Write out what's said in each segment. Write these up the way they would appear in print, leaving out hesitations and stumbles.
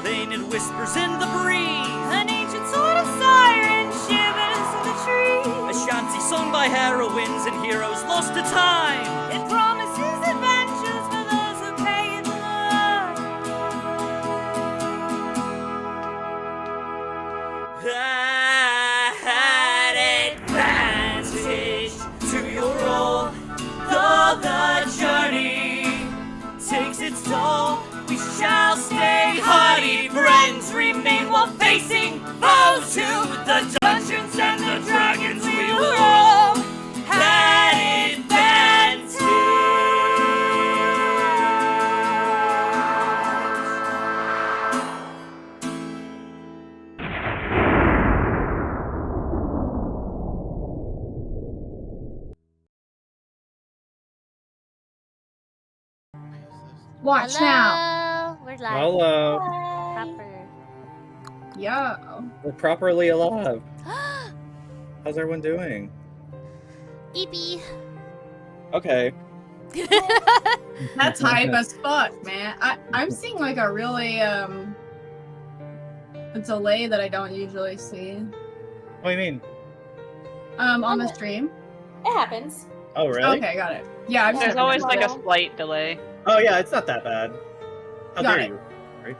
calling, it whispers in the breeze. An ancient sort of siren shivers in the trees. A shanty sung by heroines and heroes lost to time. It promises adventures for those who pay it love. At advantage to your role, though the journey takes its toll, we shall stay hardy. Friends remain while facing foes to the dungeons and the dragons we will roam. At advantage. Watch now. We're live. Hello. Proper. Yo. We're properly alive. How's everyone doing? Eepy. Okay. That's hype as fuck, man. I'm seeing like a really a delay that I don't usually see. What do you mean? On the stream. It happens. Oh, really? Okay, got it. Yeah, I'm There's just always like a slight delay. Oh, yeah, it's not that bad. How Got dare it. you? Right?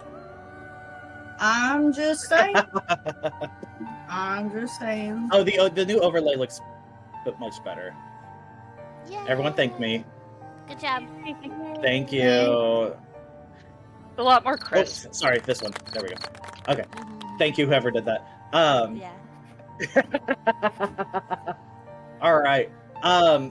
I'm just saying. I'm just saying. Oh, the new overlay looks much better. Yeah. Everyone thank me. Good job. Thank you. A lot more crisp. Oops, sorry, this one. There we go. Okay. Mhm. Thank you, whoever did that. Yeah. All right.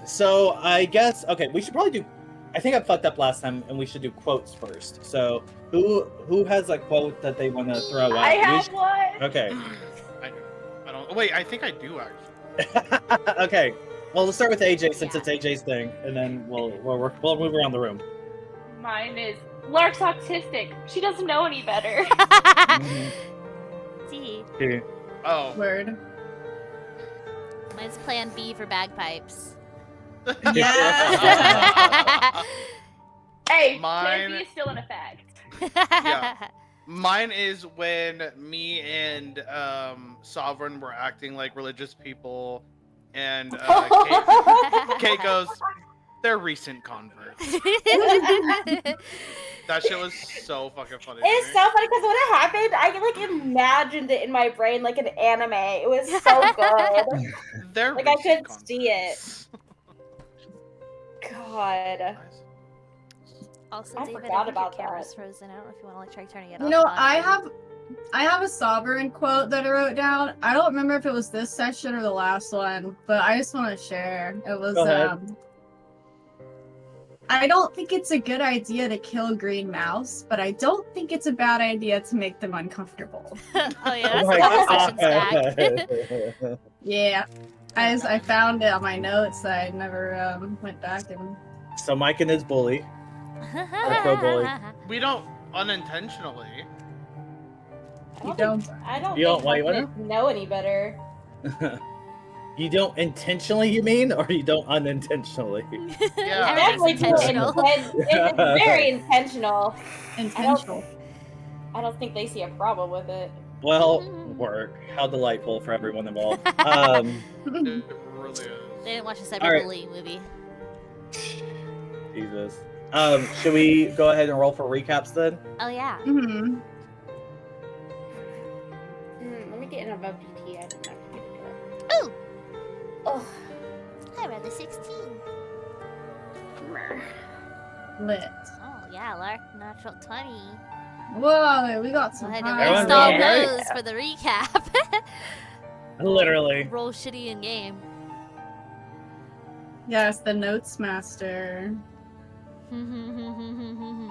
So I guess we should probably do. I think I fucked up last time, and we should do quotes first. So who has a quote that they want to throw out? I have one. Okay. I don't. Wait, I think I do actually. Okay. Well, let's start with AJ since it's AJ's thing, and then we'll move around the room. Mine is Lark's autistic. She doesn't know any better. See. Okay. Oh. Word. Mine's plan B for bagpipes. Yeah. Hey, Mine- Plan B is still in effect. Yeah. Mine is when me and Sovereign were acting like religious people, and Kate goes, "They're recent converts." That shit was so fucking funny. to It's me. so funny because when it happened, I like imagined it in my brain like an anime. It was so good. They're Like I recent could see it. converts. God. Also, I David, forgot I think about your camera's that. frozen. I don't know if you want to like try turning it You off. know, and on again. I have a sovereign quote that I wrote down. I don't remember if it was this session or the last one, but I just want to share. It was Go ahead. I don't think it's a good idea to kill green mouse, but I don't think it's a bad idea to make them uncomfortable. Oh yeah, Oh that's my the whole session stack. God. Yeah. I found it on my notes. I never went back and So Myconid's bully. pro bully. We don't unintentionally. you don't. I don't You don't- think why, I what didn't know any better. You don't intentionally, you mean, or you don't unintentionally? Yeah. I mean, Definitely it's do it intentional. It's very intentional. Intentional. I don't think they see a problem with it. Well, work. How delightful for everyone involved. It really is. They didn't watch the All right. cyberbullying movie. Jesus. Should we go ahead and roll for recaps then? Oh yeah. Mhm. Let me get in above DT. I don't know if I can do it. Ooh, Oh. I read the 16. Lit. Oh yeah, Lark natural 20. Whoa, we got Go some ahead and high. waste all doing great. those for the recap. Literally. Roll shitty in game. Yes, the notes master. Fine,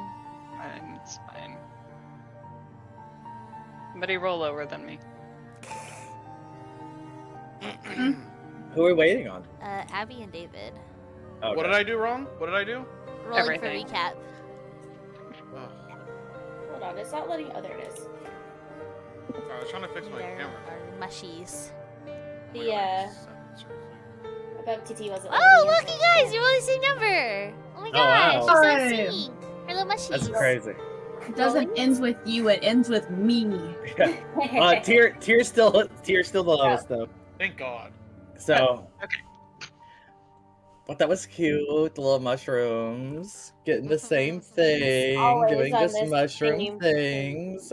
it's fine. Somebody roll lower than me. Who are we waiting on? Abby and David. Okay. What did I do wrong? What did I do? Rolling Everything. for recap. Oh, Hold on, it's not letting. Oh, there it is. sorry, I was trying to fix my There camera. are mushies. The above TT wasn't. Oh, letting me look, you enter. guys, you're all the same number. Oh my Oh, wow. gosh, you're Alright. so sweet. Hello, mushies. That's crazy. It doesn't end with you, it ends with me. Tyr's still the lowest though. Thank God. So Okay. but that was cute, the little mushrooms. Getting the same Mhm. thing, Always doing on just this mushroom stream. things.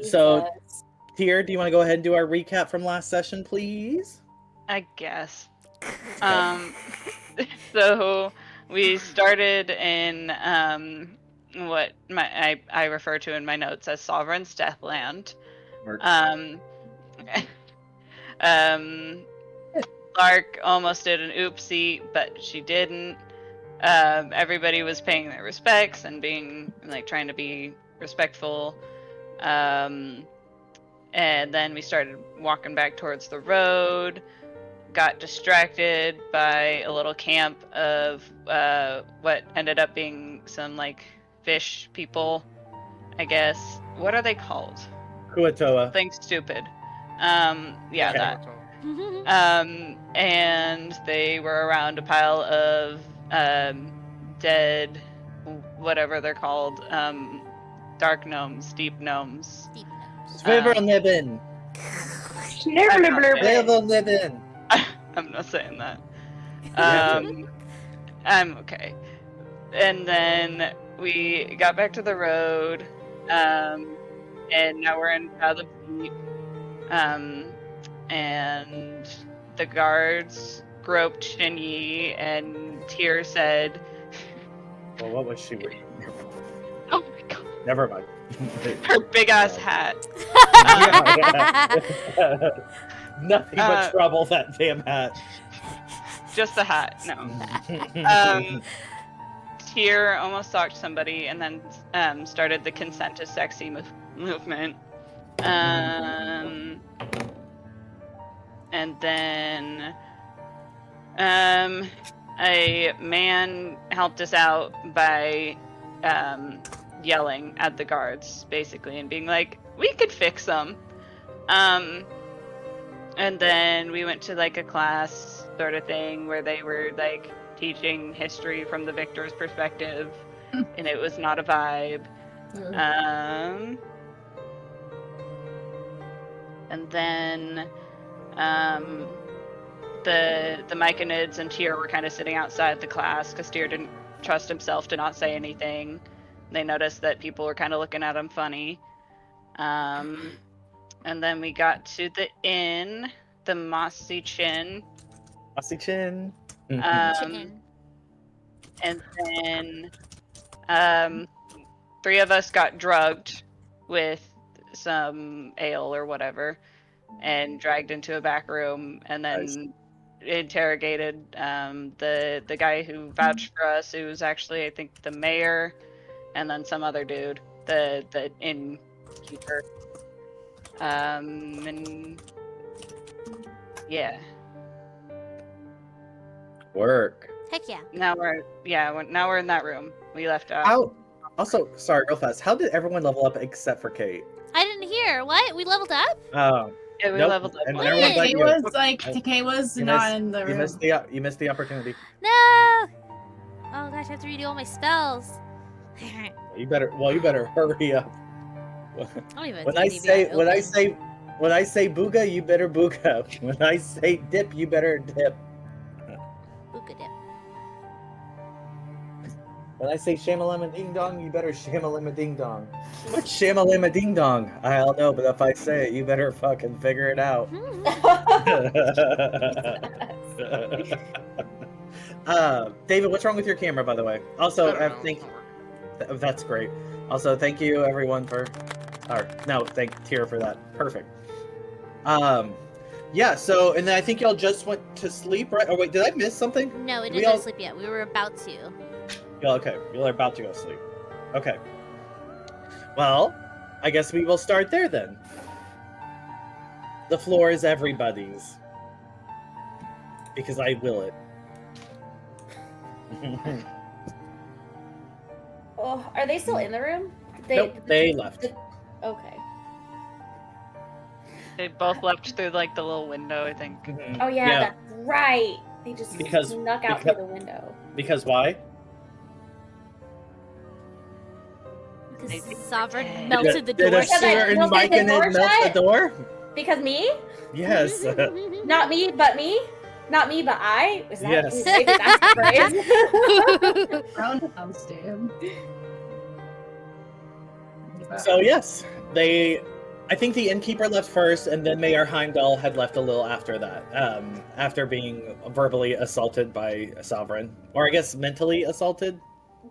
So Jesus. Tyr, do you want to go ahead and do our recap from last session, please? I guess. So we started in what I refer to in my notes as Sovereign's Deathland. Lark almost did an oopsie, but she didn't. Everybody was paying their respects and being like trying to be respectful. And then we started walking back towards the road. Got distracted by a little camp of what ended up being some like fish people, I guess. What are they called? Kuatoa. Something stupid. Yeah, Okay. that. And they were around a pile of dead, whatever they're called, dark gnomes, deep gnomes. Deep nose. Swivelnibbin. Swivelnibbin. I'm not saying that. Yeah. I'm okay. And then we got back to the road, and now we're in Path of Deep. And the guards groped Shinyi, and Tyr said, Well, what was she wearing? "Oh my god, Never mind. her big ass hat." Nothing but trouble, that damn hat. Just the hat. No. Tyr almost stalked somebody, and then started the consent to sexy movement. And then a man helped us out by yelling at the guards, basically, and being like, "We could fix them." And then we went to like a class sort of thing where they were like teaching history from the victor's perspective, and it was not a vibe. And then the Myconids and Tyr were kind of sitting outside the class because Tyr didn't trust himself to not say anything. They noticed that people were kind of looking at him funny. And then we got to the inn, the Mossy Chin. Mossy Chin. Chicken. And then 3 of us got drugged with some ale or whatever and dragged into a back room and then interrogated the guy who vouched for us, who was actually, I think, the mayor, and then some other dude, the innkeeper. And yeah. Work. Heck yeah. Now we're in that room. We left out. How? Also, sorry, real fast. How did everyone level up except for Kate? I didn't hear. What? We leveled up? Oh, Yeah, we nope. leveled up. And Wait, everyone but Kate you. was like, Kate was You not missed- in the You room. missed the opportunity. No! Oh gosh, I have to redo all my spells. I You better hurry up. don't even When have I DB say open. booga, you better booga. When I say dip, you better dip. Booga dip. When I say shamalama ding dong, you better shamalama ding dong. What's shamalama ding dong? I don't know, but if I say it, you better fucking figure it out. David, what's wrong with your camera, by the way? Also, I don't know, thank it's not working. that's great. Also, thank you everyone for, thank Tyr for that. Perfect. Yeah. So, and then I think y'all just went to sleep, right? Oh wait, did I miss something? No, we We didn't go all- to sleep yet. We were about to. Yeah. Okay, you're about to go sleep. Okay. Well, I guess we will start there then. The floor is everybody's. Because I will it. Oh, are they still in the room? Nope, they left. Okay. They both left through like the little window, I think. Oh yeah, that's right. They just Because- snuck out because- through the window. Because why? Because Sovereign melted the door Did a Because I certain melted the door Myconid melt shut? the door? Because me? Yes. Not me, but me? Not me, but I? Is that, Yes. maybe that's the phrase. Pronouns, dude. So yes, I think the innkeeper left first, and then Mayor Heimdall had left a little after that, after being verbally assaulted by a sovereign, or I guess mentally assaulted.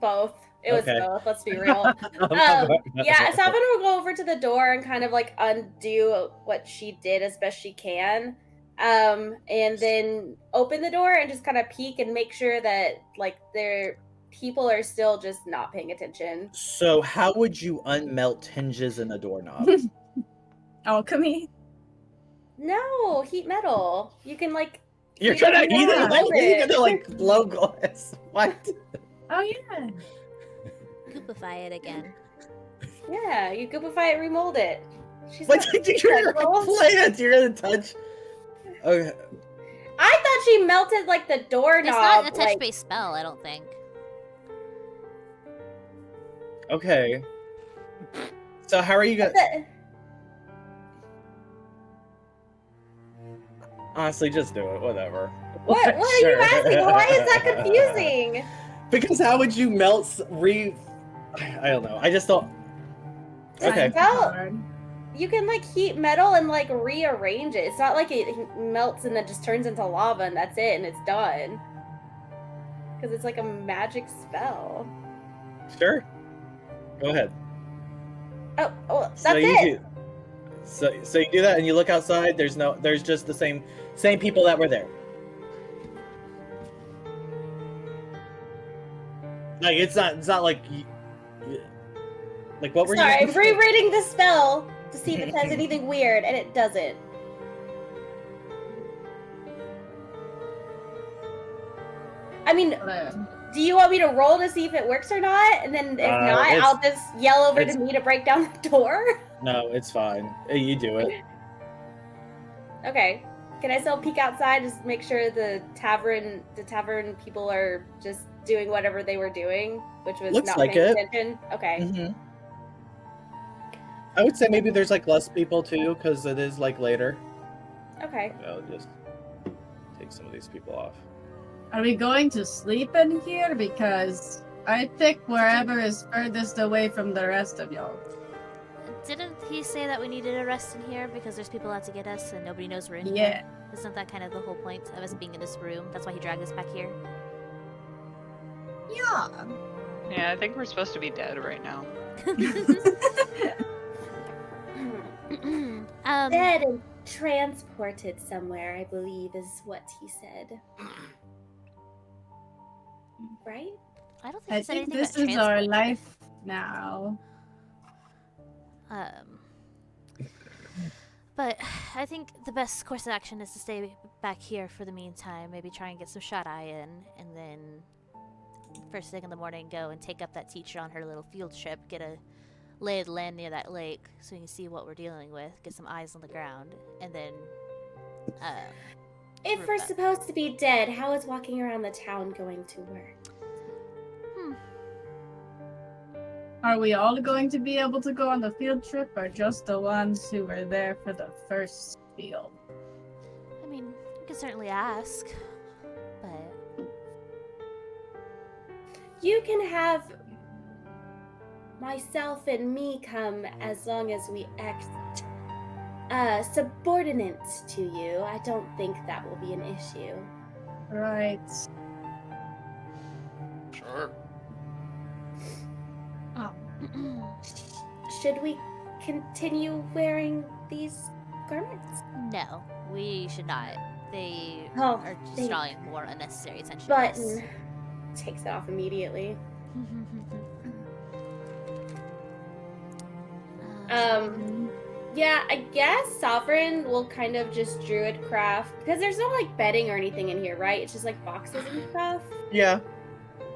Both. It was Okay. both, let's be real. Yeah, Sovereign will go over to the door and kind of like undo what she did as best she can. And then open the door and just kind of peek and make sure that like people are still just not paying attention. So how would you unmelt hinges in a doorknob? Alchemy? No, heat metal. You can like You're heat gonna it eat it? up. Like, you're gonna like blow glass? What? Oh yeah. Goopify it again. Yeah, you goopify it, remold it. She's What? not You're technical. gonna plant? You're gonna touch? Okay. I thought she melted like the doorknob. It's not a like, touch-based spell, I don't think. Okay. So how are you gonna? Honestly, just do it. Whatever. What are you Sure. asking? Why is that confusing? Because how would you melt I don't know. I just don't. Okay. Well, you can like heat metal and like rearrange it. It's not like it melts and then just turns into lava and that's it and it's done. Because it's like a magic spell. Sure. Go ahead. Oh, that's So you it. so you do that and you look outside. There's just the same people that were there. Like it's not like like what were Sorry, you? I'm rereading the spell to see if it says anything weird, and it doesn't. I mean, do you want me to roll to see if it works or not? And then if not, I'll just yell over to me to break down the door? No, it's fine. You do it. Okay. Can I still peek outside, just make sure the tavern people are just doing whatever they were doing, which was Looks not like paying it. attention? Okay. Mm-hmm. I would say maybe there's like less people too, because it is like later. Okay. I'll just take some of these people off. Are we going to sleep in here? Because I pick wherever is furthest away from the rest of y'all. Didn't he say that we needed a rest in here because there's people out to get us and nobody knows we're in Yeah. here? Isn't that kind of the whole point of us being in this room? That's why he dragged us back here? Yeah. Yeah, I think we're supposed to be dead right now. Dead and transported somewhere, I believe, is what he said. Right? I don't think I he said think anything this about is our transport. life now. But I think the best course of action is to stay back here for the meantime. Maybe try and get some shut-eye in, and then first thing in the morning go and take up that teacher on her little field trip, get a lay of the land near that lake so we can see what we're dealing with, get some eyes on the ground, and then If we're supposed to be dead, how is walking around the town going to work? Are we all going to be able to go on the field trip, or just the ones who were there for the first field? I mean, you can certainly ask, but You can have myself and me come as long as we act subordinate to you. I don't think that will be an issue. Right. Sure. Oh. Should we continue wearing these garments? no, we should not. They Oh, are just they- drawing more unnecessary attention to us. Button takes it off immediately. Yeah, I guess Sovereign will kind of just druid craft, because there's no like bedding or anything in here, right? It's just like boxes and stuff. Yeah.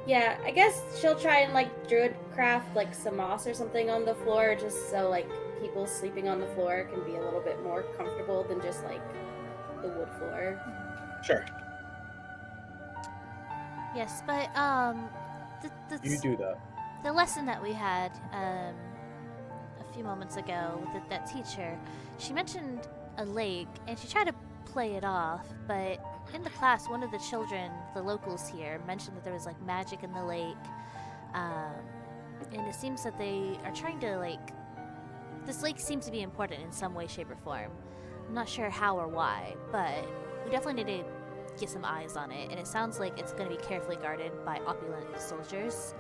Yeah, I guess she'll try and like druid craft like some moss or something on the floor, just so like people sleeping on the floor can be a little bit more comfortable than just like the wood floor. Sure. Yes, but You do that. the lesson that we had a few moments ago with that teacher, she mentioned a lake, and she tried to play it off, but in the class, one of the children, the locals here, mentioned that there was like magic in the lake, and it seems that they are trying to this lake seems to be important in some way, shape, or form. I'm not sure how or why, but we definitely need to get some eyes on it, and it sounds like it's going to be carefully guarded by opulent soldiers,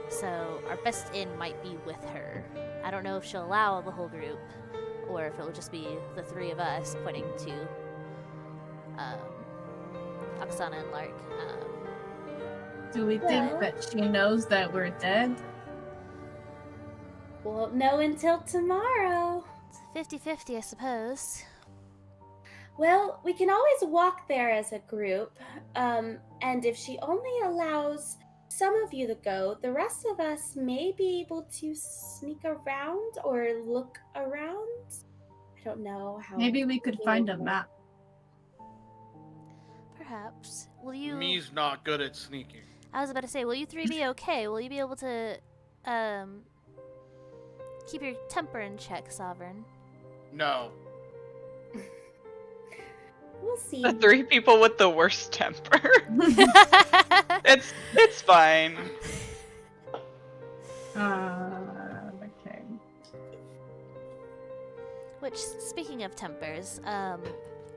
so our best in might be with her. I don't know if she'll allow the whole group, or if it will just be the three of us, pointing to Oksana and Lark. Do we think that she knows that we're dead? Won't know until tomorrow. It's 50-50, I suppose. Well, we can always walk there as a group, and if she only allows some of you to go, the rest of us may be able to sneak around or look around. I don't know how. Maybe we could find a map. Perhaps. Will you... Me's not good at sneaking. I was about to say, will you three be okay? Will you be able to, keep your temper in check, Sovereign? No. We'll see. The three people with the worst temper. It's fine. Okay. Which, speaking of tempers,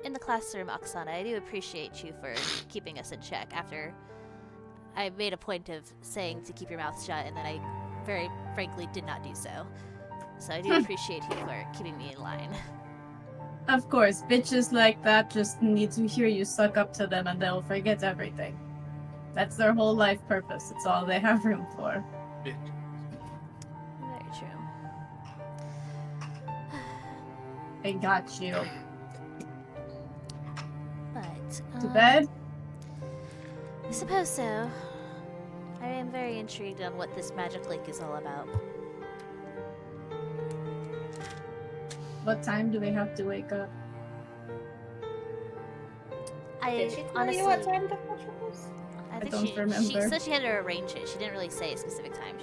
in the classroom, Oksana, I do appreciate you for keeping us in check after I made a point of saying to keep your mouth shut, and then I very frankly did not do so. So I do appreciate you for keeping me in line. Of course, bitches like that just need to hear you suck up to them and they'll forget everything. That's their whole life purpose. It's all they have room for. Bitch. Very true. I got you. But, To bed? I suppose so. I am very intrigued on what this magic lake is all about. What time do we have to wake up? Did she tell honestly, you what time the culture was? I think don't she remember. said she had to arrange it. She didn't really say a specific time.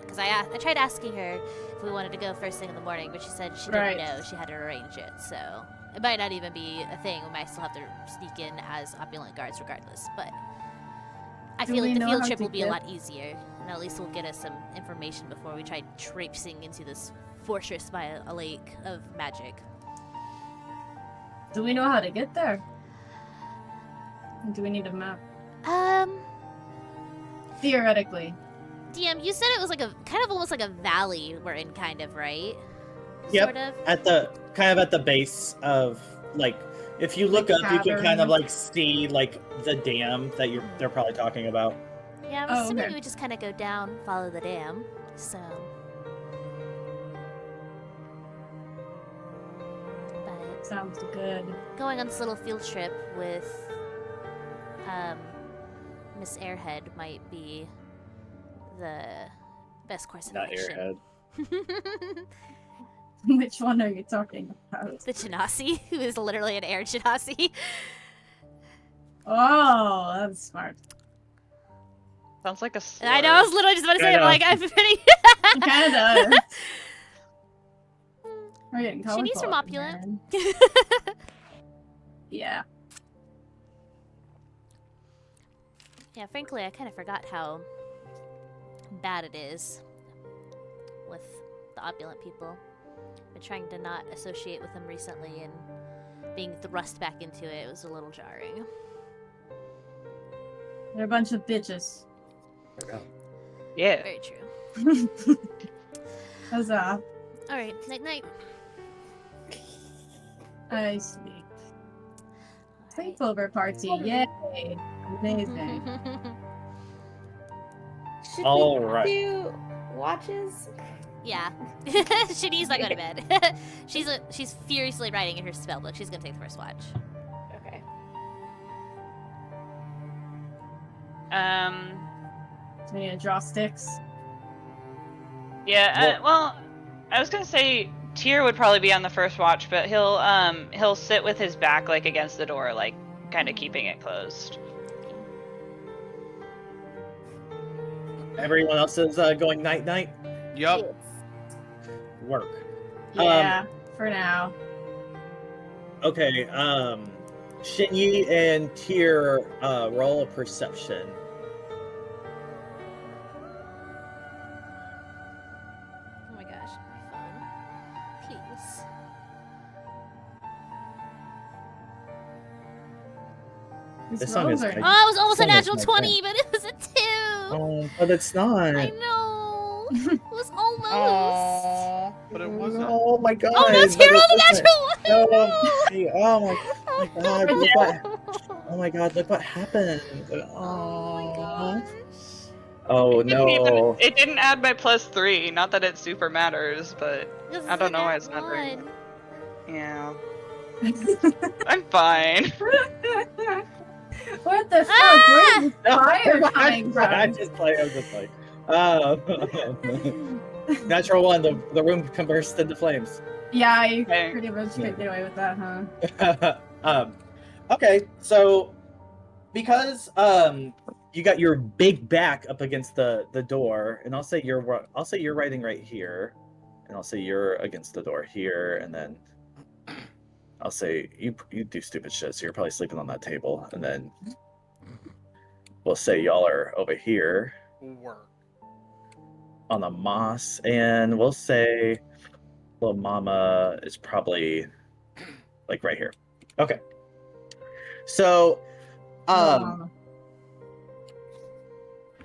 Because I tried asking her if we wanted to go first thing in the morning, but she said she didn't know. She had to arrange it. So it might not even be a thing. We might still have to sneak in as opulent guards regardless. But I feel like the field trip will be a lot easier, and at least will get us some information before we try traipsing into this fortress by a lake of magic. Do we know how to get there? Do we need a map? Theoretically. DM, you said it was like a kind of almost like a valley we're in, kind of, right? Yep. Sort of. At the base of, like, if you look up, you can kind of like see like the dam that they're probably talking about. Yeah, I'm assuming we would just kind of go down, follow the dam. So. But sounds good. Going on this little field trip with Miss Airhead might be the best course of action. Not Airhead. Which one are you talking about? The Genasi, who is literally an air Genasi. Oh, that's smart. Sounds like a slur. I know, I was literally just about to say, I'm pretty... It kind of does. We're getting color She's from Oppolant. Yeah. Yeah, frankly, I kind of forgot how bad it is with the opulent people. Been trying to not associate with them recently, and being thrust back into it was a little jarring. They're a bunch of bitches. Yeah. Very true. Huzzah. Alright, night-night. I sleep. Sleepover party, yay! Amazing. Should All we right. do watches? Yeah. Shani's not going to bed. She's furiously writing in her spellbook. She's going to take the first watch. Okay. Do we need to draw sticks? Yeah, well, I was gonna say Tyr would probably be on the first watch, but he'll sit with his back like against the door, like kind of keeping it closed. Everyone else is going night night. Yup. Work. Yeah, for now. Okay. Shinyi and Tyr roll a perception. Oh my gosh, my phone. Please. These This song rolls is are- like- Oh, it was almost a Song is natural my 20, but it was a 2. Oh, but it's not. I know. It was almost. Aww, but it wasn't. Oh my god. Oh no, but Tyr it rolled a wasn't. natural 1. No, see, oh my god, look what, oh my god, look what happened. Oh my gosh. Oh It didn't even- no. it didn't add my +3. Not that it super matters, but This I is don't a know why nat it's not very. 1. Yeah. I'm fine. What the fuck? Ah! Where's the No, fire I'm coming I'm from? just playing, I'm just playing. Natural 1, the room burst into flames. Yeah, you Okay. pretty much could get away with that, huh? Okay, so because you got your big back up against the door, and I'll say you're writing right here, and I'll say you're against the door here, and then I'll say you do stupid shit, so you're probably sleeping on that table, and then we'll say y'all are over here Work. on the moss, and we'll say little mama is probably like right here. Okay. So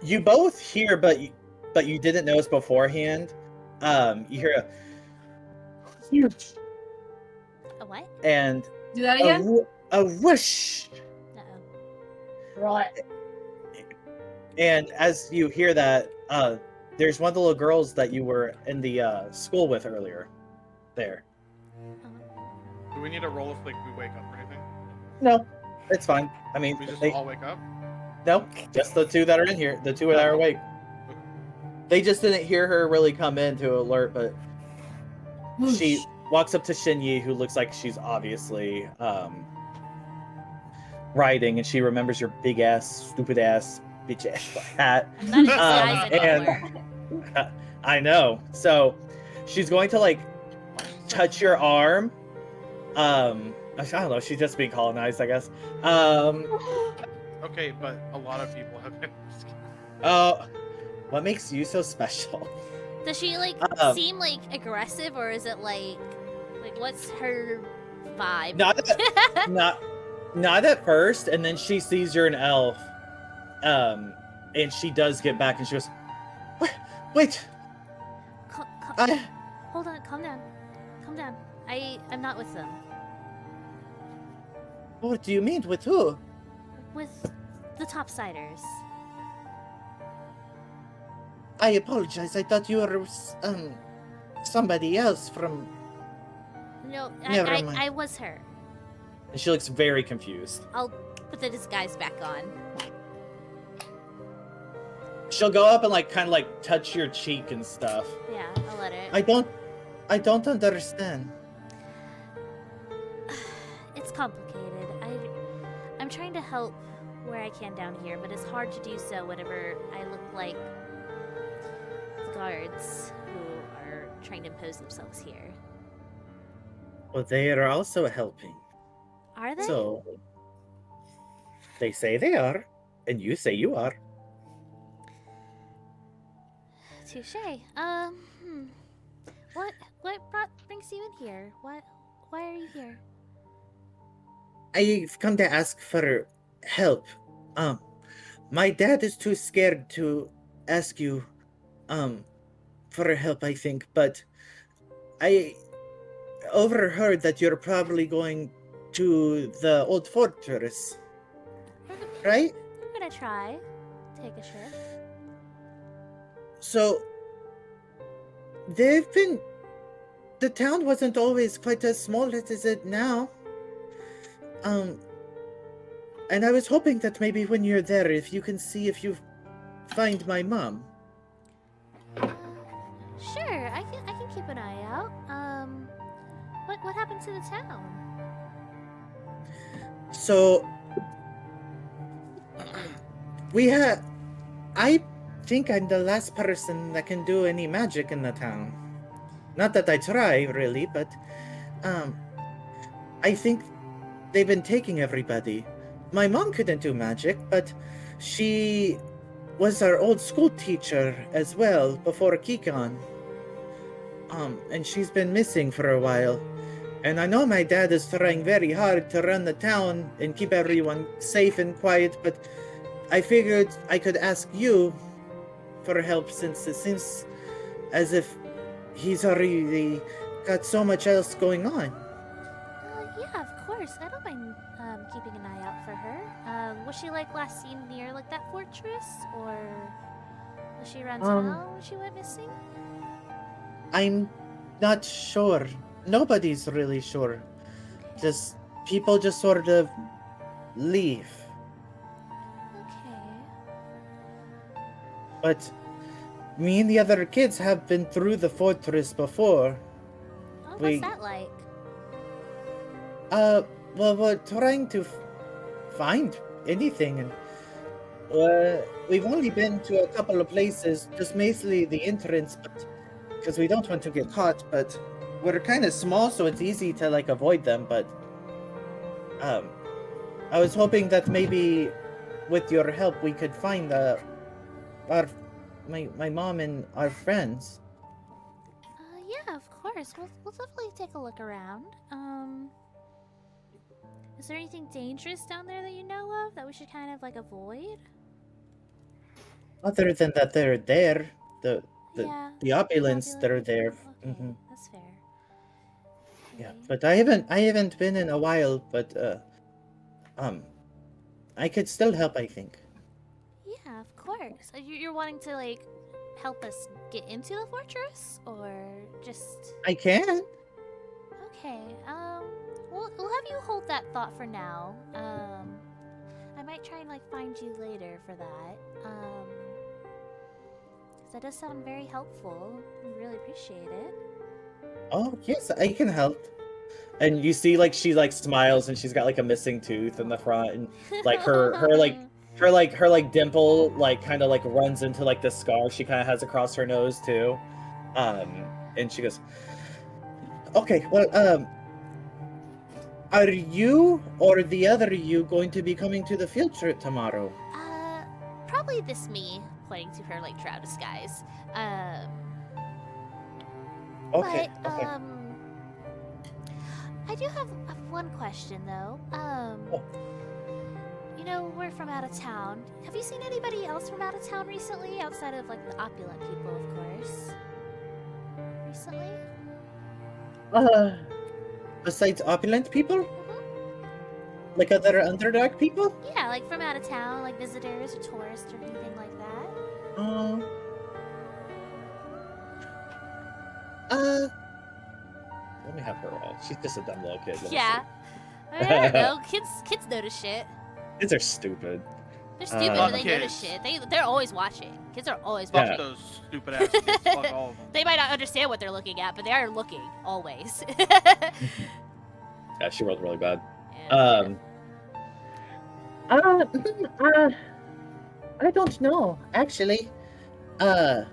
you both hear, but you didn't notice beforehand. You hear A what? and Do that again? a whoosh. Uh-oh. Right. And as you hear that, there's one of the little girls that you were in the school with earlier. There. Do we need to roll if like we wake up or anything? No, it's fine. I mean, We just they, all wake up? no, just the two that are in here. The two that are awake. They just didn't hear her really come in to alert, but she walks up to Shinyi, who looks like she's obviously riding, and she remembers your big ass, stupid ass, bitch ass hat. I'm not in disguise anymore. I know. So she's going to like touch your arm. I don't know. She's just being colonized, I guess. Okay, but a lot of people have been. What makes you so special? Does she like seem like aggressive, or is it like what's her vibe? Not at first, and then she sees you're an elf, and she does get back, and she goes, "Wait, Hold on, calm down, calm down. I'm not with them. what do you mean with who?" With the Topsiders. I apologize. I thought you were somebody else from. No, Never mind. I was her. And she looks very confused. I'll put the disguise back on. She'll go up and like kind of like touch your cheek and stuff. Yeah, I'll let it. I don't understand. It's complicated. I'm trying to help where I can down here, but it's hard to do so whenever I look like the guards who are trying to impose themselves here. Well, they are also helping. Are they? So they say they are, and you say you are. Touche. What brings you in here? Why are you here? I've come to ask for help. My dad is too scared to ask you, for help, I think, but I overheard that you're probably going to the old fortress, right? I'm gonna try. Take a shift. So, the town wasn't always quite as small as it is now. And I was hoping that maybe when you're there, if you can see if you find my mom. Sure, I can keep an eye out. What happened to the town? So, I think I'm the last person that can do any magic in the town. Not that I try, really, but I think they've been taking everybody. My mom couldn't do magic, but she was our old school teacher as well before Kikon. And she's been missing for a while. And I know my dad is trying very hard to run the town and keep everyone safe and quiet, but I figured I could ask you for help since it seems as if he's already got so much else going on. Yeah, of course. I don't mind keeping an eye out for her. Was she like last seen near like that fortress, or was she around town when she went missing? I'm not sure. Nobody's really sure. Just people just sort of leave. Okay. But me and the other kids have been through the fortress before. Oh, We- what's that like? Well, we're trying to find anything, and we've only been to a couple of places, just mainly the entrance, but because we don't want to get caught. But we're kind of small, so it's easy to like avoid them. But I was hoping that maybe with your help we could find my mom and our friends. Yeah, of course. We'll definitely take a look around. Is there anything dangerous down there that you know of that we should kind of like avoid? Other than that, they're there. The Yeah, the opulence that are opulent there. people. Okay, that's fair. Yeah, Okay. but I haven't been in a while, but I could still help, I think. Yeah, of course. You're wanting to like help us get into the fortress, or just I can. okay? We'll have you hold that thought for now. I might try and like find you later for that. 'Cause that does sound very helpful. I really appreciate it. Oh, yes, I can help. And you see, like, she like smiles, and she's got like a missing tooth in the front, and like her dimple like kind of like runs into like the scar she kind of has across her nose too. And she goes, "Okay, well, are you or the other you going to be coming to the field trip tomorrow?" Probably this me, pointing to her like drow disguise. Okay, But, okay. I do have one question though. Oh. You know, we're from out of town. Have you seen anybody else from out of town recently, outside of like the opulent people, of course? Recently? Besides opulent people, like other underdog people. Yeah, like from out of town, like visitors or tourists or anything like that. Let me have her roll. She's just a dumb little kid. Let me Yeah. I mean, I don't know. Kids notice shit. see. Kids are stupid. They're stupid, Fuck but they notice kids. shit. They're always watching. Kids are always Fuck watching. those stupid ass kids. Fuck all of them. They might not understand what they're looking at, but they are looking always. Yeah, she rolled really bad. Yeah. I don't know, actually. I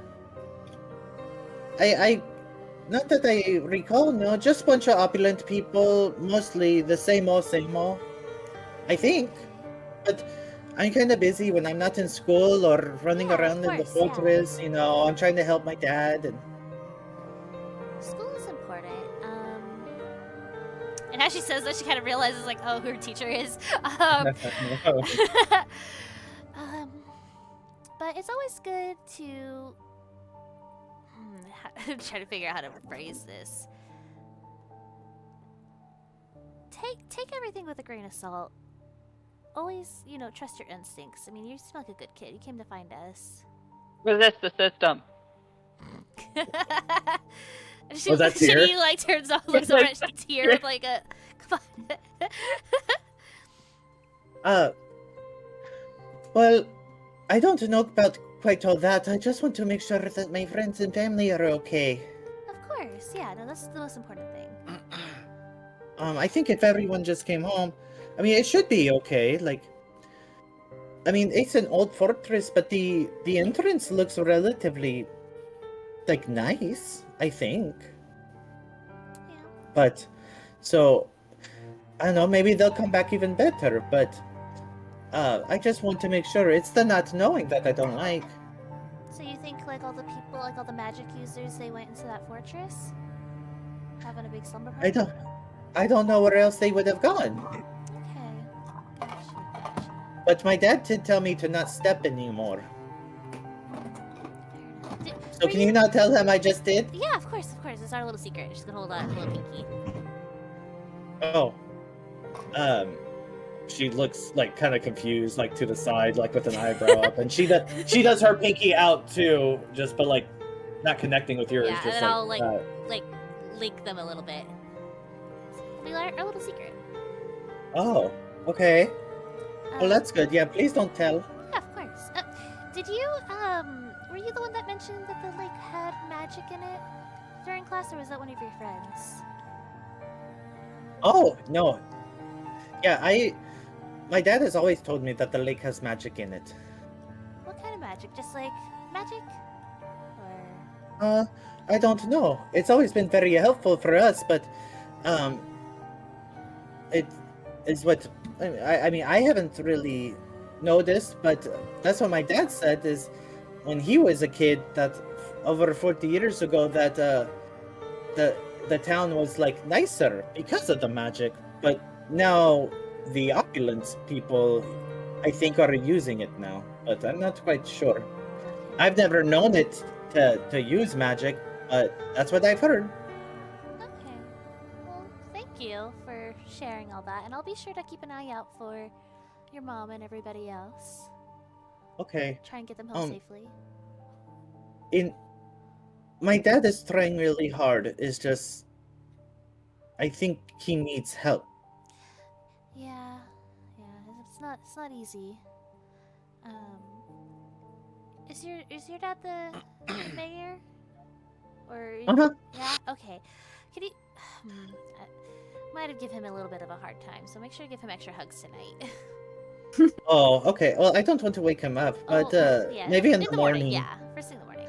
not that I recall, no, just bunch of opulent people, mostly the same old, I think. But I'm kind of busy when I'm not in school or running Yeah, of around in the course, yeah. fortress, you know, I'm trying to help my dad and School is important. And as she says that, she kind of realizes, like, oh, who her teacher is. But it's always good to. I'm trying to figure out how to phrase this. Take everything with a grain of salt. Always, you know, trust your instincts. I mean, you seem like a good kid. You came to find us. Resist the system. Was that Tyr? She like turns off, looks over at Tyr with like a. Come on. Well, I don't know about quite all that. I just want to make sure that my friends and family are okay. Of course, yeah. No, that's the most important thing. I think if everyone just came home, I mean, it should be okay. Like, I mean, it's an old fortress, but the entrance looks relatively, like, nice, I think. Yeah. But, so, I don't know, maybe they'll come back even better, but I just want to make sure. It's the not knowing that I don't like. So you think like all the people, like all the magic users, they went into that fortress, having a big slumber party? I don't know where else they would have gone. Okay. Gotcha. But my dad did tell me to not step anymore. Fair enough. So can you not tell him I just did? Yeah, of course. It's our little secret. She's gonna hold on, little pinky. Oh. She looks like kind of confused, like to the side, like with an eyebrow up, and she does her pinky out too, just but like not connecting with yours. Yeah, just and then I'll like link them a little bit. It'll be our little secret. Oh, okay. Well, that's good. Yeah, please don't tell. Yeah, of course. Did you were you the one that mentioned that the lake had magic in it during class, or was that one of your friends? Oh no. Yeah, my dad has always told me that the lake has magic in it. What kind of magic? Just like magic? Or I don't know. It's always been very helpful for us, but it is what I mean. I haven't really noticed, but that's what my dad said. Is when he was a kid, that over 40 years ago, that the town was like nicer because of the magic, but now the opulent people, I think, are using it now, but I'm not quite sure. I've never known it to use magic, but that's what I've heard. okay. Well, thank you for sharing all that, and I'll be sure to keep an eye out for your mom and everybody else. Okay. Try and get them home safely. My dad is trying really hard. It's just, I think he needs help. Yeah, it's not easy. Is your dad the mayor? Or yeah, okay. Could you might have given him a little bit of a hard time, so make sure to give him extra hugs tonight. Oh, okay. Well, I don't want to wake him up, but yeah, maybe in the morning. Yeah, first thing in the morning.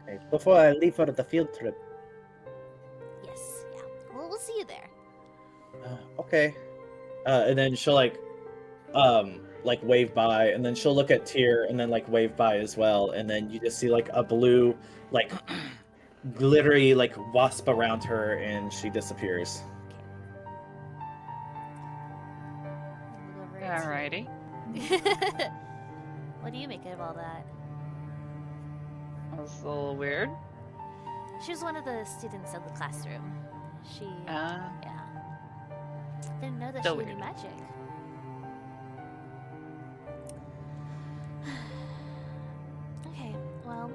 Okay, before I leave for the field trip. Yes, yeah. Well, we'll see you there. Okay. And then she'll like wave by, and then she'll look at Tyr, and then like wave by as well, and then you just see like a blue, like glittery, like wasp around her, and she disappears. Alrighty. What do you make of all that? That's a little weird. She was one of the students of the classroom. She, yeah, didn't know that So she weird. knew magic. Okay, well,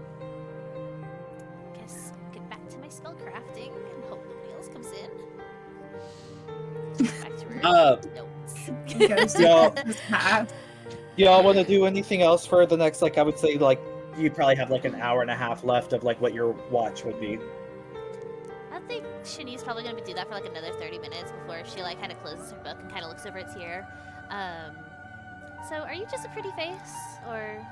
guess I'll get back to my spell crafting and hope nobody else comes in. Back to her notes. Y'all want to do anything else for the next, like, I would say, like, you'd probably have like an hour and a half left of like what your watch would be. I think Shani's probably gonna do that for like another 30 minutes before she like kind of closes her book and kind of looks over at Tyr. So are you just a pretty face, or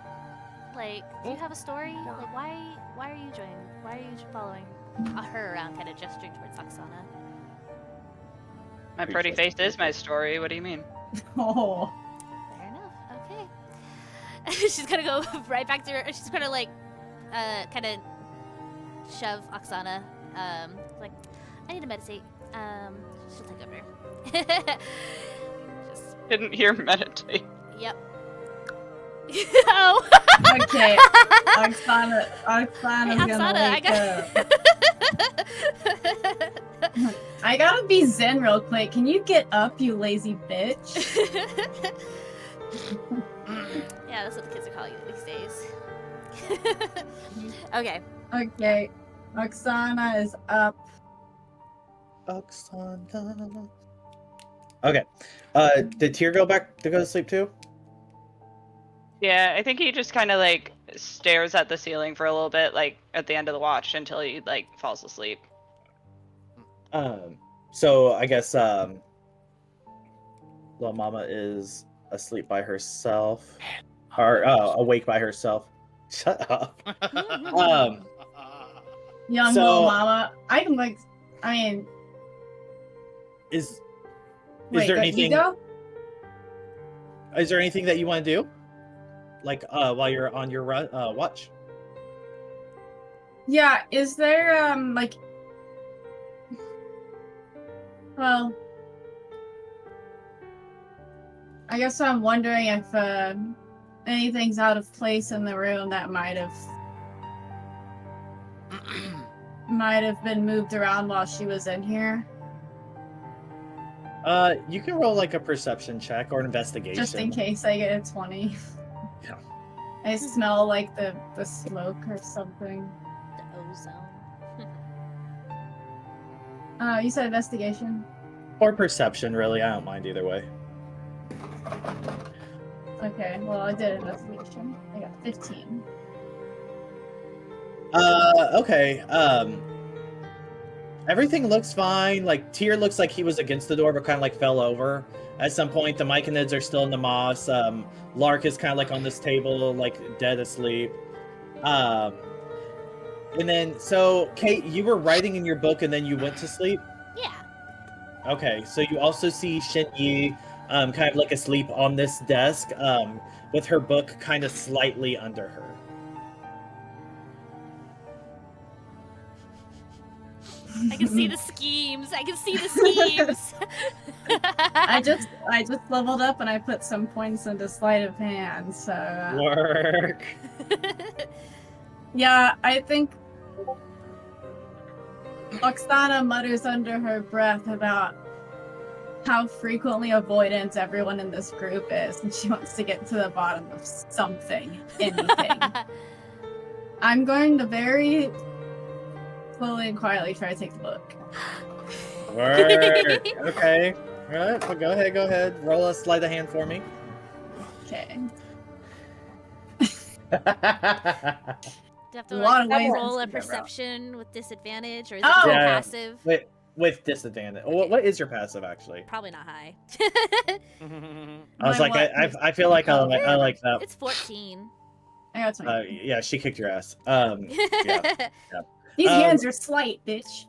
like do you have a story? Like why are you joining? Why are you following her around, kind of gesturing towards Oksana? My pretty face is my story. What do you mean? Oh. Fair enough. Okay. She's gonna go right back to her. She's gonna like, kind of shove Oksana. Like, I need to meditate. She'll take over. Just... Didn't hear meditate. Yep. Oh. Okay. Oksana's gonna wake up. I gotta be zen real quick. Can you get up, you lazy bitch? Yeah, that's what the kids are calling it these days. Okay. Okay. Oksana is up. Oksana. Okay. Did Tyr go back to go to sleep too? Yeah, I think he just kind of like stares at the ceiling for a little bit, like at the end of the watch, until he like falls asleep. So I guess little mama is asleep by herself. or awake by herself. Shut up. Young So- little mama. I can like. I mean, Is wait, there you anything? go? Is there anything that you want to do? Like while you're on your watch? Yeah. Is there like? Well, I guess I'm wondering if anything's out of place in the room that might have been moved around while she was in here. You can roll like a perception check or an investigation. Just in case I get a 20. Yeah. I smell like the smoke or something. The ozone. You said investigation? Or perception, really. I don't mind either way. Okay, well I did investigation. I got 15. Okay. Everything looks fine. Like Tyr looks like he was against the door, but kind of like fell over at some point. The Myconids are still in the moss. Lark is kind of like on this table, like dead asleep. And then, so Kate, you were writing in your book, and then you went to sleep. Yeah. Okay, so you also see Shin Yi, kind of like asleep on this desk, with her book kind of slightly under her. I can see the schemes. I can see the schemes. I just leveled up and I put some points into sleight of hand, so Work. yeah, I think Oksana mutters under her breath about how frequently avoidant everyone in this group is, and she wants to get to the bottom of something, anything. I'm going to very slowly and quietly try to take a look. Work. Okay. All right. Well, go ahead. Roll a sleight of hand for me. Okay. Do you have to A lot of like, ways roll to a do that route. perception with disadvantage, or is it Oh! just Yeah. passive? With disadvantage. What is your passive actually? Probably not high. I was My like, what? I feel like I like that. It's 14. I got 20. Yeah, she kicked your ass. Yeah. These um, hands are slight, bitch.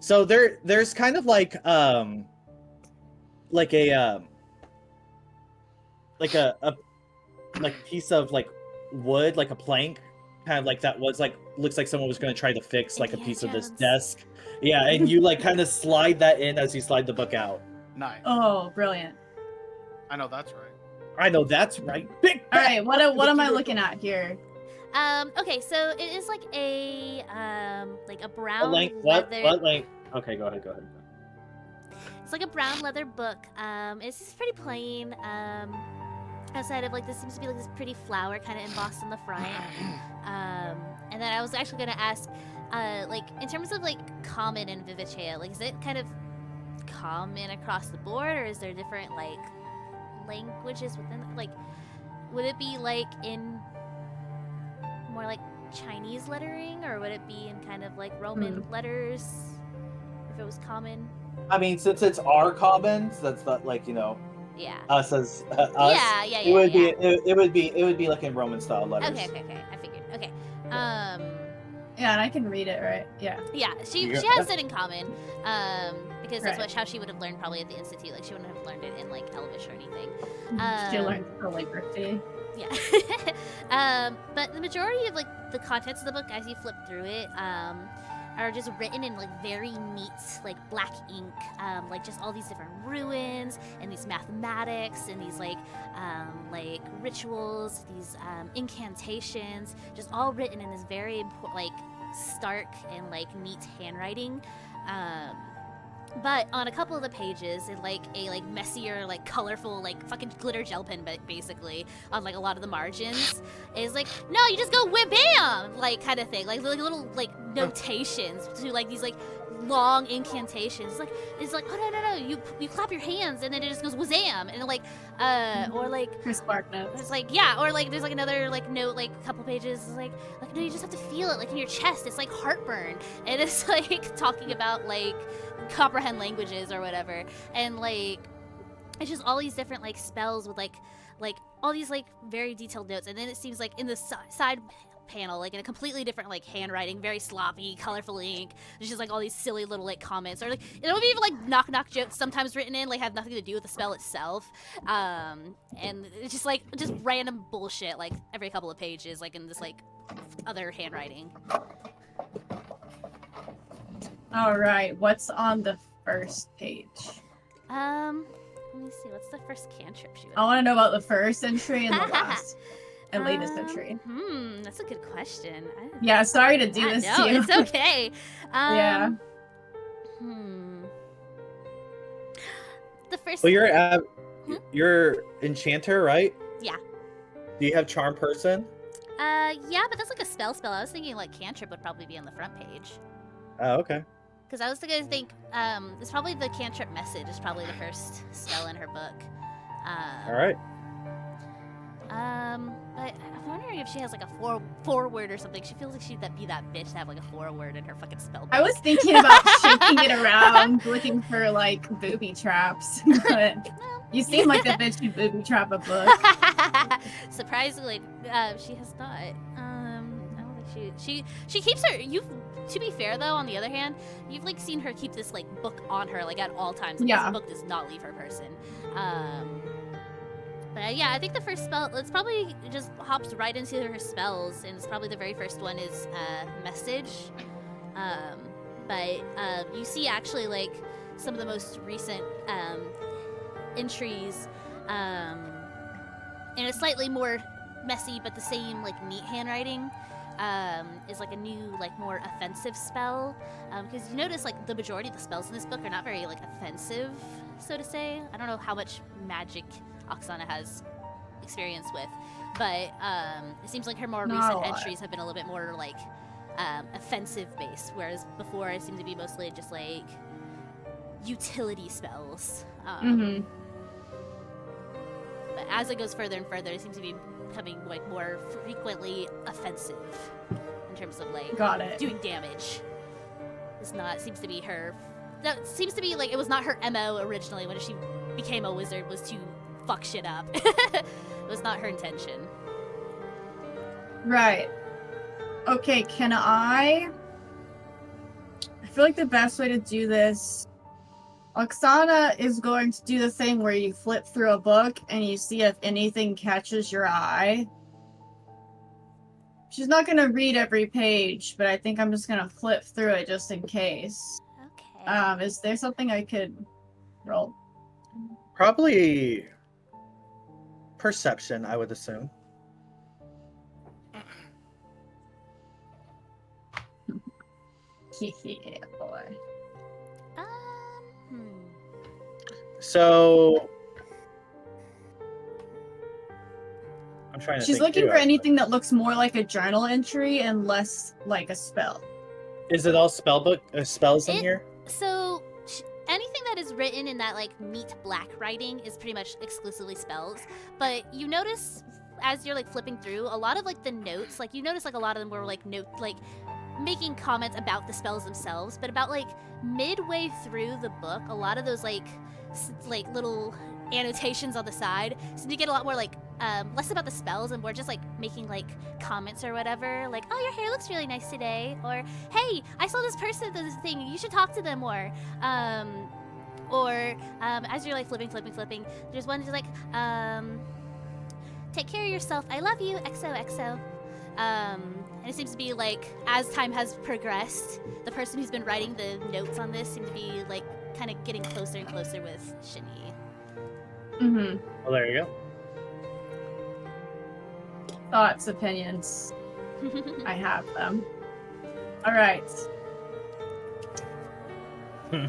So there's kind of like a piece of like wood, like a plank, kind of like that was like looks like someone was going to try to fix like a Indiana piece of this Jones. desk. Yeah, and you like kind of slide that in as you slide the book out. Nice. Oh, brilliant. I know that's right. I know that's right. Big. All right, what am I looking at here? Okay, so it is like a brown What leather. what length? Okay, go ahead. It's like a brown leather book. It's pretty plain. Outside of like this seems to be like this pretty flower kind of embossed on the front. And then I was actually gonna ask, like in terms of like common and Vivacea, like is it kind of common across the board, or is there different like languages within? Like, would it be like in more like Chinese lettering, or would it be in kind of like Roman letters? If it was common. I mean, since it's our commons, that's not like Yeah. us as us. Yeah. It would be it would be like in Roman style letters. Okay. I figured. Okay. Yeah, and I can read it, right? Yeah. Yeah, she Yeah. has it in common, because that's Right. how she would have learned probably at the institute. Like she wouldn't have learned it in like Elvish or anything. She learned calligraphy. Yeah. But the majority of like the contents of the book, as you flip through it, are just written in like very neat, like black ink, like just all these different ruins and these mathematics and these like rituals, these incantations, just all written in this very like stark and like neat handwriting. But on a couple of the pages, in like a like messier, like colorful, like fucking glitter gel pen, but basically on like a lot of the margins, is like, no, you just go whip bam, like kind of thing, like little like notations to like these like long incantations. It's like oh no, you clap your hands and then it just goes wazam, and like or like Her spark notes. it's like yeah, or like there's like another like note like a couple pages is like no, you just have to feel it like in your chest. It's like heartburn, and it's like talking about like comprehend languages or whatever, and like it's just all these different like spells with like all these like very detailed notes, and then it seems like in the side panel, like in a completely different like handwriting, very sloppy, colorful ink, there's just like all these silly little like comments, or like it'll be even like knock jokes sometimes written in, like have nothing to do with the spell itself, and it's just like just random bullshit like every couple of pages, like in this like other handwriting. All right, what's on the first page? Let me see, what's the first cantrip she would I want to know about the first entry and the last and latest entry. That's a good question. Yeah, sorry to do this to you. It's okay. Yeah. The first. Well, you're enchanter, right? Yeah. Do you have charm person? Yeah, but that's like a spell. I was thinking like cantrip would probably be on the front page. Oh, okay. Because I was gonna think, it's probably the cantrip message is probably the first spell in her book. All right. But I'm wondering if she has like a forward or something. She feels like she'd be that bitch to have like a forward in her fucking spell book. I was thinking about shaking it around, looking for like booby traps, but you seem like the bitch who booby trap a book. Surprisingly, she has not. I don't think she keeps her. To be fair though, on the other hand, you've like seen her keep this like book on her like at all times. Like, yeah. This book does not leave her person. But yeah, I think the first spell, it's probably just hops right into her spells, and it's probably the very first one is message. But you see actually like some of the most recent entries in a slightly more messy but the same like neat handwriting. Is like a new like more offensive spell, because you notice like the majority of the spells in this book are not very like offensive, so to say. I don't know how much magic Oksana has experience with, but it seems like her more recent entries have been a little bit more like offensive based, whereas before it seemed to be mostly just like utility spells. But as it goes further and further, it seems to be becoming like more frequently offensive in terms of like doing damage. Seems to be her. That seems to be like it was not her MO originally when she became a wizard, was to fuck shit up. It was not her intention. Right. Okay, I feel like the best way to do this, Oksana is going to do the thing where you flip through a book and you see if anything catches your eye. She's not going to read every page, but I think I'm just going to flip through it just in case. Okay. Is there something I could roll? Probably perception, I would assume. Yeah, boy. So I'm trying to She's think looking too, for anything that looks more like a journal entry and less like a spell. Is it all spells in here? So anything that is written in that like neat black writing is pretty much exclusively spells. But you notice as you're like flipping through, a lot of like the notes, like you notice like a lot of them were like making comments about the spells themselves, but about like midway through the book, a lot of those like little annotations on the side seem to get a lot more like less about the spells and more just like making like comments or whatever, like, oh, your hair looks really nice today, or hey, I saw this person do this thing, you should talk to them more. Or as you're like flipping, there's one that's like, take care of yourself, I love you, XOXO. And it seems to be like, as time has progressed, the person who's been writing the notes on this seems to be like kind of getting closer and closer with Shini. Well, there you go. Thoughts, opinions. I have them. All right.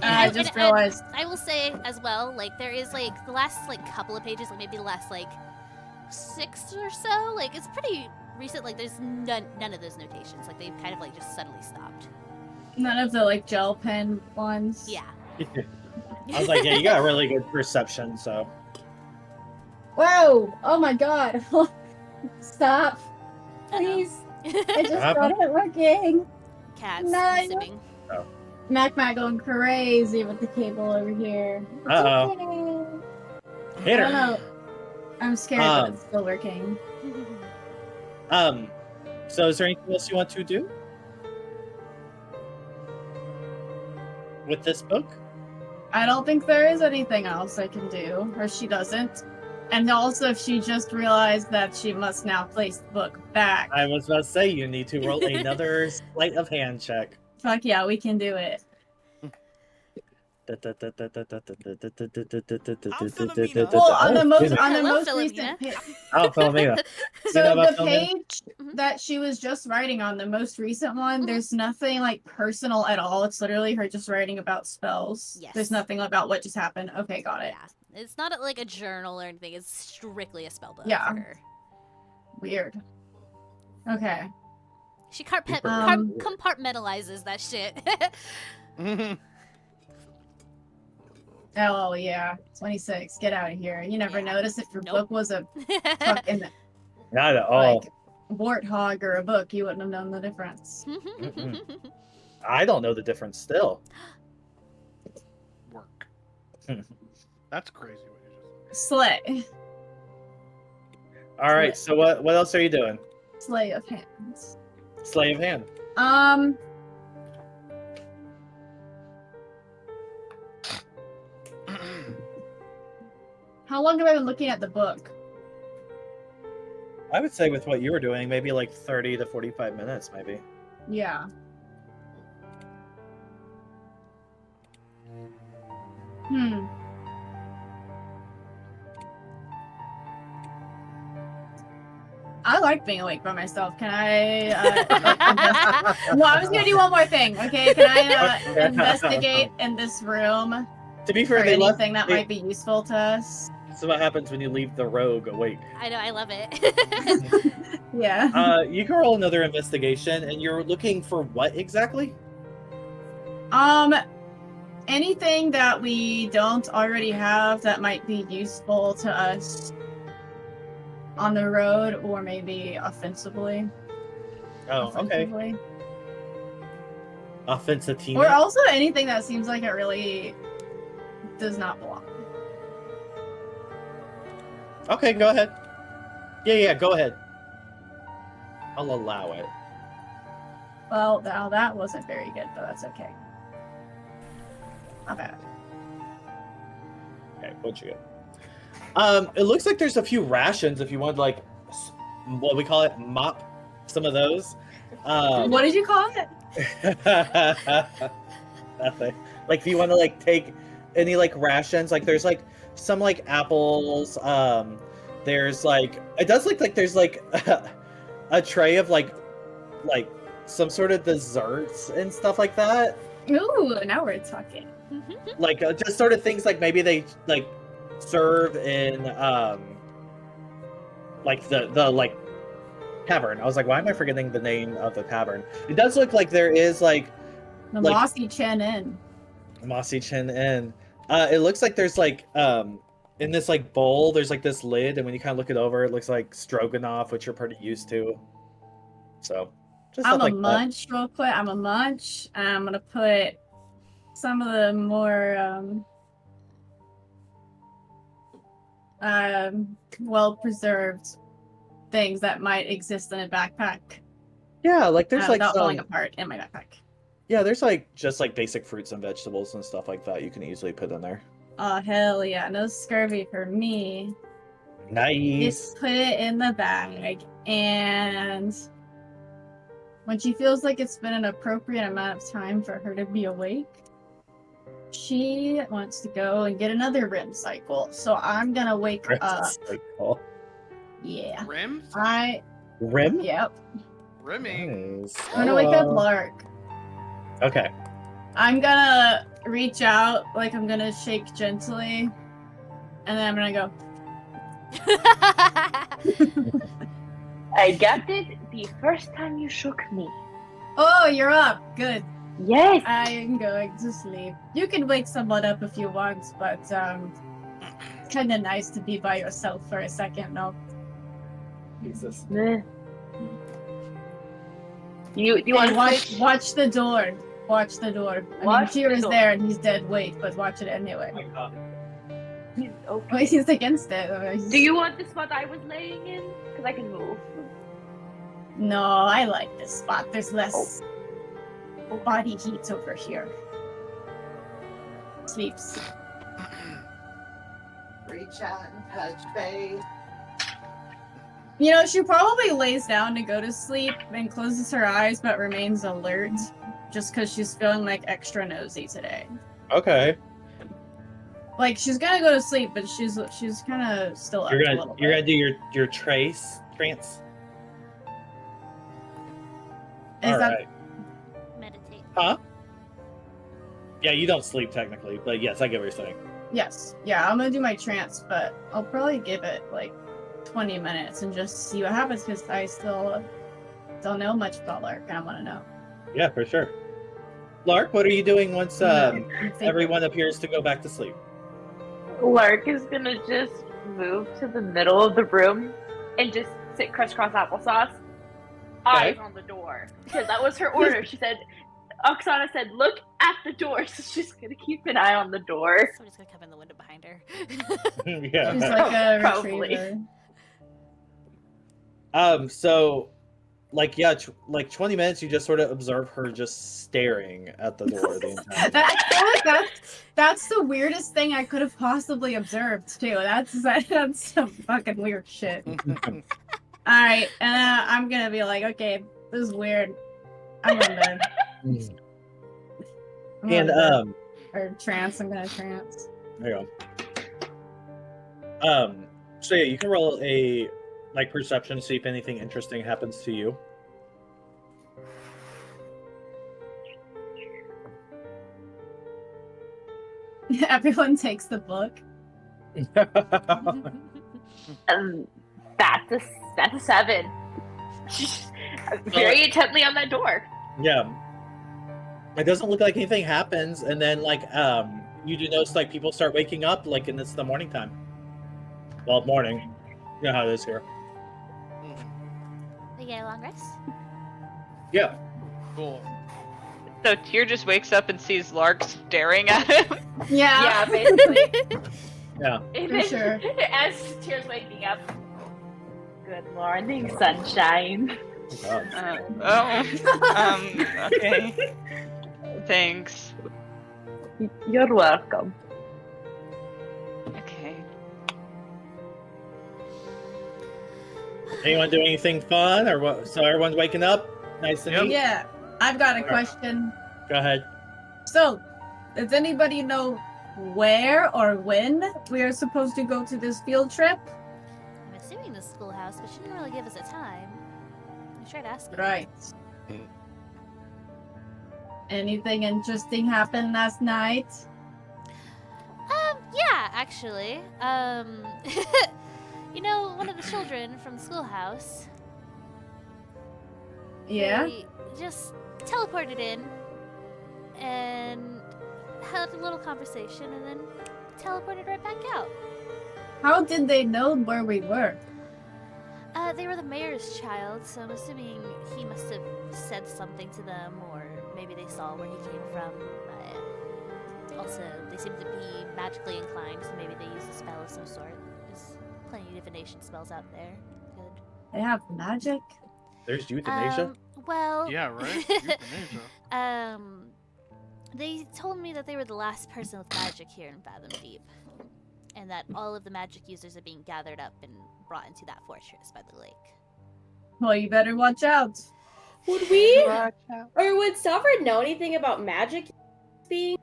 I just realized. I will say as well, like there is like the last like couple of pages, like maybe the last like 6 or so, like it's pretty recent. Like there's none of those notations. Like they've kind of like just suddenly stopped. None of the like gel pen ones. Yeah. I was like, yeah, you got a really good perception, so. Whoa! Oh my god! Stop! Please! I just got it working! Cats sipping. Oh. Mac going crazy with the cable over here. It's Uh-oh. okay. Hit I don't her. know. I'm scared, but it's still working. So is there anything else you want to do with this book? I don't think there is anything else I can do, or she doesn't. And also, if she just realized that she must now place the book back. I was about to say you need to roll another sleight of hand check. Fuck yeah, we can do it. I'm Well, on the most Hello, recent Philomena. page. Oh, Philomena. So know about the Philomena? page that she was just writing on, the most recent one, there's nothing like personal at all. It's literally her just writing about spells. Yes. There's nothing about what just happened. Okay, got it. Yeah, it's not like a journal or anything. It's strictly a spell book Yeah. for her. Weird. Okay. She compartmentalizes that shit. Oh yeah, 26. Get out of here. You never noticed if your book was a fucking Not at all. like warthog or a book, you wouldn't have known the difference. I don't know the difference still. Work. That's crazy what you just Slay. All right. So what else are you doing? Slay of hands. Slay of hand. How long have I been looking at the book? I would say with what you were doing, maybe like 30 to 45 minutes, maybe. Yeah. I like being awake by myself. Can I? Well, I was gonna do one more thing. Okay, can I investigate in this room To be fair, for they left. anything that might be useful to us? So what happens when you leave the rogue awake? I know, I love it. Yeah. You can roll another investigation, and you're looking for what exactly? Anything that we don't already have that might be useful to us on the road, or maybe offensively. Oh, okay. Offensively. Offensive team. Or also anything that seems like it really does not belong. Okay, go ahead. Yeah, go ahead. I'll allow it. Well, now that wasn't very good, but that's okay. Not bad. Okay, what'd you get? It looks like there's a few rations if you want, like, what we call it, mop some of those. What did you call it? Nothing. Like, if you want to, like, take any, like, rations, like, there's, like, some, like, apples. There's, like, it does look like there's, like, a tray of, like, some sort of desserts and stuff like that. Ooh, now we're talking. Like, just sort of things, like, maybe they, like, serve in like the like tavern. I was like, why am I forgetting the name of the tavern? It does look like there is like The like, Mossy Chin Inn. Mossy Chin Inn. It looks like there's like in this like bowl there's like this lid, and when you kind of look it over, it looks like stroganoff, which you're pretty used to. So just I'm stuff a like munch real quick. I'm a munch, and I'm gonna put some of the more well-preserved things that might exist in a backpack. that. Yeah, like there's like without falling some, apart in my backpack. yeah, there's like just like basic fruits and vegetables and stuff like that you can easily put in there. Oh hell yeah, no scurvy for me. Nice. Just put it in the bag, and when she feels like it's been an appropriate amount of time for her to be awake, she wants to go and get another REM cycle. So I'm gonna wake up. Cycle. Yeah. Rim? Rim? Yep. Rimming. Nice. I'm gonna wake up Lark. Okay. I'm gonna reach out, like I'm gonna shake gently, and then I'm gonna go. I got it the first time you shook me. Oh, you're up. Good. Yes. I am going to sleep. You can wake someone up if you want, but it's kind of nice to be by yourself for a second, no? Jesus. Meh. You Hey, want to watch the door. Watch the door. I mean, Watch Tyr the is door. there and he's dead weight, but watch it anyway. He's Well, okay. he's against it. Do you want the spot I was laying in? Because I can move. No, I like this spot. There's less body heat over here. Sleeps. Reach out and touch base. You know, she probably lays down to go to sleep and closes her eyes, but remains alert, just because she's feeling like extra nosy today. Okay. Like she's gonna go to sleep, but she's kind of still up a little bit. You're gonna do your trance. Is All that right. Meditate. Huh? Yeah, you don't sleep technically, but yes, I get what you're saying. yes? Yeah, I'm gonna do my trance, but I'll probably give it like 20 minutes and just see what happens because I still don't know much about Lark and I want to know. Yeah, for sure. Lark, what are you doing once I'm thinking. everyone appears to go back to sleep? Lark is gonna just move to the middle of the room and just sit crisscross applesauce. Eyes on the door. Because that was her order. She said, Oksana said, look at the door. So she's gonna keep an eye on the door. Somebody's gonna come in the window behind her. Yeah. She's like a Probably. retriever. So, like, yeah, like 20 minutes, you just sort of observe her just staring at the door the entire time. I feel like that's the weirdest thing I could have possibly observed too. That's some fucking weird shit. All right, I'm gonna be like, okay, this is weird. I'm going to bed. I'm going And to bed. Or trance. I'm gonna trance. there you go. So yeah, you can roll a like perception, see if anything interesting happens to you. Everyone takes the book. That's a 7. She's very intently on that door. Yeah. It doesn't look like anything happens, and then like you do notice like people start waking up, like, and it's the morning time. Well, morning. You know how it is here. We get a long rest? Yeah. Cool. So Tyr just wakes up and sees Lark staring at him. Yeah. Yeah, basically. Yeah. And For then, sure. as Tyr's waking up, good morning, sunshine. Okay. Thanks. You're welcome. Okay. Anyone do anything fun or what? So everyone's waking up, nice and Yep. neat. Yeah. I've got a Alright. question. Go ahead. So, does anybody know where or when we are supposed to go to this field trip? I'm assuming the schoolhouse, but she didn't really give us a time. I tried asking. Right. Anything interesting happened last night? Yeah, actually. You know, one of the children from the schoolhouse. Yeah. They just teleported in and had a little conversation and then teleported right back out. How did they know where we were? They were the mayor's child, so I'm assuming he must have said something to them, or maybe they saw where he came from. Also, they seem to be magically inclined, so maybe they used a spell of some sort. There's plenty of divination spells out there. Good. They have magic? There's euthanasia. Well. Yeah, right? Euthanasia. They told me that they were the last person with magic here in Fathom Deep, and that all of the magic users are being gathered up and brought into that fortress by the lake. Well, you better watch out. Would we, or would Sovereign know anything about magic being?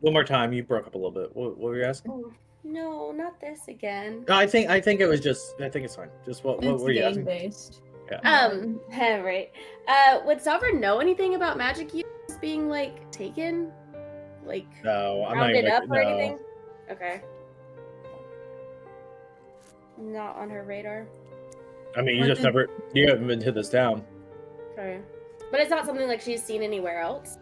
One more time, you broke up a little bit. What were you asking? Oh, no, not this again. No, I think it was just. I think it's fine. Just what It's were you asking? game-based. Right. Would Sovereign know anything about magic use being like taken, like No, I'm not rounded even. up or No. anything? Okay. Not on her radar. I mean, you What just did- never. You haven't been to this town. Okay. But it's not something like she's seen anywhere else.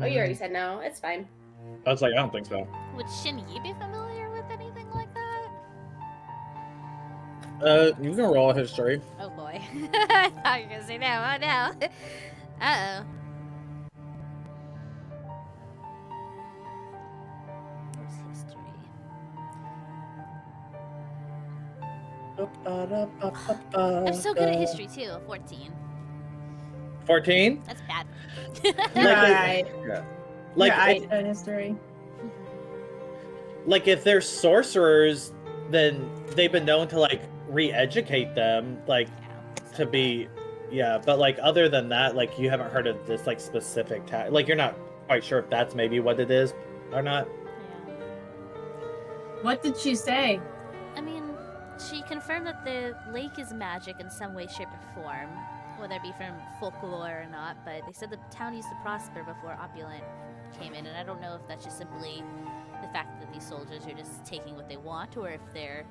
Oh, you already said no. It's fine. I was like, I don't think so. Would Shin Yi be familiar with anything like that? You can roll a history. Oh boy. I thought you were gonna say no. Oh no. Uh-oh. History. I'm so good at history too. 14. 14? That's bad. You're Like it- right. Yeah. You're Like right at history. like if they're sorcerers, then they've been known to like re-educate them, like to be, yeah. But like other than that, like you haven't heard of this like specific like you're not quite sure if that's maybe what it is or not. Yeah. What did she say? I mean, she confirmed that the lake is magic in some way, shape, or form, whether it be from folklore or not, but they said the town used to prosper before Oppolant came in, and I don't know if that's just simply the fact that these soldiers are just taking what they want, or if they're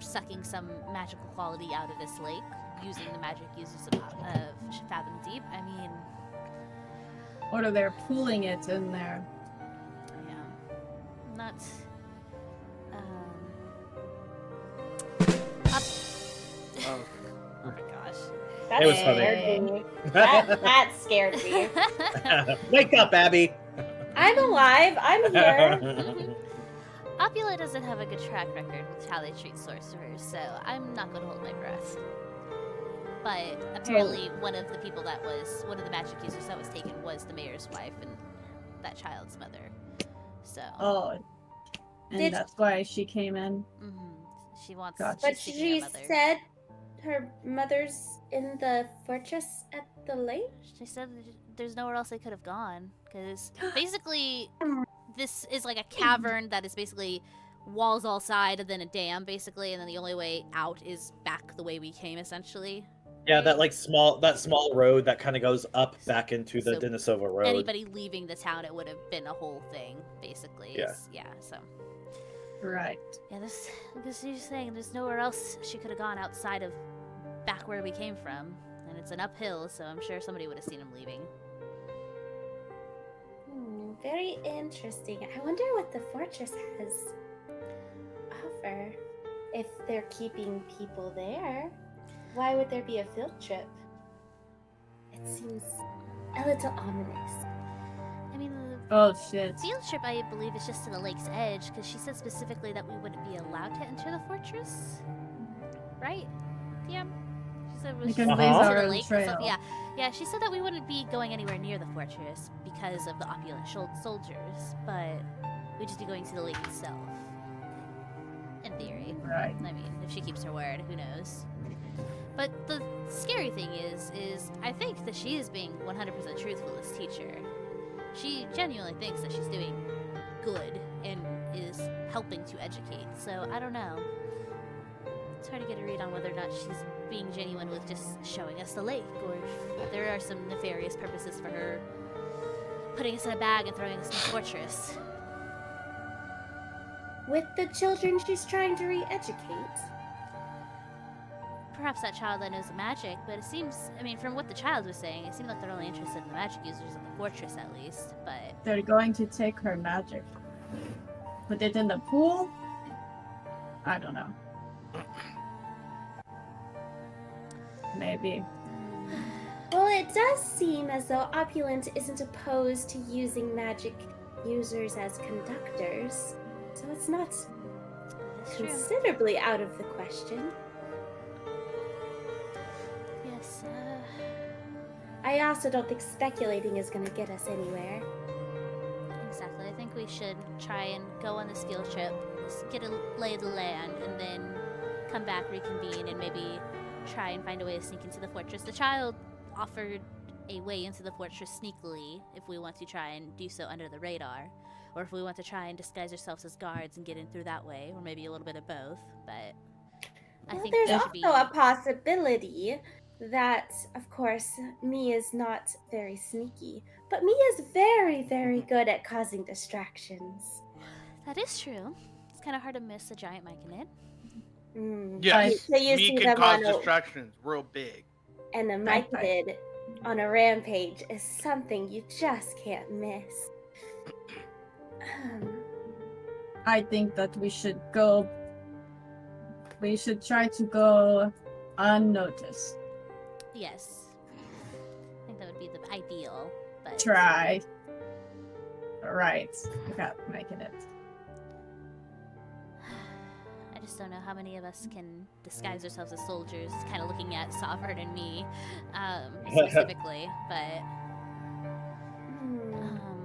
sucking some magical quality out of this lake, using the magic uses of Fathom Deep. I mean... Or they're pooling it in there. Yeah. Not... Oh. Oh my gosh. That It was scared me. That scared me. Wake up, Abby. I'm alive. I'm here. Oppolant doesn't have a good track record with how they treat sorcerers, so I'm not going to hold my breath. But apparently, one of the magic users that was taken was the mayor's wife and that child's mother. So. Oh, and that's why she came in. Mm-hmm. She wants. Gotcha. But seeking she her mother. said her mother's in the fortress at the lake? She said there's nowhere else they could have gone, because basically this is like a cavern that is basically walls all side and then a dam, basically, and then the only way out is back the way we came, essentially. Yeah, that small road that kind of goes up back into the So Denisova road. Anybody leaving the town, it would have been a whole thing, basically. Yeah. So. Right. Yeah, because she's saying there's nowhere else she could have gone outside of back where we came from, and it's an uphill, so I'm sure somebody would have seen him leaving. Very interesting. I wonder what the fortress has offer. If they're keeping people there, why would there be a field trip? It seems a little ominous. I mean, Oh shit. field trip, I believe, is just to the lake's edge, because she said specifically that we wouldn't be allowed to enter the fortress. Right? Yeah. She said it was Because just these to are the the lake. So, trail. yeah, she said that we wouldn't be going anywhere near the fortress because of the opulent soldiers, but we'd just be going to the lake itself. In theory. Right. I mean, if she keeps her word, who knows? But the scary thing is I think that she is being 100% truthful as teacher. She genuinely thinks that she's doing good and is helping to educate. So I don't know. It's hard to get a read on whether or not she's being genuine with just showing us the lake, or if there are some nefarious purposes for her putting us in a bag and throwing us in the fortress. With the children she's trying to re-educate. Perhaps that child that knows the magic, but it seems, I mean, from what the child was saying, it seemed like they're only interested in the magic users of the fortress, at least, but... They're going to take her magic. Put it in the pool? I don't know. Maybe. Well, it does seem as though Oppolant isn't opposed to using magic users as conductors, so it's not That's true. considerably out of the question. Yes, I also don't think speculating is going to get us anywhere. exactly. I think we should try and go on this field trip, get a lay of the land, and then come back, reconvene, and maybe try and find a way to sneak into the fortress. The child offered a way into the fortress sneakily if we want to try and do so under the radar, or if we want to try and disguise ourselves as guards and get in through that way, or maybe a little bit of both, but I Well, think there's there also should be... a possibility that, of course, me is not very sneaky, but me is very, very good at causing distractions. That is true. It's kind of hard to miss a giant Myconid. Yes, So you me see can them cause on a- distractions real big. And a Myconid on a rampage is something you just can't miss. I think that we should go. We should try to go unnoticed. Yes. I think that would be the ideal, but... Try. Right. I got making it. just don't know how many of us can disguise ourselves as soldiers, kind of looking at Sovereign and me, specifically, but...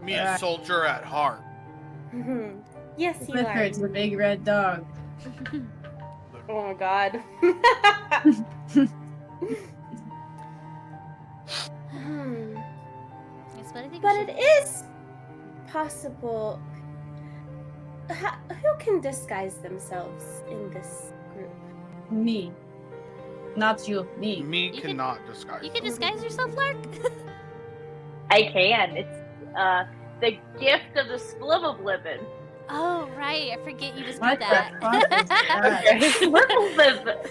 Me, a soldier at heart. Yes, you are. Clifford's the big red dog. Oh my god. Yes, but I think But it is possible. Who can disguise themselves in this group? Me. Not you, me. Me You cannot disguise. You can disguise yourself, Lark? I can. It's the gift of the Splibblibin. Oh, right. I forget you just What did the that. fuck is that? Splibblibin.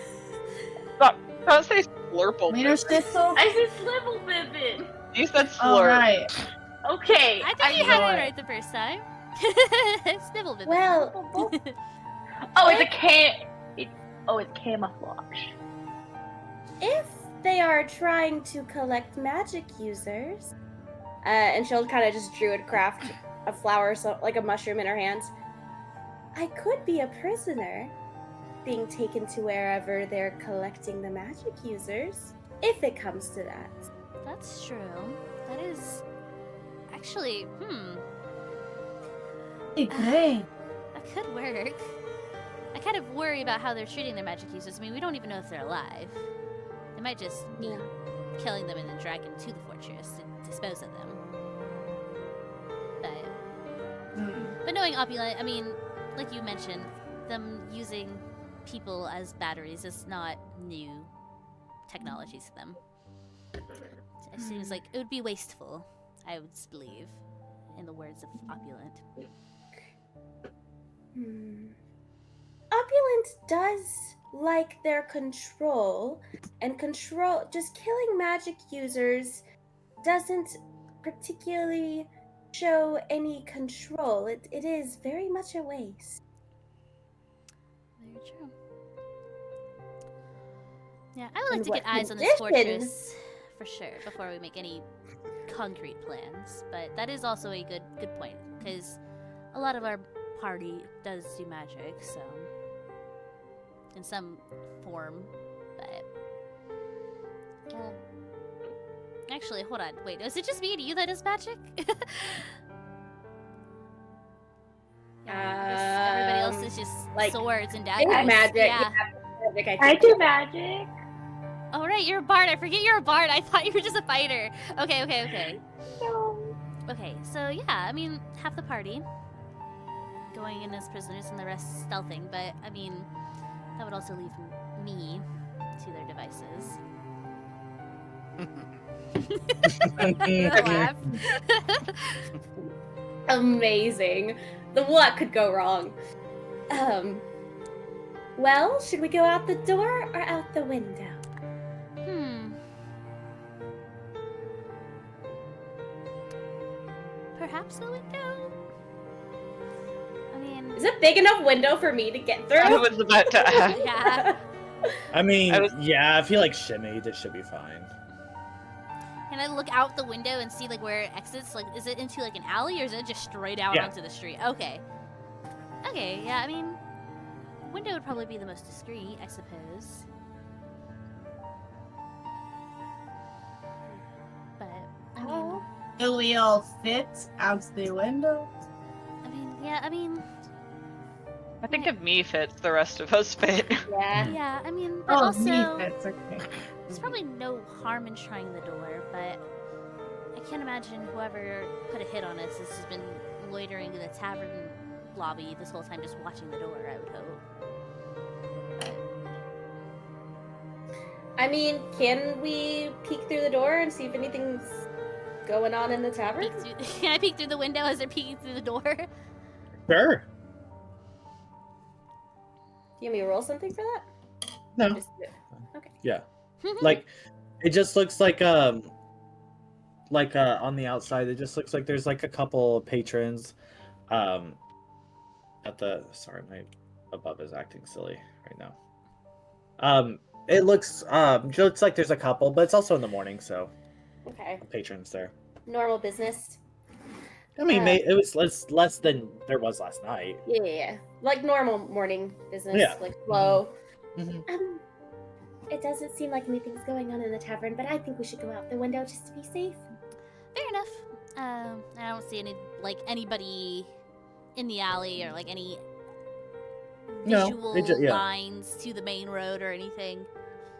Don't say slurple. Wiener Schnitzel? I said Splibblibin. You said slurp. Alright. Okay. I think you had know it it. right the first time. Snibble bit. Well, Oh, it's camouflage. if they are trying to collect magic users, and she'll kind of just druid craft a flower, so like a mushroom in her hands, I could be a prisoner being taken to wherever they're collecting the magic users, if it comes to that. That's true. That is... Actually, Hey, great. that could work. I kind of worry about how they're treating their magic users. I mean, we don't even know if they're alive. They might just be killing them and then dragging them to the fortress to dispose of them. But knowing Oppolant, I mean, like you mentioned, them using people as batteries is not new technology to them. It seems like it would be wasteful, I would believe, in the words of Oppolant. Oppolant does like their control, and just killing magic users doesn't particularly show any control. It is very much a waste. Very true. Yeah, I would like And to what get eyes on this conditions? fortress for sure before we make any concrete plans. But that is also a good point, because a lot of our party does do magic, so in some form. But well, actually, hold on. Wait, is it just me and you that does magic? Yeah, I guess everybody else is just like, swords and Big daggers. magic. Yeah. Magic, I I think. do magic. Oh right, you're a bard. I forget you're a bard. I thought you were just a fighter. Okay. No. Okay, so yeah, I mean, half the party going in as prisoners and the rest stealthing, but I mean, that would also leave me to their devices. Laugh. Amazing. What could go wrong? Well, should we go out the door or out the window? Perhaps the window? I mean... Is it a big enough window for me to get through? I was about to ask. Yeah. I mean, I was- yeah, I feel like shimmy. This should be fine. Can I look out the window and see, like, where it exits? Like, is it into, like, an alley, or is it just straight out Yeah. onto the street? Okay. Okay, yeah, I mean... Window would probably be the most discreet, I suppose. But, I mean... Do we all fit out the window? I think if me fits, the rest of us fit. Yeah. Yeah, I mean, but Oh, also... me fits, okay. There's probably no harm in trying the door, but I can't imagine whoever put a hit on us has just been loitering in the tavern lobby this whole time, just watching the door, I would hope. I mean, can we peek through the door and see if anything's going on in the tavern? Can I peek through the window as they're peeking through the door? Sure. You want me to roll something for that? No. Just do it. Okay. Yeah. Like, it just looks like on the outside, it just looks like there's like a couple patrons at the my above is acting silly right now. It looks like there's a couple, but it's also in the morning, so Okay. patrons there. Normal business. I mean, it was less than there was last night. Yeah. Like normal morning business, Yeah. like flow. Mhm. It doesn't seem like anything's going on in the tavern, but I think we should go out the window just to be safe. Fair enough. I don't see anybody in the alley or like any No, visual yeah. lines to the main road or anything.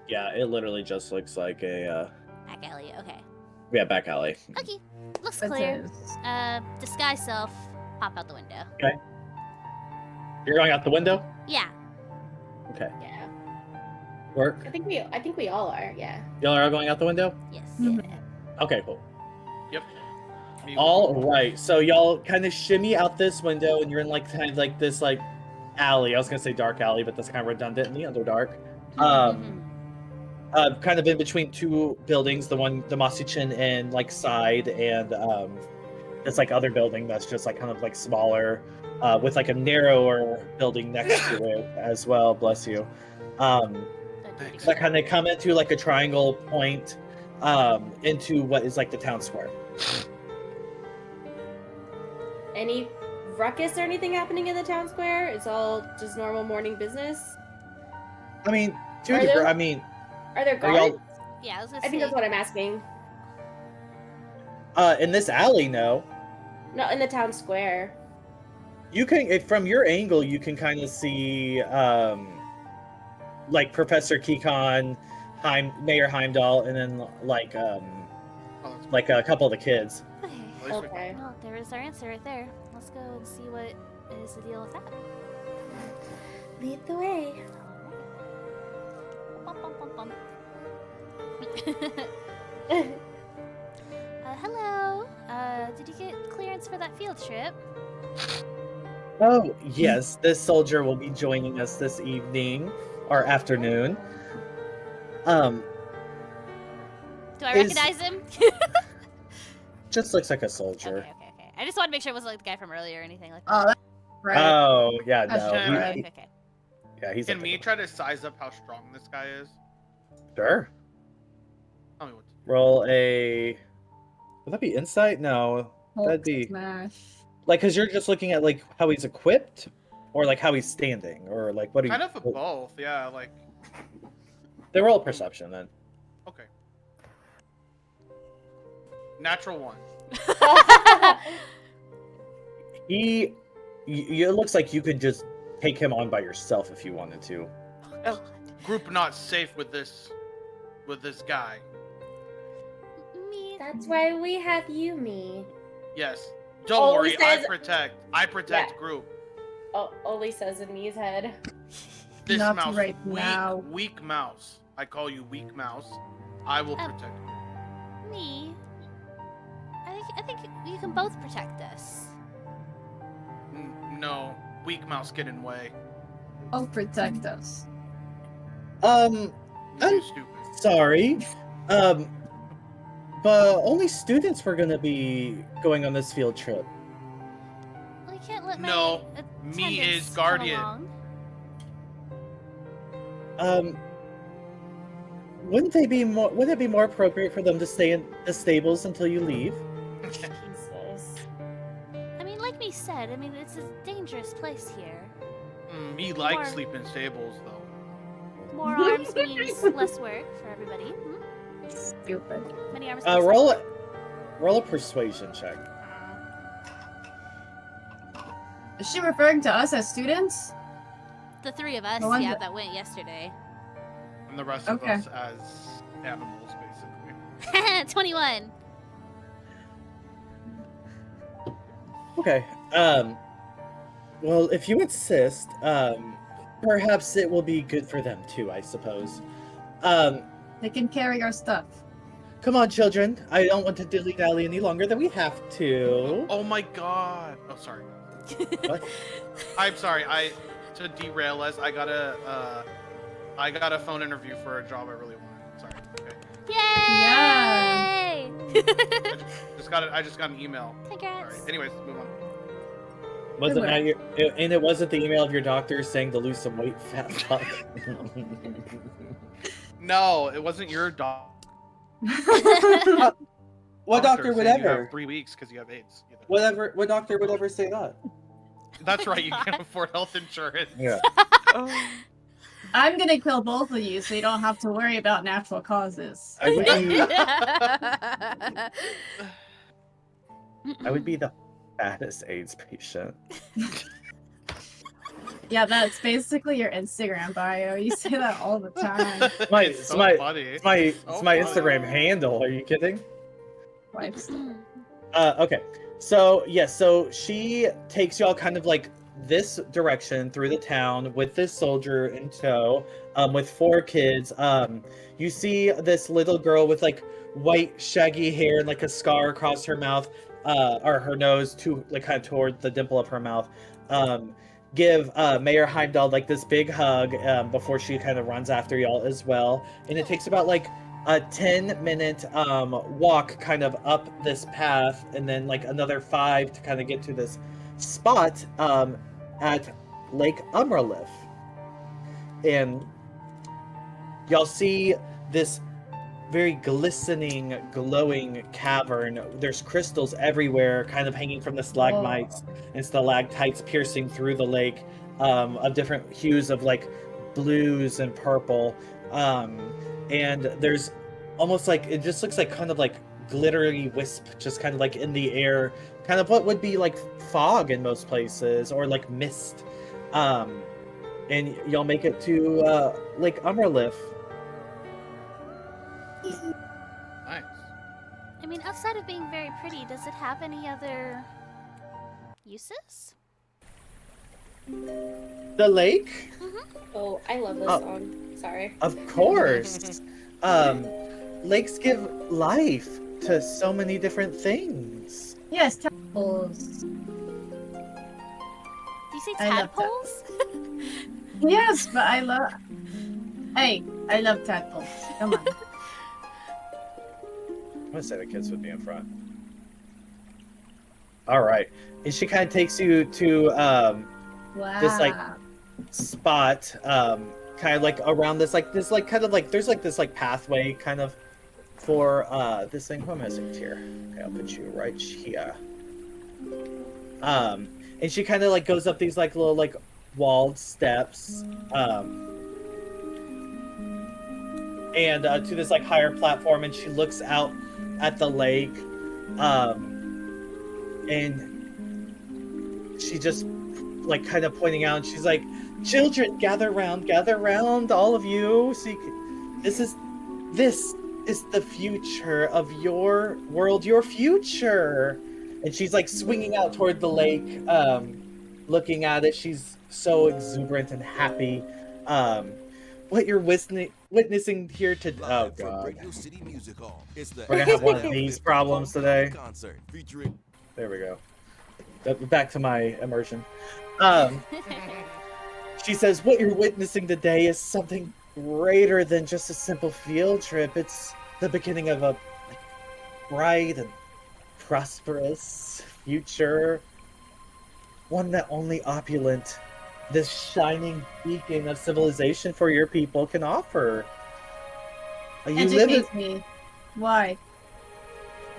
Yeah, it literally just looks like a Back alley. Okay. back alley. Okay. Looks But clear. there's- Disguise self. Pop out the window. Okay. You're going out the window? Yeah. Okay. Yeah. Work. I think we all are, yeah. Y'all are all going out the window? Yes. Okay, cool. Yep. Me All right, so y'all kind of shimmy out this window, and you're in like kind of like this like alley. I was gonna say dark alley, but that's kind of redundant in the Underdark. Kind of in between two buildings, the Mossy Chin and like side, and this like other building that's just like kind of like smaller, with like a narrower building next to it as well. Bless you. That kind of come into like a triangle point, into what is like the town square. Any ruckus or anything happening in the town square? It's all just normal morning business. I mean, to a Are degree, there- I mean, Are there are y'all guards? Yeah, I was gonna I think say. that's what I'm asking. in this alley? No, No, in the town square. you can from your angle, you can kind of see like Professor Kekon, Mayor Heimdall, and then like a couple of the kids. Okay. Okay. Well, there is our answer right there. Let's go and see what is the deal with that. Lead the way. Bum, bum, bum, bum. Hello. Did you get clearance for that field trip? Oh yes, this soldier will be joining us this evening or afternoon. Do I Is- recognize him? Just looks like a soldier. Okay. I just wanted to make sure it wasn't like the guy from earlier or anything like that. Oh, that's right. Oh yeah, That's no, right. Okay. yeah, he's. Can a me try to size up how strong this guy is? Sure. Tell me what. Roll a. Would that be insight? No, that'd be Smash. like because you're just looking at like how he's equipped, or like how he's standing, or like what do you? Kind of for both, yeah. Like, They roll perception then. okay. Natural 1. It looks like you could just take him on by yourself if you wanted to. Group not safe with this guy. Me. That's why we have you, me. Yes. Don't Oli worry, says- I protect Yeah. group. Oh, Oli says in me's head. This Not mouse, right weak, now. weak mouse. I call you weak mouse. I will protect you. Me. I think you can both protect us. No, weak mouse get in way. Oh, protect us. You I'm stupid. sorry. But only students were gonna be going on this field trip. Well, you can't let my No, me attendants is come guardian. along. Wouldn't it be more appropriate for them to stay in the stables until you leave? Jesus. I mean, like me said, it's a dangerous place here. Me like More- sleeping stables though. More arms means less work for everybody. Stupid. Many arms. Roll a persuasion check. Is she referring to us as students? The three of us, The ones yeah, that- that went yesterday. And the rest of Okay. us as animals, basically. 21. Okay. Well, if you insist, perhaps it will be good for them too, I suppose. They can carry our stuff. Come on, children. I don't want to dilly-dally any longer than we have to. Oh my god. Oh, sorry. What? I'm sorry. To derail us, I got a phone interview for a job I really wanted. Sorry. Okay. Yay! I just got an email. Congrats. Alright. Anyways, move on. Wasn't that and it wasn't the email of your doctor saying to lose some weight, fat fuck. No, it wasn't your dog. What doctor would saying you ever? have 3 weeks because you have AIDS. You know. What doctor would ever say that? That's right. You can't afford health insurance. Yeah. I'm gonna kill both of you, so you don't have to worry about natural causes. I would be the fattest AIDS patient. Yeah, that's basically your Instagram bio. You say that all the time. It's my Instagram handle. Are you kidding? Okay. So so she takes y'all kind of like this direction through the town with this soldier in tow, with 4 kids. You see this little girl with like white shaggy hair and like a scar across her mouth, or her nose, to like kind of toward the dimple of her mouth. Give Mayor Heimdall like this big hug before she kind of runs after y'all as well. And it takes about like a 10-minute walk kind of up this path, and then like another 5 to kind of get to this spot at Lake Umralif. And y'all see this very glistening, glowing cavern. There's crystals everywhere, kind of hanging from the stalagmites and stalactites piercing through the lake, of different hues of like blues and purple. And there's almost like, it just looks like kind of like glittery wisp just kind of like in the air, kind of what would be like fog in most places, or like mist. And y'all make it to Lake Umralif. Nice. I mean, outside of being very pretty, does it have any other uses? The lake? Oh, I love this song. Sorry. Of course. Lakes give life to so many different things. Yes, tadpoles. Do you say I love tadpoles? Yes, but I love. Hey, I love tadpoles. Come on. I'm gonna say the kids would be in front. All right, and she kind of takes you to Wow. this like spot, kind of like around this kind of like there's like this like pathway kind of for this thing. Who am I missing here? Okay, I'll put you right here. And she kind of like goes up these like little like walled steps, and to this like higher platform, and she looks out at the lake, and she just like kind of pointing out, and she's like, "Children, gather round, all of you. So this is the future of your world, your future." And she's like swinging out toward the lake, looking at it. She's so exuberant and happy. What you're witnessing here today. Oh god, we're gonna have one of these problems today. There we go. Back to my immersion. She says, what you're witnessing today is something greater than just a simple field trip. It's the beginning of a bright and prosperous future. One that only Oppolant, this shining beacon of civilization for your people, can offer. You live in... me. Why?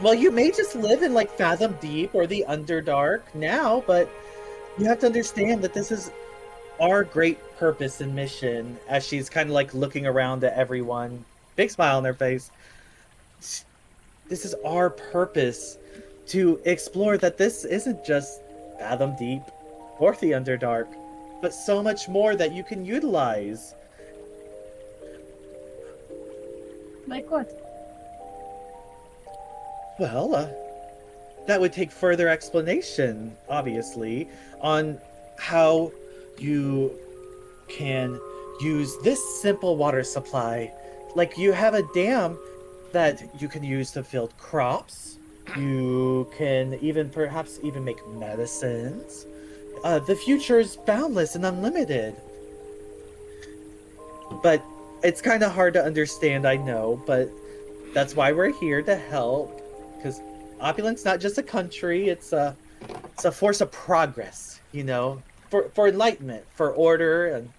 Well, you may just live in like Fathom Deep or the Underdark now, but you have to understand that this is our great purpose and mission. As she's kind of like looking around at everyone, big smile on her face. This is our purpose, to explore that this isn't just Fathom Deep or the Underdark, but so much more that you can utilize. Like what? Well, that would take further explanation, obviously, on how you can use this simple water supply. Like, you have a dam that you can use to field crops. You can perhaps even make medicines. The future is boundless and unlimited. But it's kind of hard to understand, I know, but that's why we're here, to help. Because Oppulant's not just a country, it's a force of progress, you know, for enlightenment, for order. And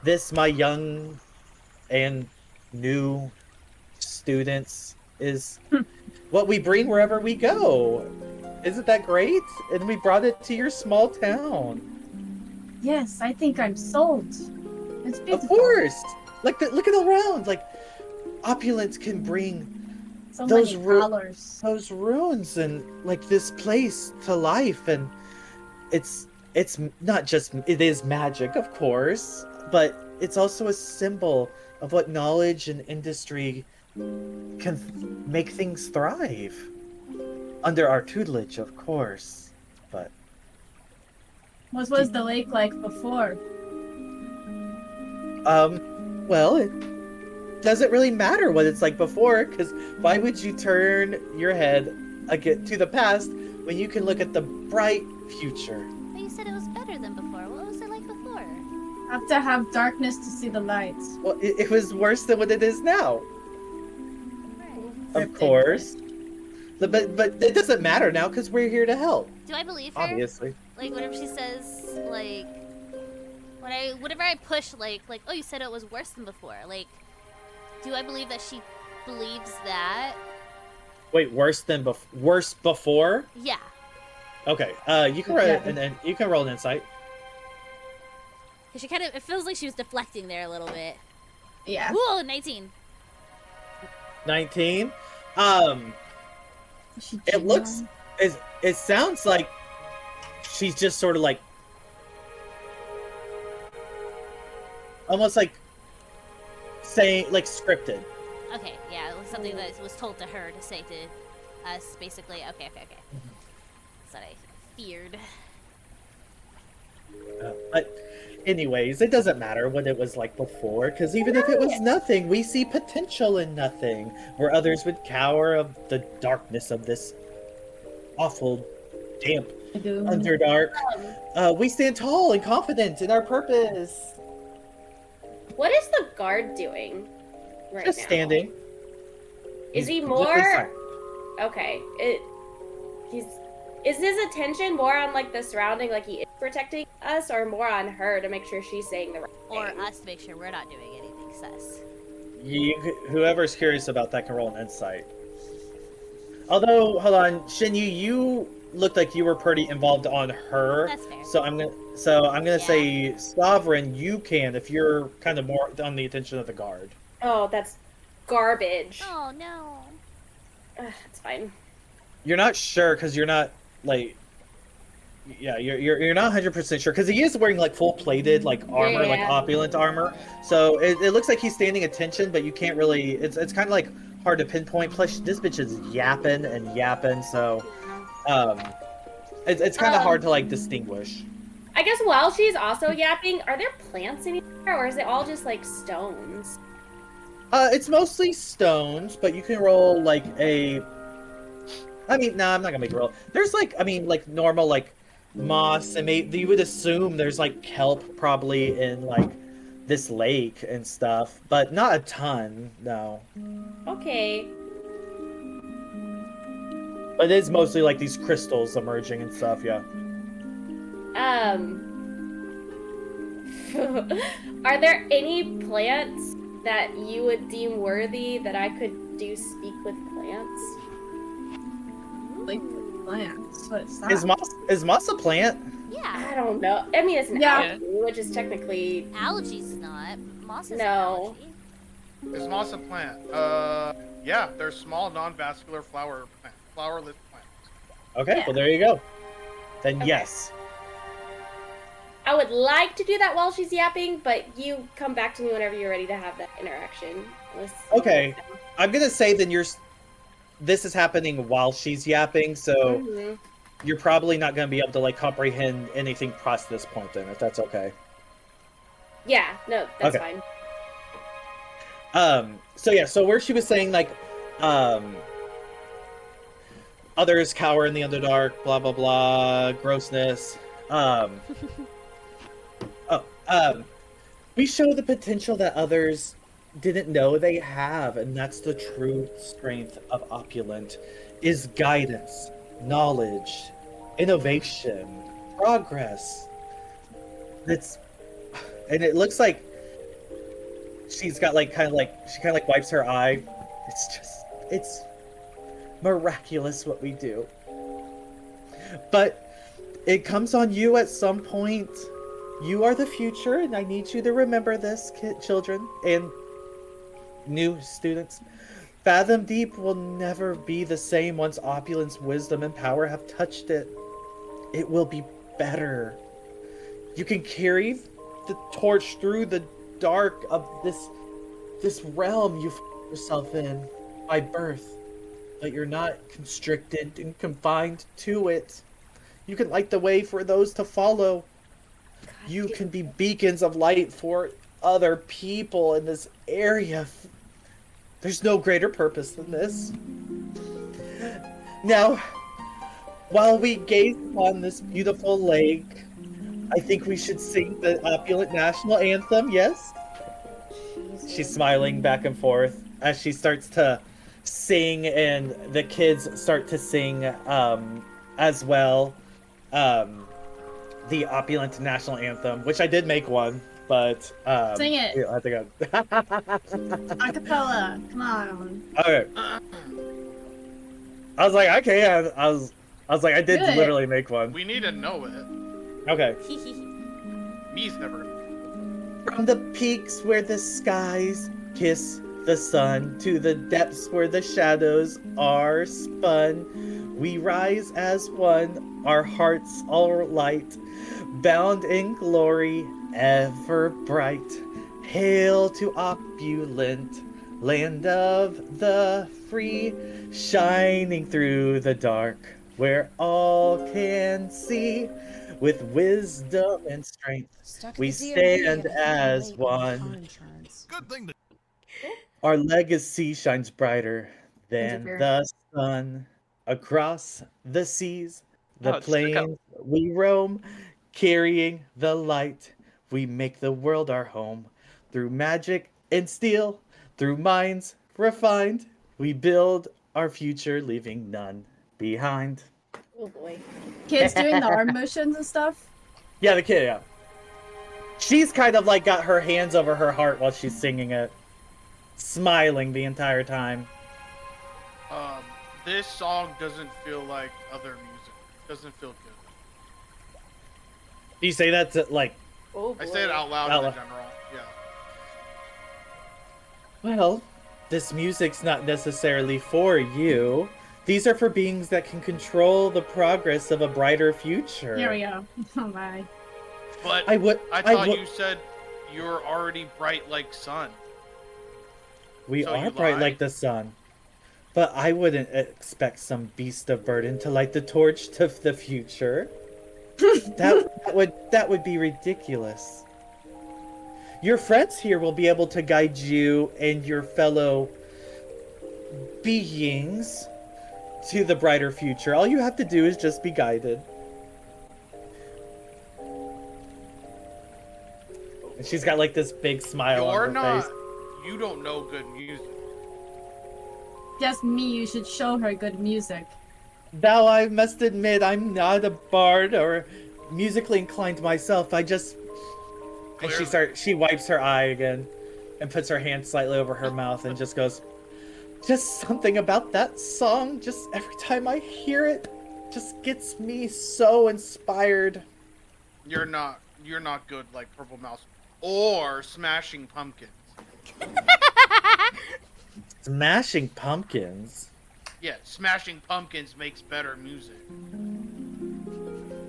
this, my young and new students, is what we bring wherever we go. Isn't that great? And we brought it to your small town. Yes, I think I'm sold. It's beautiful. Of course. Look at around. Like, Oppolant can bring So those many colors. those runes and like this place to life, and it's not just, it is magic, of course, but it's also a symbol of what knowledge and industry can make things thrive under our tutelage, of course. But What was the lake like before? well, it doesn't really matter what it's like before, because why would you turn your head again to the past when you can look at the bright future? But you said it was better than before. What was it like before? Have to have darkness to see the lights. Well, it was worse than what it is now. Right. Of course. But it doesn't matter now because we're here to help. Do I believe her? Obviously. Like, whenever she says, like, whenever I push, like, oh, you said it was worse than before. Like, do I believe that she believes that? Wait, worse before? Yeah. Okay. You can roll you can roll an insight. Cause she kind of, it feels like she was deflecting there a little bit. Yeah. Ooh, 19. 19. She It looks. It sounds like she's just sort of like, almost like saying, like, scripted. Okay, yeah, it was something that was told to her to say to us, basically. Okay. That's what I feared. But anyways, it doesn't matter what it was like before, because even if it was nothing, we see potential in nothing, where others would cower of the darkness of this awful, damp Underdark. We stand tall and confident in our purpose. What is the guard doing right Just now? standing. Is he completely more? silent. Okay. Is his attention more on like the surrounding, like he is protecting us, or more on her to make sure she's saying the right Or thing? us to make sure we're not doing anything sus. Whoever's curious about that can roll an insight. Although, hold on, Shinyu, you looked like you were pretty involved on her. That's fair. So I'm gonna say, Sovereign, you can if you're kind of more on the attention of the guard. Oh, that's garbage. Oh no. It's fine. You're not sure because you're not like, yeah, you're not 100% sure because he is wearing like full plated like armor, like Yeah. opulent armor. So it looks like he's standing attention, but you can't really. It's kind of like hard to pinpoint. Plus, this bitch is yapping and yapping, so it's kind of hard to like distinguish. I guess while she's also yapping, are there plants anywhere, or is it all just like stones? It's mostly stones, but you can roll like a. I mean, no, I'm not gonna make a roll. There's like, I mean, like normal like moss, and maybe you would assume there's like kelp probably in like this lake and stuff, but not a ton, no. Okay. But it is mostly like these crystals emerging and stuff, yeah. Are there any plants that you would deem worthy that I could do speak with plants? Like plants. What is that? Is moss a plant? Yeah. I don't know. I mean, it's an Yeah. algae, which is technically Algae's not. Moss is No. an algae. Is moss a plant? Yeah, they're small, non-vascular flowerless plants. Okay, Yeah. well there you go. Then Okay. yes. I would like to do that while she's yapping, but you come back to me whenever you're ready to have that interaction. Okay. I'm gonna say then this is happening while she's yapping, so Mhm. you're probably not gonna be able to like comprehend anything past this point then, if that's okay. Yeah, no, that's Okay. fine. So where she was saying like others cower in the Underdark, blah blah blah, grossness. We show the potential that others didn't know they have, and that's the true strength of Oppolant, is guidance, knowledge, innovation, progress. And it looks like she's got like she kind of like wipes her eye. It's miraculous what we do. But it comes on you at some point. You are the future, and I need you to remember this, children and new students. Fathom Deep will never be the same once Opulence, wisdom, and power have touched it. It will be better. You can carry the torch through the dark of this realm you find yourself in by birth, but you're not constricted and confined to it. You can light the way for those to follow. You can be beacons of light for other people in this area. There's no greater purpose than this. Now, while we gaze upon this beautiful lake, I think we should sing the Opulent National Anthem, yes? She's smiling back and forth as she starts to sing, and the kids start to sing as well. The Opulent National Anthem, which I did make one, but Sing it. I think Acapella. Come on. Okay. I was like, I can. I was like, I did Good. literally make one. We need to know it. Okay. Me's never. From the peaks where the skies kiss the sun, to the depths where the shadows are spun, we rise as one, our hearts all light, bound in glory ever bright. Hail to Opulent, land of the free, shining through the dark, where all can see. With wisdom and strength, we stand as one. Good thing to. Our legacy shines brighter than the sun. Across the seas, the plains we roam, carrying the light. We make the world our home. Through magic and steel, through minds refined, we build our future, leaving none behind. Oh boy. Kids doing the arm motions and stuff? Yeah, the kid, yeah. She's kind of like got her hands over her heart while she's singing it. Smiling the entire time. This song doesn't feel like other music. It doesn't feel good. Do you say that to, like... Oh boy. I say it out loud in general. Yeah. Well, this music's not necessarily for you. These are for beings that can control the progress of a brighter future. Here we go. Oh my. But I thought you said you're already bright like sun. We So are you bright lied? like the sun. But I wouldn't expect some beast of burden to light the torch to the future. that would be ridiculous. Your friends here will be able to guide you and your fellow beings to the brighter future. All you have to do is just be guided. And she's got like this big smile on her face. You don't know good music. Just me, you should show her good music. Now I must admit I'm not a bard or musically inclined myself. I just... And she wipes her eye again and puts her hand slightly over her mouth and just goes, just something about that song, just every time I hear it, just gets me so inspired. You're not good like Purple Mouse or Smashing Pumpkins. Smashing Pumpkins? Yeah, Smashing Pumpkins makes better music.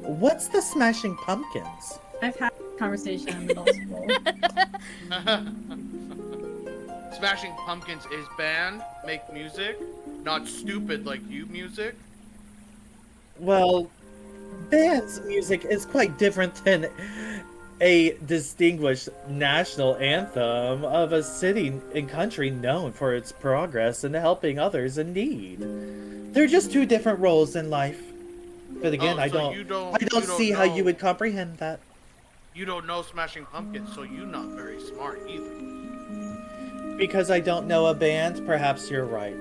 What's the Smashing Pumpkins? I've had a conversation in middle school. Smashing Pumpkins is band, make music, not stupid like you music. Well, band's music is quite different than a distinguished national anthem of a city and country known for its progress and helping others in need. They're just two different roles in life. But again, I don't see how you would comprehend that. You don't know Smashing Pumpkins, so you're not very smart either. Because I don't know a band, perhaps you're right.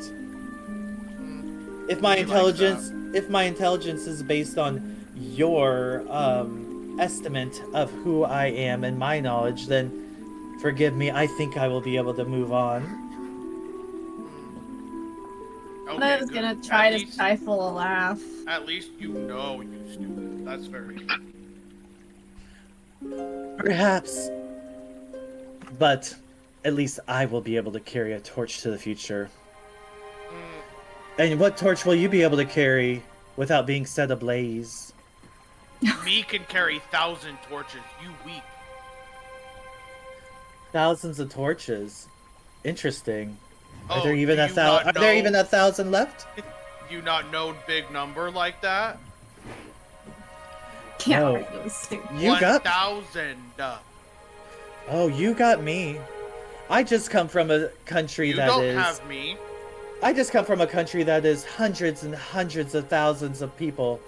If my intelligence is based on your estimate of who I am and my knowledge, then forgive me, I think I will be able to move on. Oksana is gonna try to stifle a laugh. At least you know, you stupid. That's very good. Perhaps. But at least I will be able to carry a torch to the future. And what torch will you be able to carry without being set ablaze? Me can carry 1,000 torches. You weak. Thousands of torches. Interesting. Oh, Are there even do a you thousand? not Are there know- even 1,000 left? Do you not know big number like that? Can't No. argue with stupid. You got. 1,000. Oh, you got me. I just come from a country You that don't is. have me. I just come from a country that is hundreds and hundreds of thousands of people.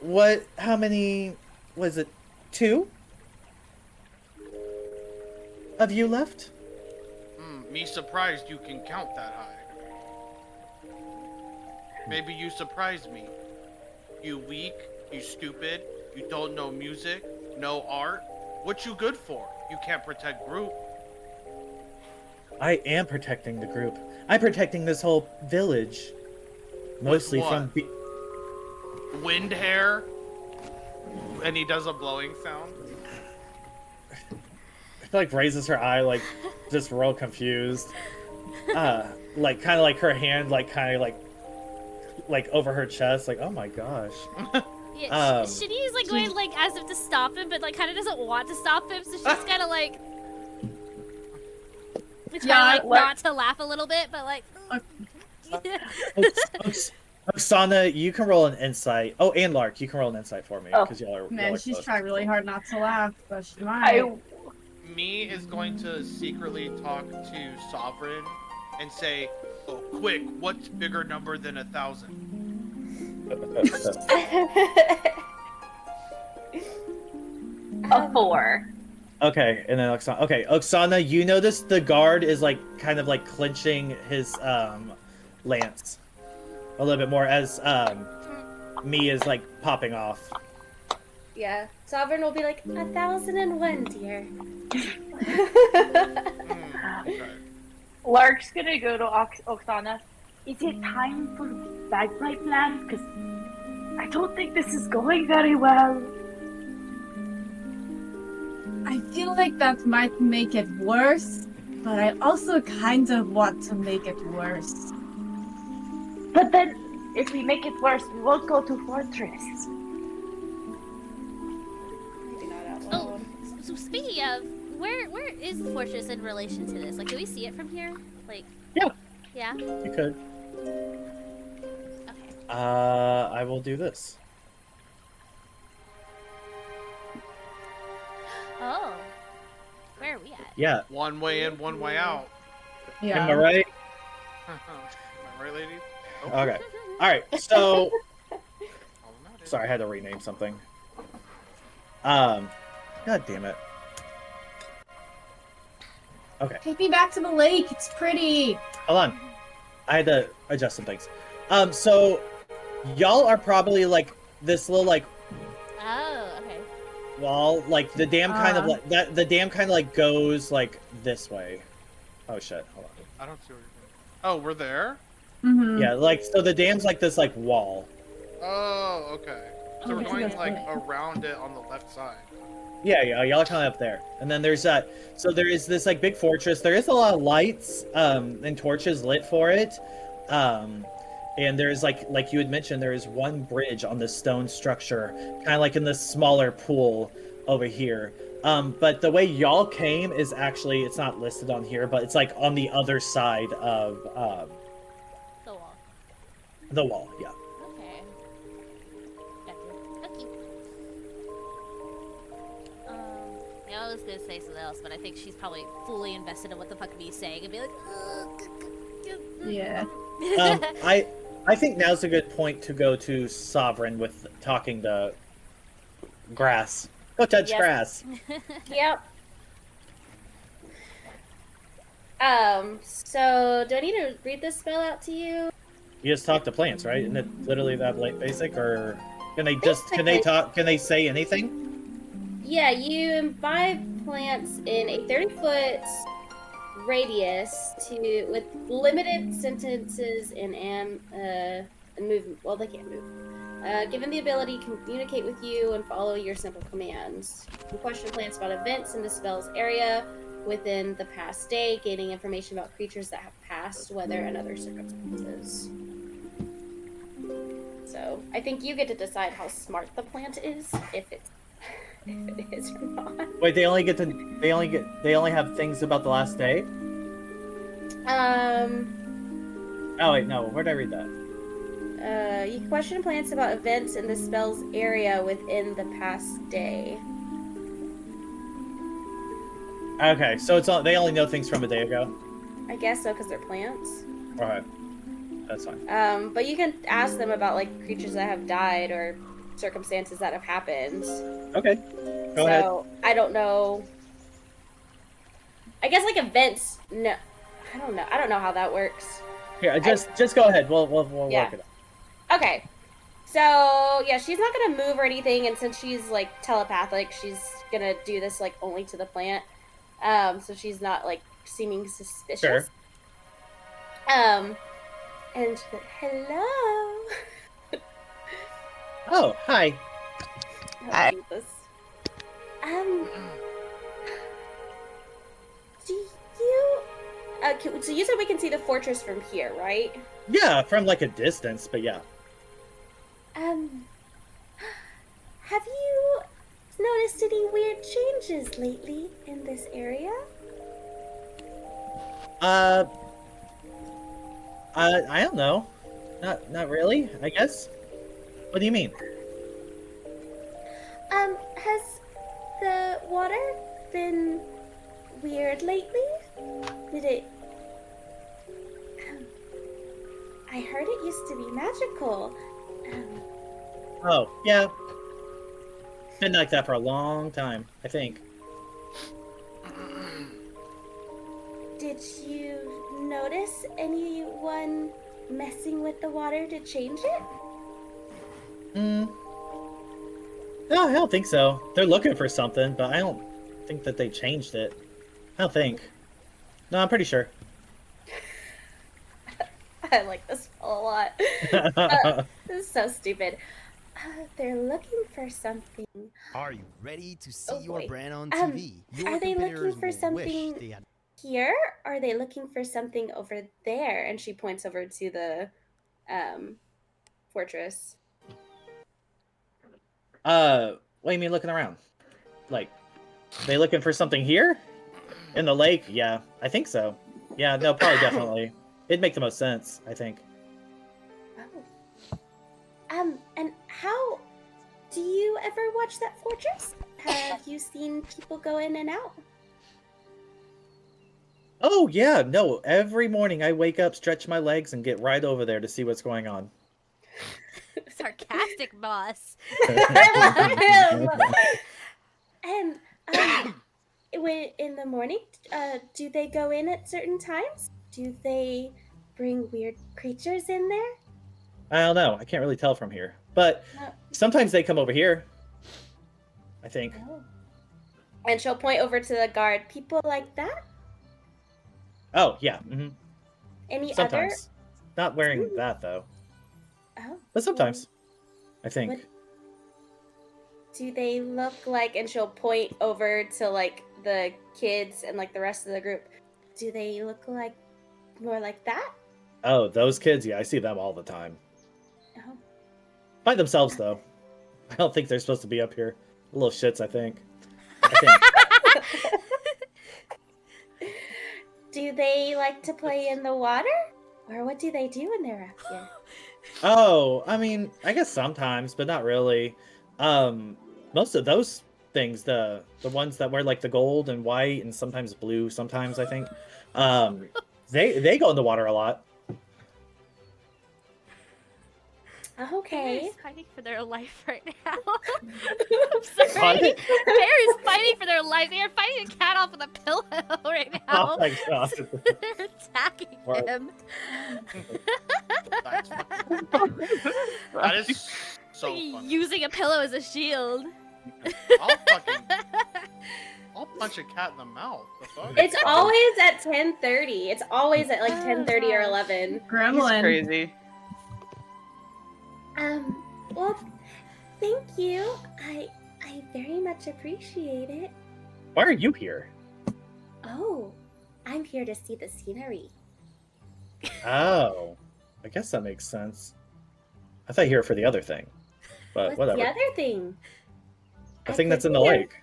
What? How many? Was it 2 of you left? Me surprised you can count that high. Maybe you surprised me. You weak, you stupid, you don't know music, no art. What you good for? You can't protect group. I am protecting the group. I'm protecting this whole village. Mostly what? from. Wind hair. And he does a blowing sound. Like raises her eye, like just real confused. Like kind of like her hand, like kind of like over her chest, like oh my gosh. Yeah, Shani's like going like as if to stop him, but like kind of doesn't want to stop him, so she's kind of like trying like not to laugh a little bit, but like. Oksana, you can roll an insight. Oh, and Lark, you can roll an insight for me because y'all are. Man, y'all are she's close. trying really hard not to laugh, but she might. Me is going to secretly talk to Sovereign and say, "Oh, quick! What's bigger number than 1,000?" A 4. Okay, and then Oksana. Okay, Oksana, you notice the guard is like kind of like clenching his lance a little bit more as me is like popping off. Yeah, Sovereign will be like 1,001, dear. Lark's gonna go to Oksana. Is it time for bagpipe land? Because I don't think this is going very well. I feel like that might make it worse, but I also kind of want to make it worse. But then, if we make it worse, we won't go to Fortress. Oh, so speaking of, where is the fortress in relation to this? Like, can we see it from here? Like, yeah. Yeah? You could. Okay. I will do this. Oh. Where are we at? Yeah. One way in, one way out. Yeah. Am I right? Am I right, ladies? Okay. All right. So, sorry, I had to rename something. God damn it. Okay. Take me back to the lake. It's pretty. Hold on. I had to adjust some things. So y'all are probably like this little like Oh, okay. wall, like the dam kind of like that. The dam kind of like goes like this way. Oh shit! Hold on. I don't see what you're doing. Oh, we're there? Mm-hmm. Yeah, like so the dam's like this like wall. Oh, okay. So we're Okay. going like around it on the left side. Yeah, y'all are kind of up there, and then there's that. So there is this like big fortress. There is a lot of lights and torches lit for it, and there's like you had mentioned, there is one bridge on this stone structure, kind of like in this smaller pool over here. But the way y'all came is actually it's not listed on here, but it's like on the other side of The wall. the wall. Yeah. Okay. Gotcha. Okay. Yeah, I was gonna say something else, but I think she's probably fully invested in what the fuck Me's saying and be like, Yeah. I think now's a good point to go to Sovereign with talking to grass. Go touch Yes. grass. Yep. So do I need to read this spell out to you? You just talk to plants, right? Isn't it literally that basic, or can they talk? Can they say anything? Yeah, you imbibe plants in a 30-foot radius to with limited sentences and move. Well, they can't move. Given the ability to communicate with you and follow your simple commands. You question plans about events in the spell's area within the past day, gaining information about creatures that have passed, weather, and other circumstances. So I think you get to decide how smart the plant is, if it is or not. Wait, they only have things about the last day? Oh wait, no. Where did I read that? You can question plants about events in the spell's area within the past day. Okay, so they only know things from a day ago. I guess so, because they're plants. Alright, that's fine. But you can ask them about like creatures that have died or circumstances that have happened. Okay, go ahead. So I don't know. I guess like events. No, I don't know. I don't know how that works. Here, just go ahead. We'll work it out. Okay. So yeah, she's not gonna move or anything, and since she's like telepathic, she's gonna do this like only to the plant. So she's not like seeming suspicious. Sure. And she's like, hello. Oh, hi. Hi. Do you? So you said we can see the fortress from here, right? Yeah, from like a distance, but yeah. Have you noticed any weird changes lately in this area? I don't know. Not really, I guess. What do you mean? Has the water been weird lately? Did it... I heard it used to be magical. Oh, yeah. Been like that for a long time, I think. Did you notice anyone messing with the water to change it? No, I don't think so. They're looking for something, but I don't think that they changed it. I don't think. No, I'm pretty sure. I like this spell a lot. This is so stupid. They're looking for something. Are you ready to see your brand on TV? TV? Are they looking for something here? Or are they looking for something over there? And she points over to the fortress. What do you mean looking around? Like, they looking for something here? In the lake? Yeah, I think so. Yeah, no, probably definitely. It'd make the most sense, I think. Oh. And how do you ever watch that fortress? Have you seen people go in and out? Oh, yeah, no. Every morning I wake up, stretch my legs, and get right over there to see what's going on. Sarcastic boss. I love him. And in the morning, do they go in at certain times? Do they bring weird creatures in there? I don't know. I can't really tell from here. But sometimes they come over here. I think. Oh. And she'll point over to the guard. People like that? Oh, yeah. Mm-hmm. Any sometimes. other? Not wearing that, though. Oh. But sometimes. I think. Do they look like, and she'll point over to like the kids and like the rest of the group. Do they look like more like that? Oh, those kids? Yeah, I see them all the time. Oh. By themselves, though. I don't think they're supposed to be up here. Little shits, I think. Do they like to play in the water? Or what do they do when they're up here? Oh, I mean, I guess sometimes, but not really. Most of those things, the ones that wear like the gold and white and sometimes blue, sometimes I think, they go in the water a lot. Okay. Bear's fighting for their life right now. I'm sorry. Bear's fighting for their life. They are fighting a cat off with a pillow right now. Oh my god. They're attacking him. That is so funny. Using a pillow as a shield. I'll I'll punch a cat in the mouth. The fuck? It's always at 10:30. It's always at like 10:30 or 11. He's Gremlin. crazy. Well, thank you. I very much appreciate it. Why are you here? Oh, I'm here to see the scenery. Oh, I guess that makes sense. I thought you were here for the other thing, but What's whatever. the other thing? The thing that's in the could be lake.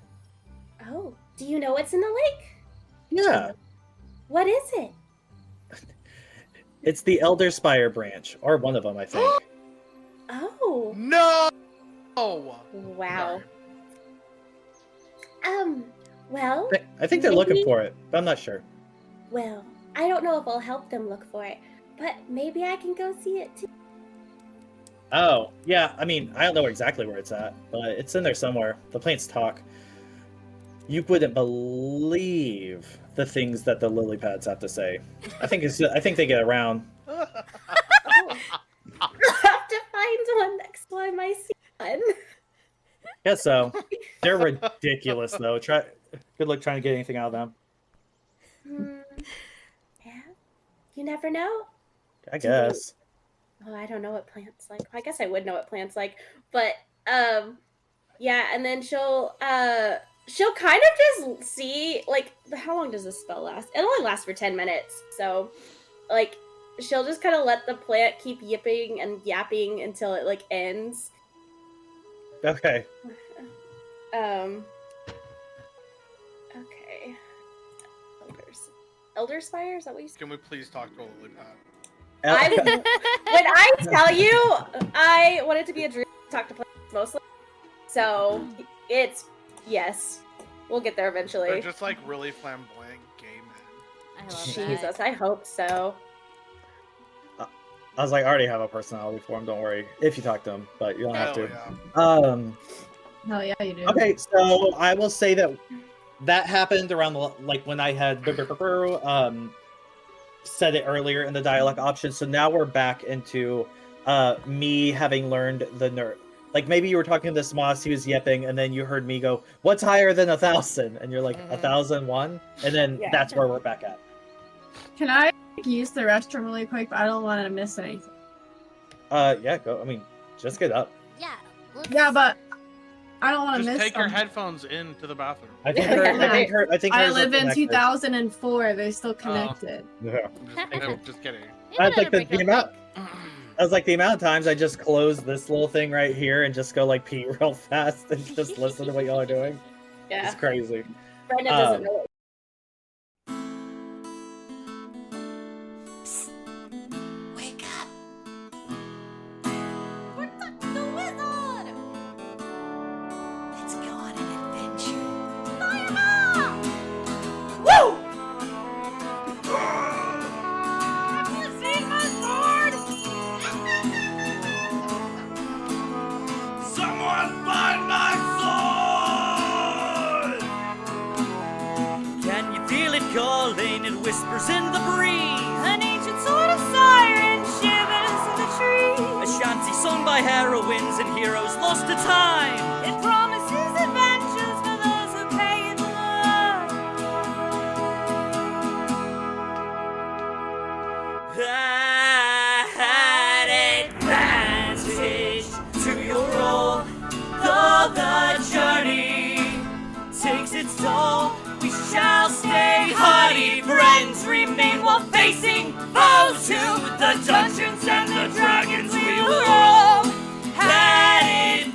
Oh, do you know what's in the lake? Yeah, What is it? it's the Elder Spire branch, or one of them, I think. Oh, No. wow. Well, I think they're looking maybe- for it, but I'm not sure. Well, I don't know if I'll help them look for it, but maybe I can go see it too. Oh, yeah. I mean, I don't know exactly where it's at, but it's in there somewhere. The plants talk. You wouldn't believe the things that the lily pads have to say. I think they get around. I'll have to find one next time I see one. Yeah, so they're ridiculous though. Good luck trying to get anything out of them. Yeah, you never know. I guess. Oh, I don't know what plants like. I guess I would know what plants like, but yeah. And then she'll kind of just see like how long does this spell last? It only lasts for 10 minutes, so like she'll just kind of let the plant keep yipping and yapping until it like ends. Okay. Okay. Elder Spire? Is that what you said? Can we please talk to a lily pad? When I tell you, I wanted to be a druid, talk to plants mostly. So it's yes, we'll get there eventually. They're just like really flamboyant gay men. I love Jesus, that. I hope so. I was like, I already have a personality for him. Don't worry if you talk to him, but you don't have Hell to. yeah. Hell yeah, you do. Okay, so I will say that happened around like when I had said it earlier in the dialogue option. So now we're back into me having learned the nerd. Like maybe you were talking to Smoss, he was yipping, and then you heard me go, "What's higher than 1,000?" And you're like, 1,001, and then that's where we're back at. Can I use the restroom really quick? I don't want to miss anything. Yeah, go. I mean, just get up. Yeah. Yeah, but I don't want to Just miss take your something. headphones into the bathroom. I think I hers are live in connected. 2004. They're still connected. Yeah. Just kidding. That's like the amount. I was like the amount of times I just close this little thing right here and just go like pee real fast and just listen to what y'all are doing. Yeah. It's crazy. Brandon doesn't know. Wake up! The wizard! Let's go on an adventure. Fireball! Woo! Have you seen my sword? Someone find my sword! Can you feel it calling? It whispers in the breeze. An ancient sword of siren shivers in the trees. A shanty sung by heroines and heroes lost to time. It promises adventures for those who pay it love. At advantage to your role, though the journey takes its toll, we shall stay hardy. Friends remain while facing foes to the dungeons and the dragons we will roam. At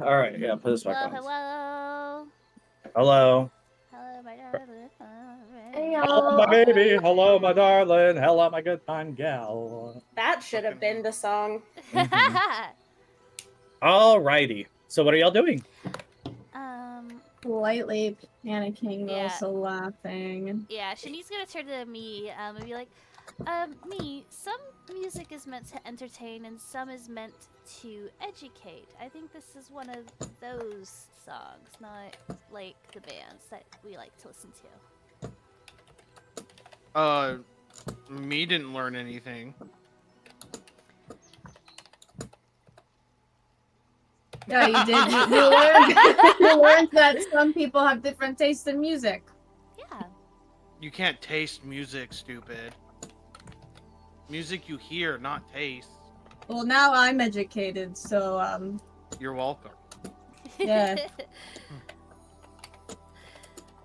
All right, yeah, put this back Hello, on. hello. Hello. Hello, my darling. Hello, my baby. Hello, my darling. Hello, my good fine gal. That should have been the song. Alrighty. So what are y'all doing? Slightly panicking, but Yeah. also laughing. Yeah, Shanice's gonna turn to me and be like, me, some music is meant to entertain and some is meant to educate. I think this is one of those songs, not like the bands that we like to listen to. Me didn't learn anything. Yeah, you did. You learned, you learned that some people have different tastes in music. Yeah. You can't taste music, stupid. Music you hear, not taste. Well, now I'm educated, so You're welcome. yeah.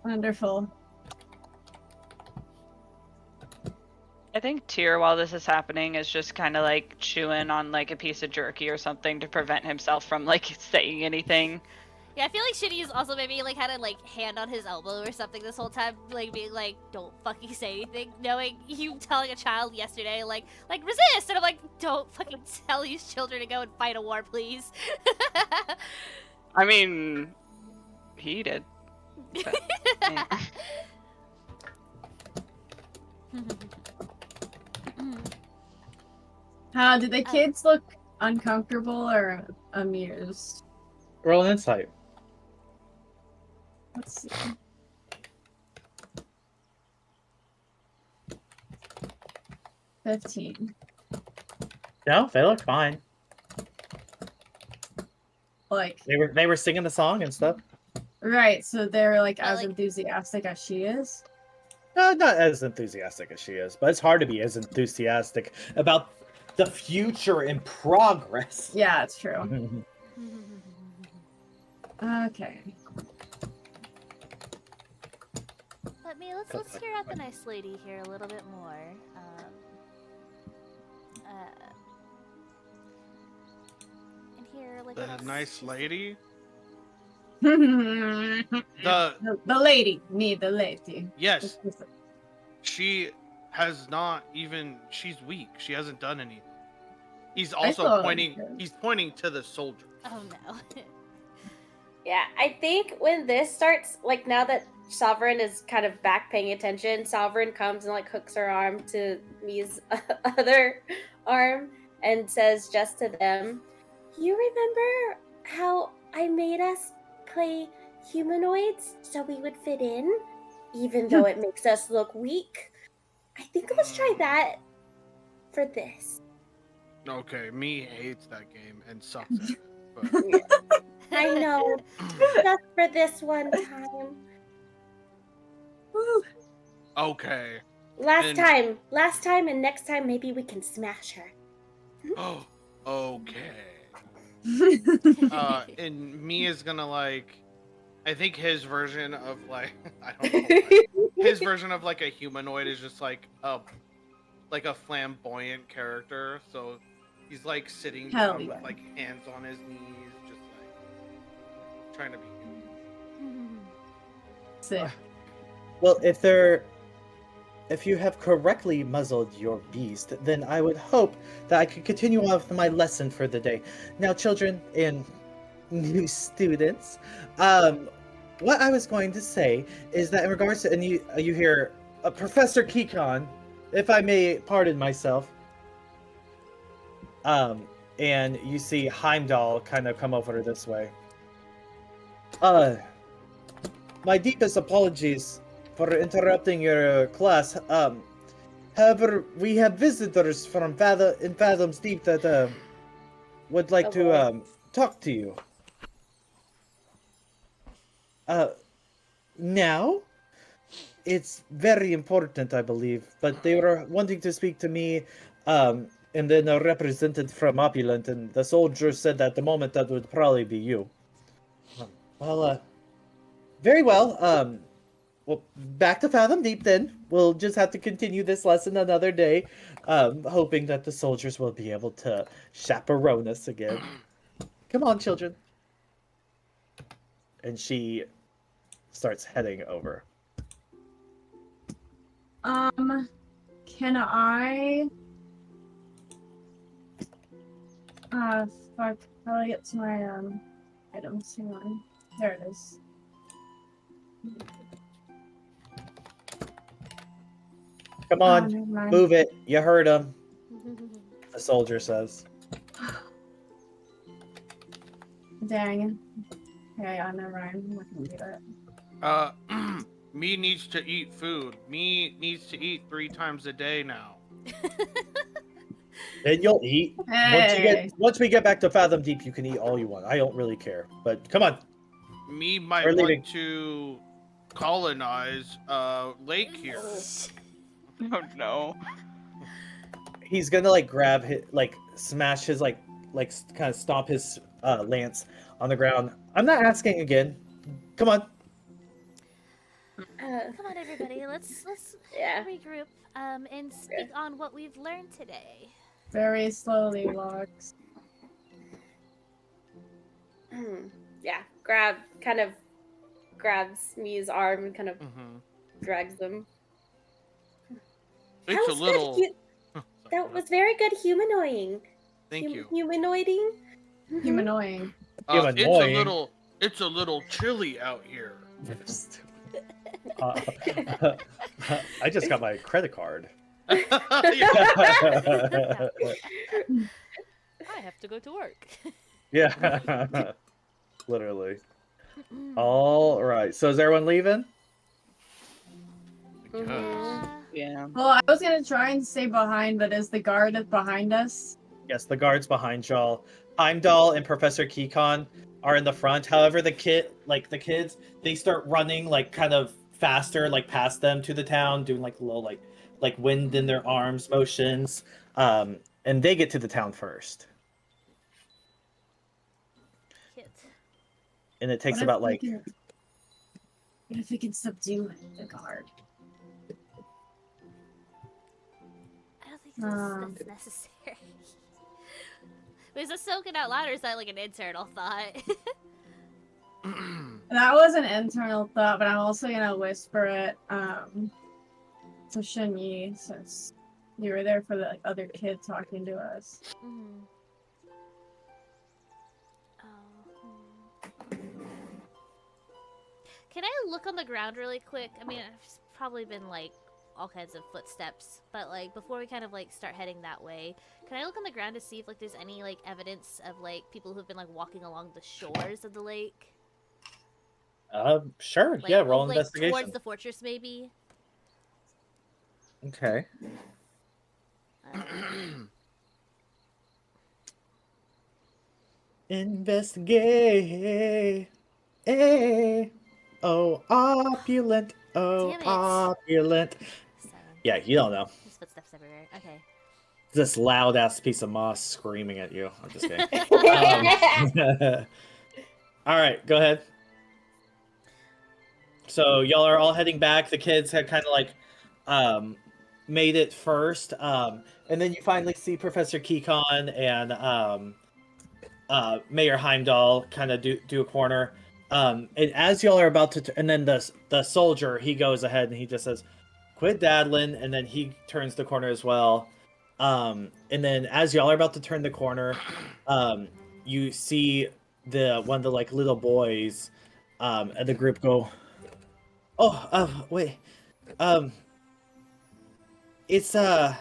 Wonderful. I think Tyr, while this is happening, is just kind of like chewing on like a piece of jerky or something to prevent himself from like saying anything. Yeah, I feel like Shitty's also maybe like had a like hand on his elbow or something this whole time, like being like, "Don't fucking say anything," knowing you telling a child yesterday, like resist, and I'm like, "Don't fucking tell these children to go and fight a war, please." I mean, he did. But, yeah. How did the kids look uncomfortable or amused? Roll an insight. Let's see. $15. No, they look fine. Like They were singing the song and stuff. right, so they're like But, as like- enthusiastic as she is. Not as enthusiastic as she is, but it's hard to be as enthusiastic about the future in progress. Yeah, it's true. Okay. Let me let's hear out the nice lady here a little bit more. And here like The nice lady. the lady, the lady. Yes. She has not even. She's weak. She hasn't done anything. He's also thought- pointing. He's pointing to the soldier. Oh no. Yeah, I think when this starts, like now that Sovereign is kind of back paying attention, Sovereign comes and like hooks her arm to Mi's other arm and says just to them, "You remember how I made us play humanoids so we would fit in, even though it makes us look weak? I think let's try that for this." Okay, me hates that game and sucks at it. But I know, just for this one time. okay. Last And- time, and next time maybe we can smash her. Oh, okay. And me is gonna like. I think his version of like I don't know. His version of like a humanoid is just like a flamboyant character. So he's like sitting Hell down yeah. with like hands on his knees, just like trying to be human. Sick. Well, if you have correctly muzzled your beast, then I would hope that I could continue on with my lesson for the day. Now, children and new students, what I was going to say is that in regards to, and you hear Professor Kikon, if I may pardon myself, and you see Heimdall kind of come over this way. My deepest apologies for interrupting your class. However, we have visitors from Fathoms Deep that would like to talk to you. Now, it's very important, I believe, but they were wanting to speak to me, and then a representative from Oppolant, and the soldier said that at the moment that would probably be you. Very well. Well, back to Fathom Deep then. We'll just have to continue this lesson another day, hoping that the soldiers will be able to chaperone us again. Come on, children. and she starts heading over. Can I? Fuck. How do I get to my items? Hang on. There it is. Come Oh, on, never mind. move it. You heard him. The soldier says. Dang. Okay, never mind. I'm not gonna do it. Me needs to eat food. Me needs to eat 3 times a day now. Then you'll eat. Hey. Once we get back to Fathom Deep, you can eat all you want. I don't really care. But come on. Me might We're leaving. want to colonize lake here. Oh no. He's gonna like grab his, like smash his like kind of stomp his lance on the ground. I'm not asking again. Come on. Come on, everybody. Let's regroup and speak on what we've learned today. Very slowly walks. Yeah, kind of grabs Mia's arm and kind of drags them. It's a little. That was very good humanoiding. Thank you. Humanoiding. Humanoiding. It's a little chilly out here. I just got my credit card. I have to go to work. Yeah. Literally. All right. So is everyone leaving? Yeah. Well, I was gonna try and stay behind, but is the guard behind us? Yes, the guards behind y'all. Heimdall and Professor Kikon are in the front. However, the kids, they start running like kind of faster, like past them to the town, doing like little like wind in their arms motions. And they get to the town first. And it takes about like. What if we can subdue the guard? I don't think that's necessary. Was that spoken out loud, or is that like an internal thought? That was an internal thought, but I'm also gonna whisper it to Shinyi, since you were there for the other kid talking to us. Can I look on the ground really quick? I mean, it's probably been like all kinds of footsteps, but like before we kind of like start heading that way, can I look on the ground to see if like there's any like evidence of like people who've been like walking along the shores of the lake? Sure. Like, Yeah, roll like, investigation. towards the fortress, maybe. Okay. Investigate. Oh, opulent. Oh, Damn it. opulent. Yeah, you don't know. There's footsteps everywhere. Okay. This loud ass piece of moss screaming at you. I'm just kidding. All right, go ahead. So y'all are all heading back. The kids had kind of like made it first, and then you finally see Professor Kikon and Mayor Heimdall kind of do a corner. And as y'all are about to, and then the soldier, he goes ahead and he just says, "Quit daddling," and then he turns the corner as well. And then as y'all are about to turn the corner, you see one of the like little boys, and the group go, "Oh, wait, it's well,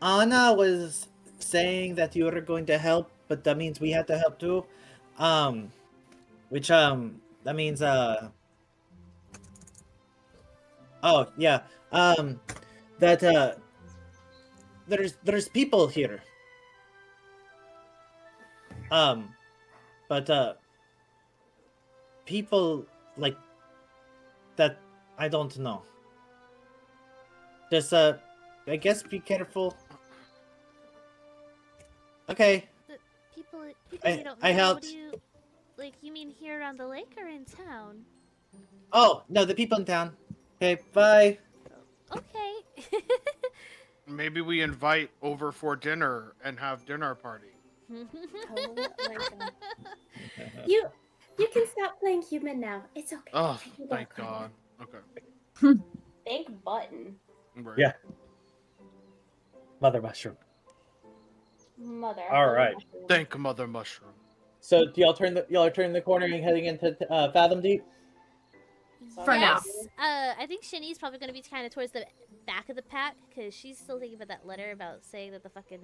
Anna was saying that you were going to help, but that means we had to help too. That means oh yeah, that there's people here. But people like that, I don't know. Just I guess be careful. Okay. The people you don't know. I helped. What do you, like, you mean here around the lake or in town? Oh no, the people in town. Okay, bye. Okay. Maybe we invite over for dinner and have dinner party. Oh my god. You can stop playing human now. It's okay. Oh, You thank don't cry. God. Okay. Thank button. Right. Yeah. Mother mushroom. Mother. All right. mushroom. Thank Mother Mushroom. So do y'all are turning the corner and heading into Fathom Deep? For now. Yes. I think Shini's probably going to be kind of towards the back of the pack because she's still thinking about that letter about saying that the fucking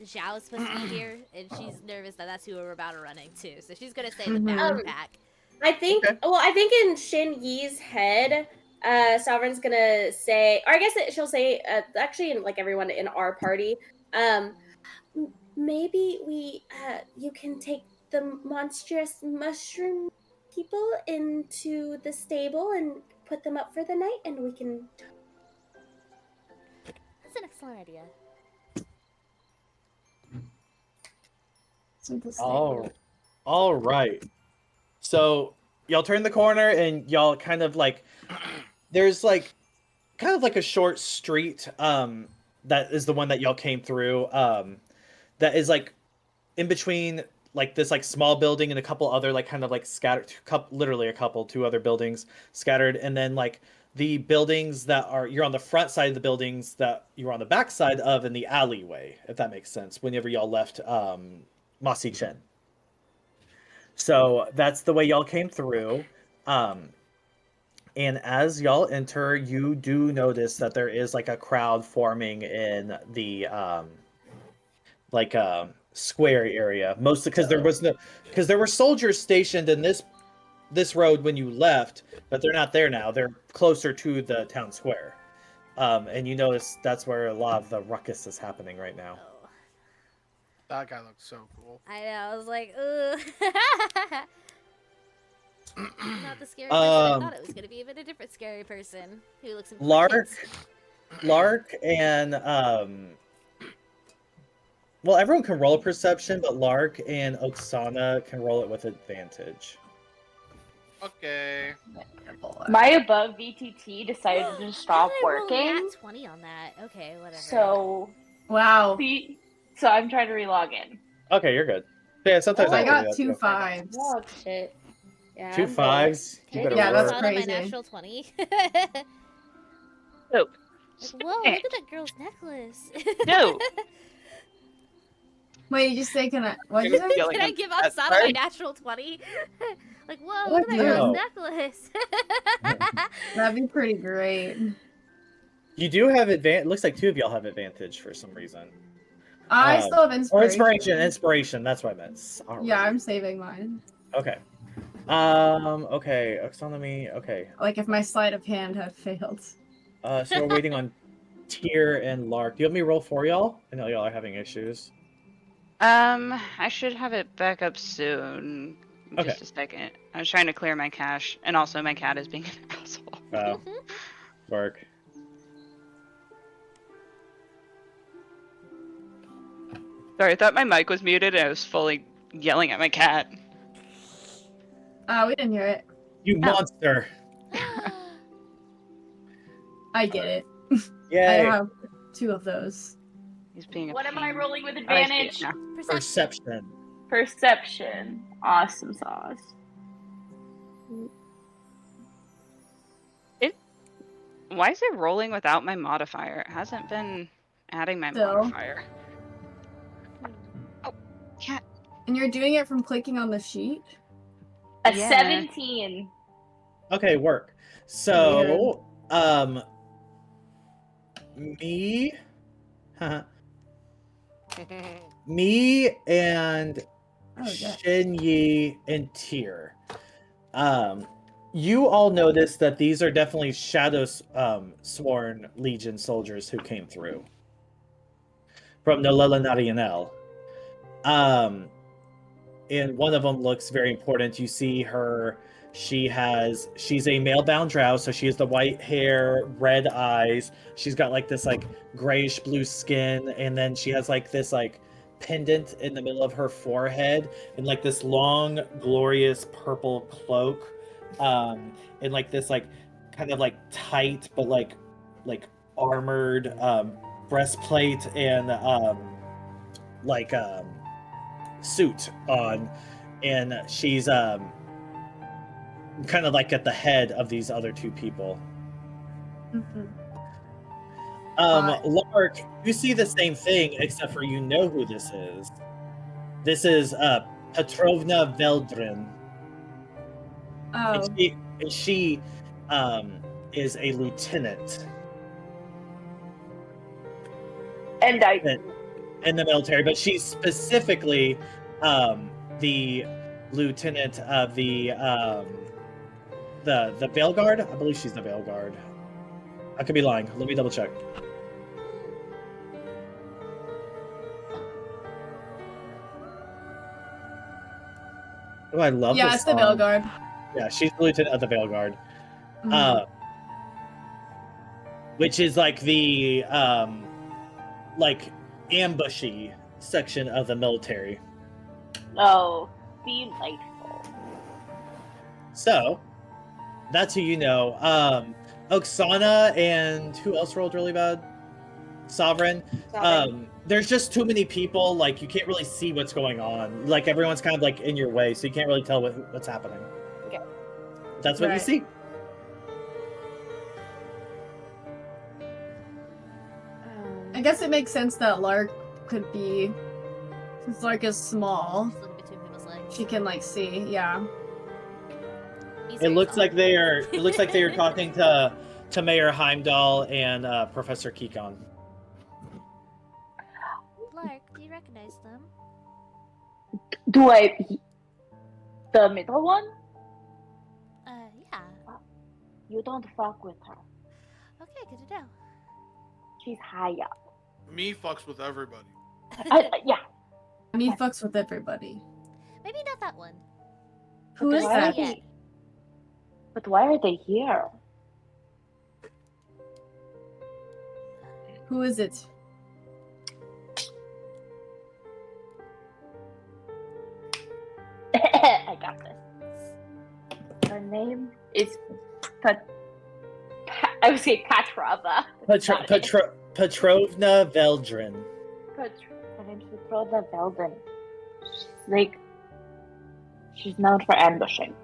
Zhao is supposed to be here, and she's nervous that that's who we're about to run into. So she's going to stay in the back of the pack. I think. Okay. Well, I think in Shin Yi's head, Sovereign's gonna say, or I guess she'll say, actually, in like everyone in our party, maybe you can take the monstrous mushroom people into the stable and put them up for the night, and we can. That's an excellent idea. All right. So y'all turn the corner and y'all kind of like there's like kind of like a short street that is the one that y'all came through that is like in between like this like small building and a couple other like kind of like scattered literally a couple two other buildings scattered, and then like the buildings that are you're on the front side of the buildings that you're on the back side of in the alleyway, if that makes sense, whenever y'all left Mossy Chen. So that's the way y'all came through. And as y'all enter, you do notice that there is like a crowd forming in the square area, mostly because there were soldiers stationed in this road when you left, but they're not there now. They're closer to the town square. And you notice that's where a lot of the ruckus is happening right now. That guy looks so cool. I know. I was like, ugh. Not the scary person I thought it was going to be, even a different scary person who looks important. Lark and well, everyone can roll a perception, but Lark and Oksana can roll it with advantage. Okay. My above VTT decided to stop working. Nat 20 on that. Okay, whatever. So wow. So I'm trying to relog in. Okay, you're good. Yeah, sometimes I got 2 5s. Oh shit. Yeah, 2 5s. You better yeah, work. that's crazy. My natural 20. Nope. Like, whoa, look at that girl's necklace. No. Wait, you just say what did you say? Can I give Oksana my natural 20? Like, whoa, look at that girl's necklace. That'd be pretty great. You do have advantage. Looks like 2 of y'all have advantage for some reason. I still have inspiration. Inspiration. That's what I meant. Sorry. Yeah, I'm saving mine. Okay. Okay. Oksana, okay. Like if my sleight of hand had failed. So we're waiting on Tyr and Lark. Do you want me to roll for y'all? I know y'all are having issues. I should have it back up soon. Just a second. I was trying to clear my cache, and also my cat is being an asshole. Oh. Work. Sorry, I thought my mic was muted and I was fully yelling at my cat. We didn't hear it. You monster! I get it. Yay! I have 2 of those. He's being a What am I rolling with I see advantage? it now. Perception. Perception. Awesome sauce. Why is it rolling without my modifier? It hasn't been adding my modifier. Oh, cat. And you're doing it from clicking on the sheet? A 17. Okay, work. So, me and Shinyi and Tyr. You all notice that these are definitely Shadow Sworn Legion soldiers who came through from the Lelanarianel. And one of them looks very important. You see her. She's a male-bound drow, so she has the white hair, red eyes. She's got like this like grayish blue skin, and then she has like this like pendant in the middle of her forehead, and like this long, glorious purple cloak, and like this like kind of like tight but like armored breastplate and like suit on, and she's kind of like at the head of these other two people. Mhm. Lark, you see the same thing, except for you know who this is. This is Petrovna Veldrin. Oh. And she is a lieutenant And in the military, but she's specifically the lieutenant of the Veil Guard. I believe she's the Veil Guard. I could be lying. Let me double check. Oh, I love Yeah, this it's the song. Veil Guard. Yeah, she's the lieutenant of the Veil Guard. Mhm. Which is like the like ambushy section of the military. oh, delightful. So that's who you know. Oksana and who else rolled really bad? Sovereign. There's just too many people, like you can't really see what's going on. Like everyone's kind of like in your way, so you can't really tell what's happening. Okay. That's what you Right. see. I guess it makes sense that Lark could be, since Lark is small, Just look between people's legs. she can like see. Yeah. He's It very looks tall. like they are. It looks like they are talking to Mayor Heimdall and Professor Kikon. Lark, do you recognize them? Do I? The middle one? Yeah. You don't fuck with her. Okay, good to know. She's high up. Me fucks with everybody. Yeah. And he fucks with everybody. Maybe not that one. Who But is why are that? they- But why are they here? Who is it? I got this. Her name is I would say Petrova. Petrovna Veldrin. Her name's Petrova Veldrin. She's known for ambushing.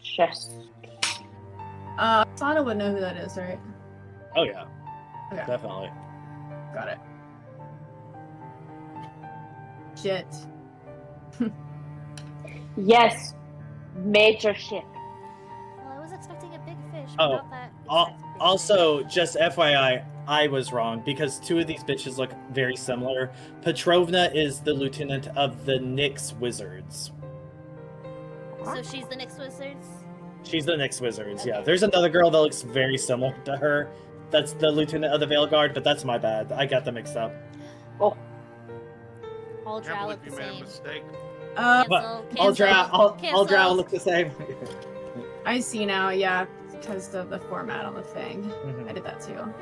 Just Sana would know who that is, right? Oh yeah, Okay, definitely. got it. Shit. yes, major ship. Well, I was expecting a big fish, Oh, but not that. exact big Also, fish. just FYI, I was wrong because two of these bitches look very similar. Petrovna is the lieutenant of the Nyx Wizards. So she's the next wizards. She's the Nyx Wizards. Yeah, Okay. there's another girl that looks very similar to her. That's the lieutenant of the Veil Guard, but that's my bad. I got them mixed up. Oh, All I can't drow believe look the you made a same. mistake. But Cancel. all drow Cancel. look the same. I see now, yeah, because of the format on the thing. Mhm. I did that too.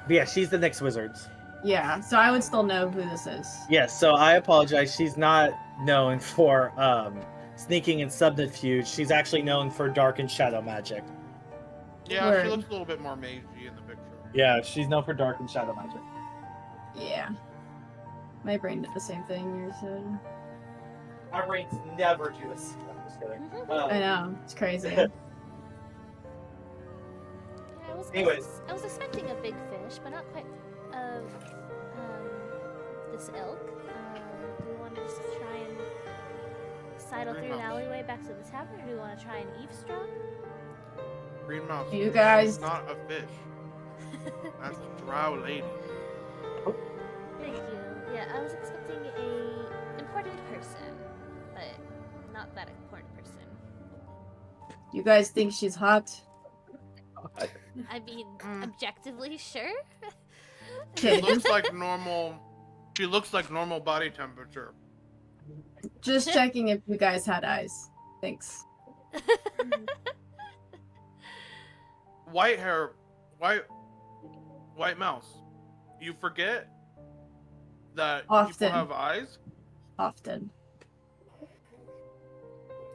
But yeah, she's the Nyx Wizards. Yeah, so I would still know who this is. Yes, so I apologize. She's not known for sneaking and subterfuge. She's actually known for dark and shadow magic. Yeah, Word. she looks a little bit more magey in the picture. Yeah, she's known for dark and shadow magic. Yeah. My brain did the same thing you said. Our brains never do this. I'm just kidding. I know, it's crazy. Yeah, Anyways. I was expecting a big fish, but not quite of this ilk. Do we want to just try and sidle through an alleyway back to the tavern, or do we want to try and eavesdrop? Green mouse. You guys- She's not a fish. That's a drow lady. Thank you. Yeah, I was expecting a important person, but not that important person. You guys think she's hot? I mean, objectively, sure. She Okay, looks like normal. She looks like normal body temperature. just checking if you guys had eyes. Thanks. White hair, white mouse. You forget that Often. people have eyes. Often.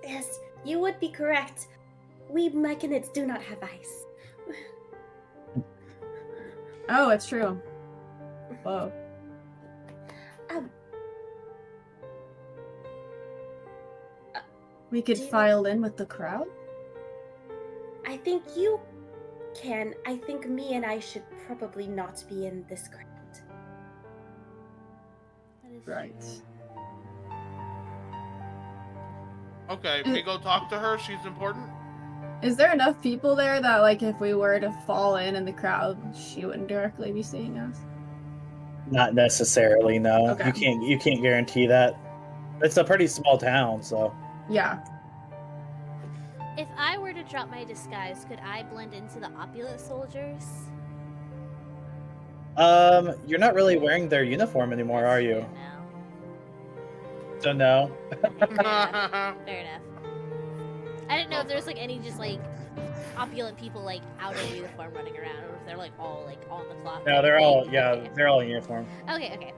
Yes, you would be correct. We Myconids do not have eyes. Oh, it's true. Whoa. We could file in with the crowd? I think you can. I think me and I should probably not be in this crowd. That is Right. Okay, me go talk to her. She's important. Is there enough people there that, like, if we were to fall in the crowd, she wouldn't directly be seeing us? Not necessarily, no. Okay. You can't guarantee that. It's a pretty small town, so. Yeah. If I were to drop my disguise, could I blend into the opulent soldiers? You're not really wearing their uniform anymore, are you? No. So no. Fair enough. I didn't know if there's like any just like opulent people like out in uniform running around, or if they're like all like on the clock. No, they're all they're all in uniform. Okay.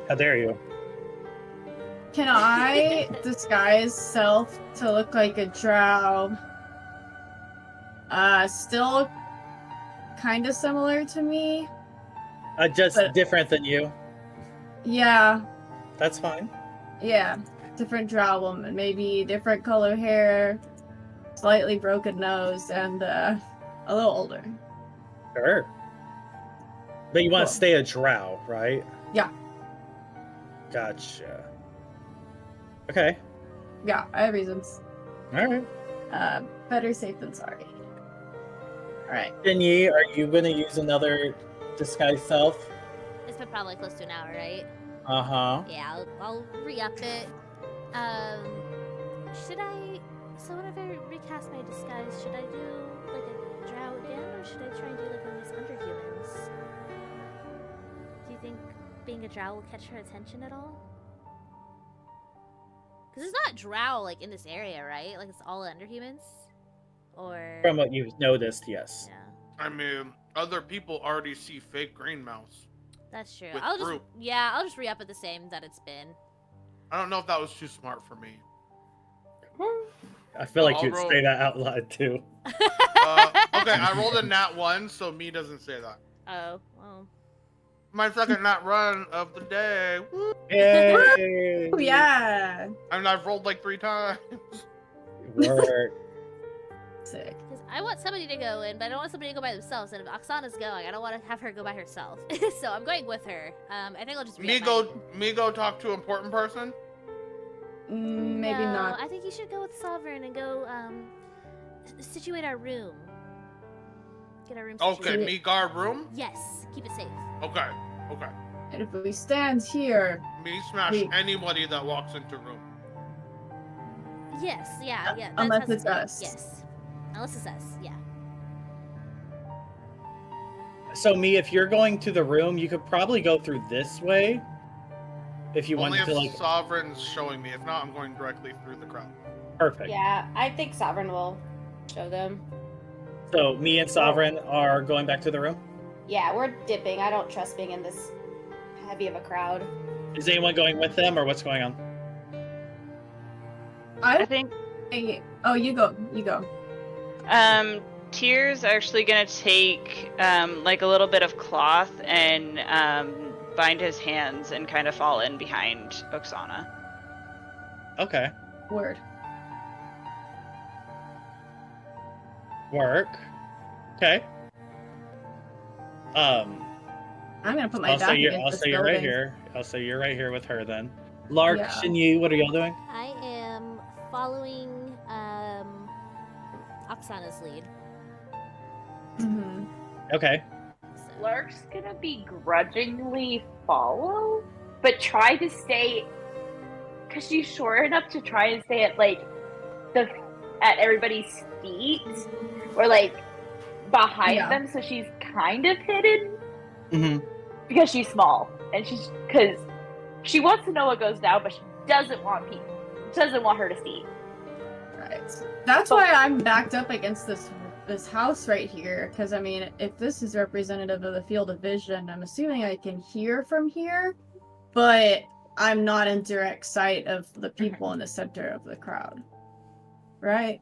How dare you? Can I disguise self to look like a drow? Still kind of similar to me. Just different than you. Yeah. That's fine. Yeah. Different drow woman. Maybe different color hair, slightly broken nose, and a little older. Sure. But you want to stay a drow, right? Yeah. Gotcha. Okay. Yeah, I have reasons. Alright. Better safe than sorry. Alright. Jinyi, are you going to use another disguise self? It's been probably close to an hour, right? Uh-huh. Yeah, I'll re-up it. Should I... So whenever I recast my disguise, should I do, like, a drow again, or should I try and do, like, one of these underhumans? Do you think being a drow will catch her attention at all? Because it's not drow, like, in this area, right? Like, it's all underhumans? Or... From what you've noticed, yes. Yeah. I mean, other people already see fake green mouse. That's true. With I'll just... group. Yeah, I'll just re-up it the same that it's been. I don't know if that was too smart for me. I feel like I'll you'd roll- say that out loud, too. Okay, I rolled a nat 1, so me doesn't say that. Oh, well. My second nat run of the day. Woo! Yay! Oh, yeah. And I've rolled like 3 times. Work. Sick. Because I want somebody to go in, but I don't want somebody to go by themselves. And if Oksana's going, I don't want to have her go by herself. So I'm going with her. I think I'll just Me go talk to important person? Maybe No, not. I think you should go with Sovereign and go situate our room. Get our room Okay, situated. me guard room? Yes, keep it safe. Okay. And if we stand here... Me smash anybody that walks into room. Yes, yeah. That Unless has to it's be- us. Yes. Unless it's us, yeah. So, me, if you're going to the room, you could probably go through this way. If you Only wanted if to, like... Sovereign's showing me. If not, I'm going directly through the crowd. Perfect. Yeah, I think Sovereign will show them. So, me and Sovereign are going back to the room? Yeah, we're dipping. I don't trust being in this heavy of a crowd. Is anyone going with them, or what's going on? I think Oh, you go. Tyr's actually gonna take like a little bit of cloth and bind his hands and kind of fall in behind Oksana. Okay. Word. Work. Okay. I'm gonna put my I'll back say you're, against I'll this say you're right building. here. I'll say you're right here with her then. Lark, Yeah. Shinyu, what are y'all doing? I am following Oksana's lead. Mm-hmm. Okay. So. Lark's gonna begrudgingly follow, but try to stay, cause she's short enough to try and stay at like at everybody's feet, or like behind them, so she's kind of hidden. Mm-hmm. Because she's small, and because she wants to know what goes down, but she doesn't want her to see. Right. That's why I'm backed up against this house right here, because I mean, if this is representative of the field of vision, I'm assuming I can hear from here, but I'm not in direct sight of the people in the center of the crowd. Right?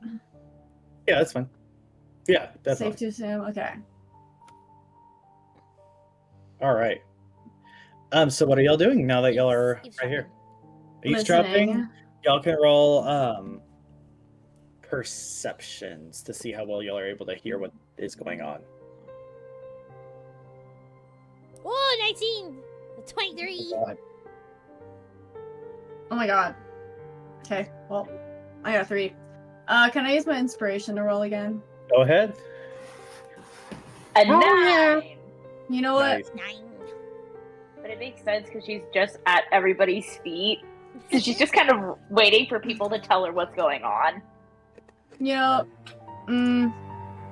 Yeah, that's fine. Yeah, that's Safe fine. to assume. Okay. All right. So what are y'all doing now that y'all are right here? Eavesdropping. Listening. Y'all can roll perceptions to see how well y'all are able to hear what is going on. Oh, 19! 23! Oh my god. Okay, well, I got 3. Can I use my inspiration to roll again? Go ahead. A Oh, 9! yeah. You know what? Nice. 9. But it makes sense because she's just at everybody's feet. So she's just kind of waiting for people to tell her what's going on. You know,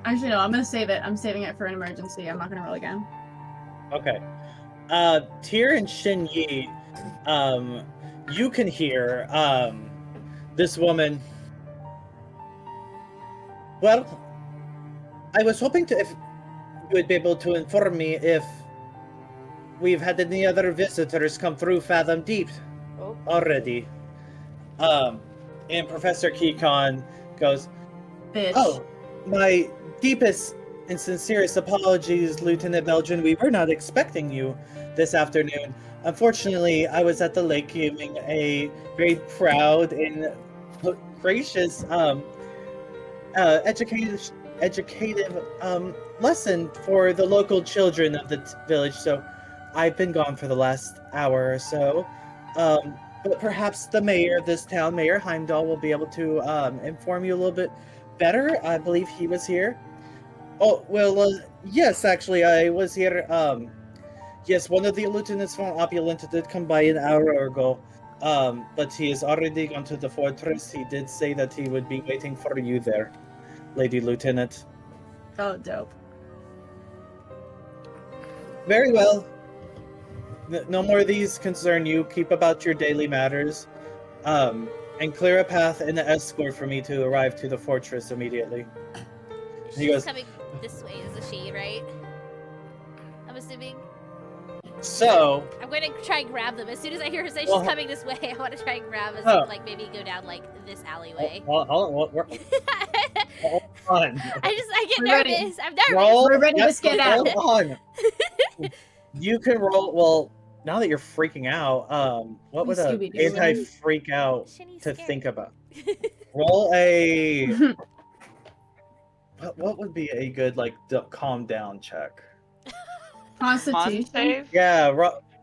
actually no, I'm gonna save it. I'm saving it for an emergency. I'm not gonna roll again. Okay. Tyr and Shin Yi, you can hear this woman. Well, I was hoping if you would be able to inform me if we've had any other visitors come through Fathom Deep already. And Professor Kikon goes, Bitch. "Oh, my deepest and sincerest apologies, Lieutenant Belgian. We were not expecting you this afternoon. Unfortunately, I was at the lake giving a very proud and gracious educative lesson for the local children of the village, so I've been gone for the last hour or so. But perhaps the mayor of this town, Mayor Heimdall, will be able to inform you a little bit better. I believe he was here." "Oh, well, yes, actually, I was here. Yes, one of the lieutenants from Oppolant did come by an hour ago, but he has already gone to the fortress. He did say that he would be waiting for you there, Lady Lieutenant." Oh, dope. "Very well. No more of these concern you. Keep about your daily matters, and clear a path and an escort for me to arrive to the fortress immediately." He She's goes, coming this way, isn't she, right? I'm assuming. "So, I'm going to try and grab them. As soon as I hear her say Well, she's coming this way, I want to try and grab us, like, maybe go down, like, this alleyway. hold on. I get We're ready. nervous. I'm nervous. We're ready to skid out. Hold on. You can roll. Well, now that you're freaking out, what would an Scooby-Doo. anti-freak out Shinny's to scared. think about? Roll a. What would be a good calm down check? Constitution. Save? Yeah,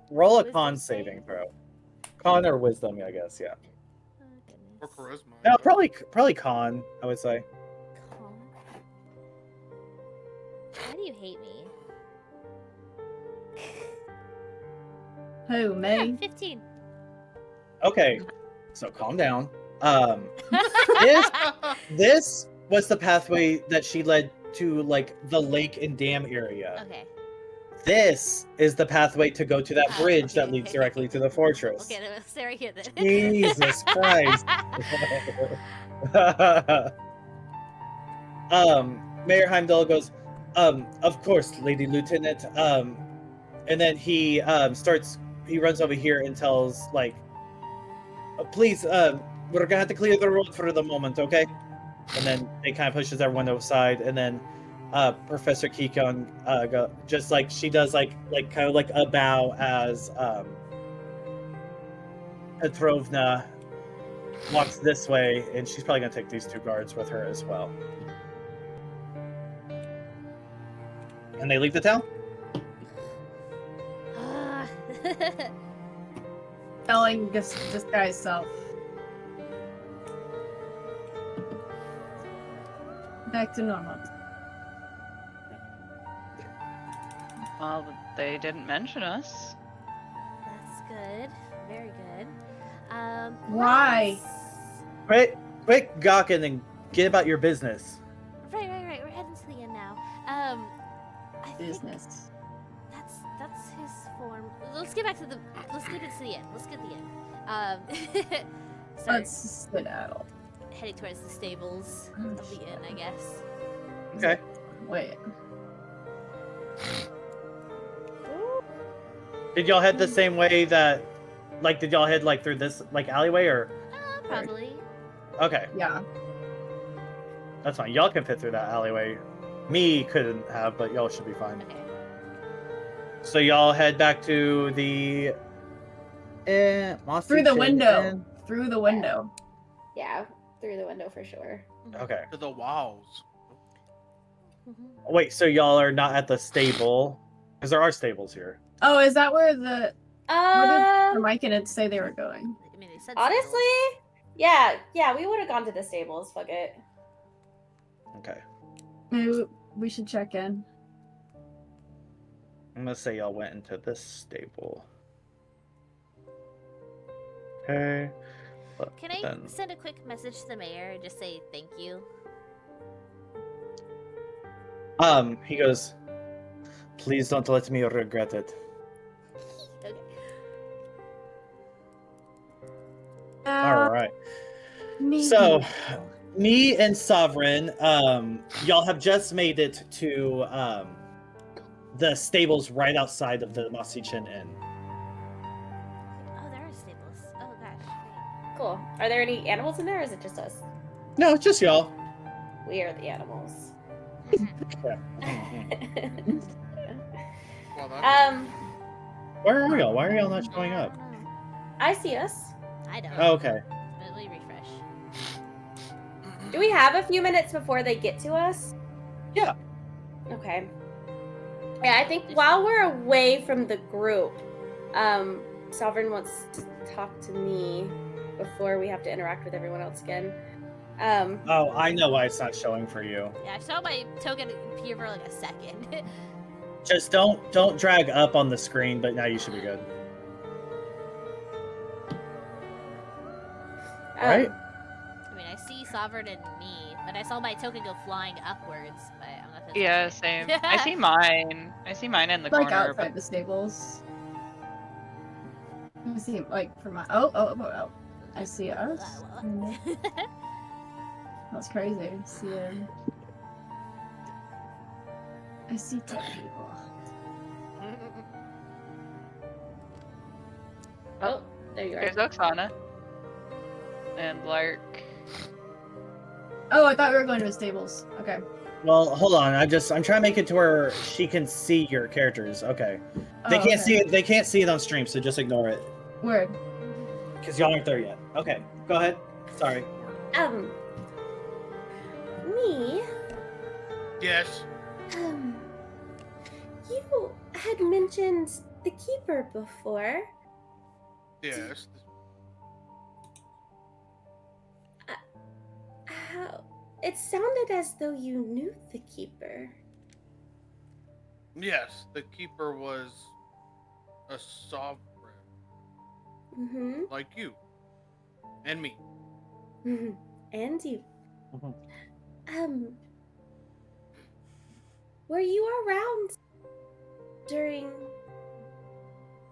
roll a Wisdom con save? saving throw. Con or wisdom, I guess. Yeah. Oh, Or goodness. charisma. No, probably con. I would say. Calm. Why do you hate me? Who, Yeah, me? 15. Okay, so calm down. This was the pathway that she led to, like, the lake and dam area. Okay. This is the pathway to go to that Oh, bridge okay, that leads okay. directly to the fortress. Okay, then we'll stay right here then. Jesus Christ. Mayor Heimdall goes, "Of course, Lady Lieutenant." And then he runs over here and tells, like, "Please, we're gonna have to clear the road for the moment, okay?" And then they kind of pushes everyone aside, and then Professor Kikon just like she does, like kind of like a bow as Petrovna walks this way, and she's probably gonna take these 2 guards with her as well. And they leave the town. Telling this guy's self. Back to normal. Well, they didn't mention us. That's good. Very good. Why? Quick, Gawkin, and get about your business. Right. We're heading to the inn now. I think Business. that's his form. Let's get back to the. Let's get into the inn. Let's get the inn. Start Let's skedaddle. heading towards the stables of the inn, I guess. Okay. Wait. Did y'all head the same way that, like, did y'all head, like, through this, like, alleyway, or? Probably. Okay, Yeah. that's fine. Y'all can fit through that alleyway. Me couldn't have, but y'all should be fine. Okay. So y'all head back to the Mossy Through the Chin window. Inn? Through the window. Yeah, through the window for sure. Okay. To the walls. Wait, so y'all are not at the stable? Because there are stables here. Oh, is that where the Uh, Myconid say they were going? I mean, they said honestly, yeah, we would have gone to the stables. Fuck it. Okay. Maybe we should check in. I'm gonna say y'all went into this stable. Okay. Can I send a quick message to the mayor and just say thank you? He goes, please don't let me regret it. Okay. All right. So, me and Sovereign, y'all have just made it to the stables right outside of the Mossy Chin Inn. Oh, there are stables. Oh gosh, great. Cool. Are there any animals in there, or is it just us? No, it's just y'all. We are the animals. Where are y'all? Why are y'all not showing up? I see us. I don't. Oh, okay. Let me refresh. Do we have a few minutes before they get to us? Yeah. Okay. Yeah, I think while we're away from the group, Sovereign wants to talk to me before we have to interact with everyone else again. Oh, I know why it's not showing for you. Yeah, I saw my token appear for like a second. Just don't drag up on the screen, but now you should be good. Right? I mean, I see Sovereign and me, but I saw my token go flying upwards. But I'm not. Yeah, same. I see mine. I see mine in the Like corner. outside the stables. Let me see, like for my oh. I see us. That's crazy. I see him. I see 10 people. Oh, there you are. There's Oksana. And Lark. Oh, I thought we were going to the stables. Okay. Well, hold on. I'm trying to make it to where she can see your characters. Okay. They can't see it. They can't see it on stream, so just ignore it. Word. Because y'all aren't there yet. Okay. Go ahead. Sorry. Me? Yes. You had mentioned the keeper before. Yes. How? It sounded as though you knew the keeper. Yes, the keeper was a sovereign. Mm-hmm. Like you. And me. And you. Were you around during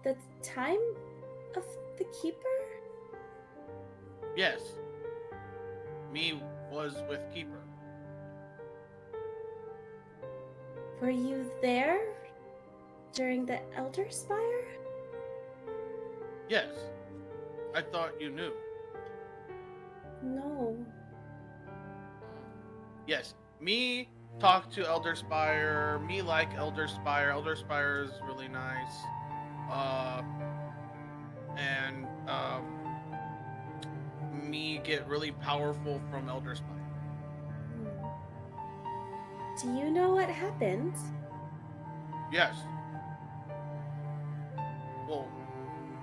the time of the keeper? Yes. Me was with Keeper. Were you there during the Elder Spire? Yes. I thought you knew. No. Yes. Me talk to Elder Spire. Me like Elder Spire. Elder Spire is really nice. Me get really powerful from Elder Spire. Do you know what happened? Yes. Well,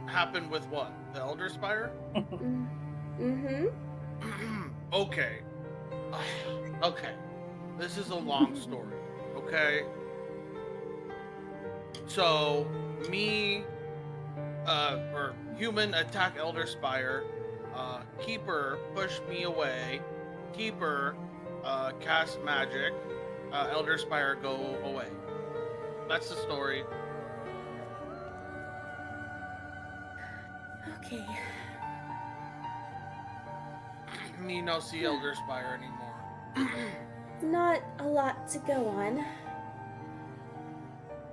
happened with what? The Elder Spire? Mm-hmm. Okay. Okay. This is a long story. Okay? So, me, or human attack Elder Spire. Keeper pushed me away. Keeper, cast magic. Elder Spire go away. That's the story. Okay. Me no see Elder Spire anymore. Not a lot to go on.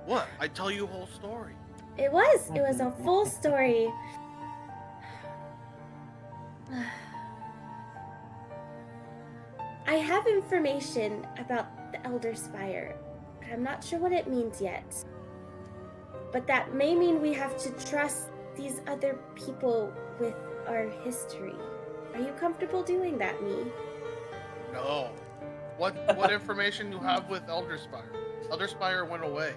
What? I tell you whole story. It was a full story. I have information about the Elder Spire, but I'm not sure what it means yet. But that may mean we have to trust these other people with our history. Are you comfortable doing that, me? No. What information you have with Elderspire? Elderspire went away.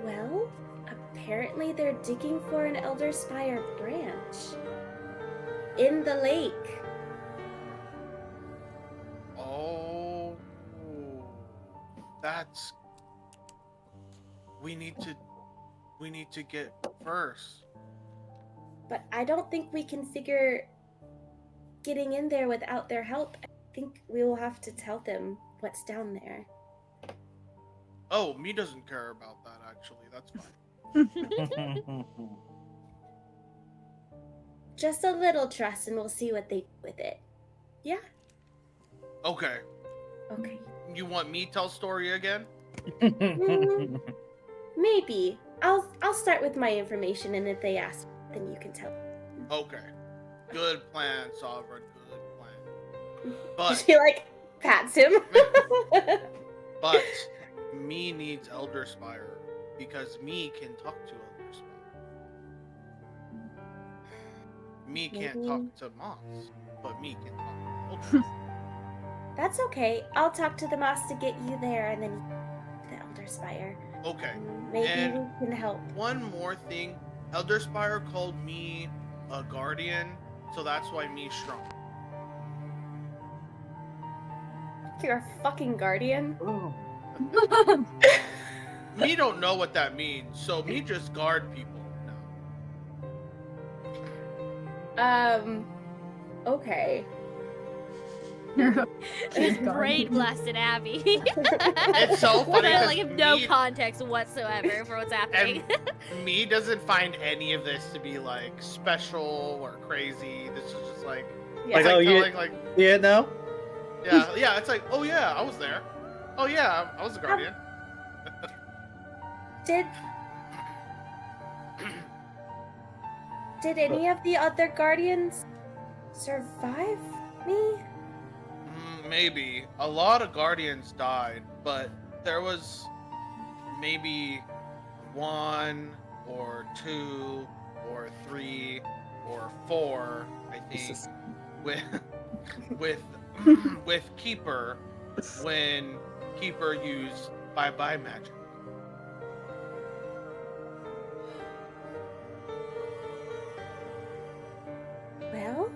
Well, apparently they're digging for an Elderspire branch. In the lake. Oh, that's. We need to get first. But I don't think we can figure getting in there without their help. I think we will have to tell them what's down there. Oh, me doesn't care about that, actually. That's fine. Just a little trust and we'll see what they do with it. Yeah? Okay. Okay. You want me to tell story again? Maybe. I'll start with my information, and if they ask, then you can tell. Okay. Good plan, Sovereign. Good plan. But She pats him. but me needs Elderspire because me can talk to Elderspire. Me can't talk to Moss, but me can talk to Elderspire. That's okay. I'll talk to the Moss to get you there, and then the Elderspire. Okay. Maybe And we can help. one more thing. Elderspire called me a guardian, so that's why me shrunk. You're a fucking guardian. Me don't know what that means, so me just guard people now. Okay. She's brain blasted Abby. It's so funny. I have no context whatsoever for what's happening. And me doesn't find any of this to be special or crazy. This is just Yeah, no? Yeah, it's oh yeah, I was there. Oh yeah, I was a guardian. Did any of the other guardians survive me? Maybe. A lot of guardians died, but there was maybe 1 or 2 or 3 or 4, I think, with Keeper when Keeper used bye-bye magic. Well,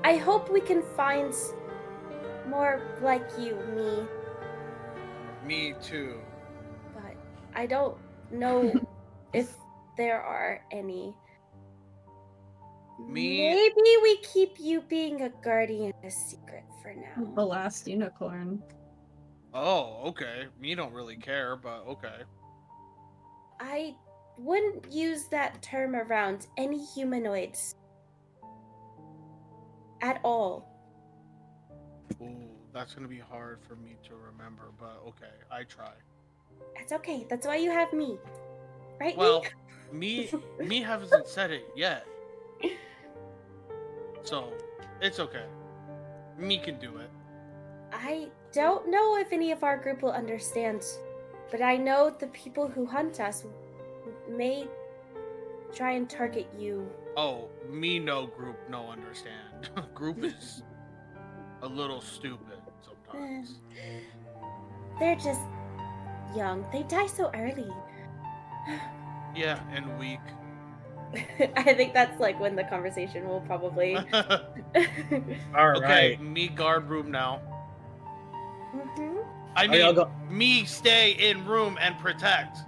I hope we can find more like you, me. Me too. But I don't know if there are any. Maybe we keep you being a guardian a secret for now. The last unicorn. Oh, okay. Me don't really care, but okay. I wouldn't use that term around any humanoids. At all. Ooh, that's gonna be hard for me to remember, but okay, I try. That's okay. That's why you have me. Right, Well, me hasn't said it yet. So, it's okay. Me can do it. I don't know if any of our group will understand, but I know the people who hunt us may try and target you. Oh, me no group no understand. Group is a little stupid sometimes. They're just young. They die so early. Yeah, and weak. I think that's when the conversation will probably. All Okay, right. me guard room now. Mm-hmm. I mean, me stay in room and protect.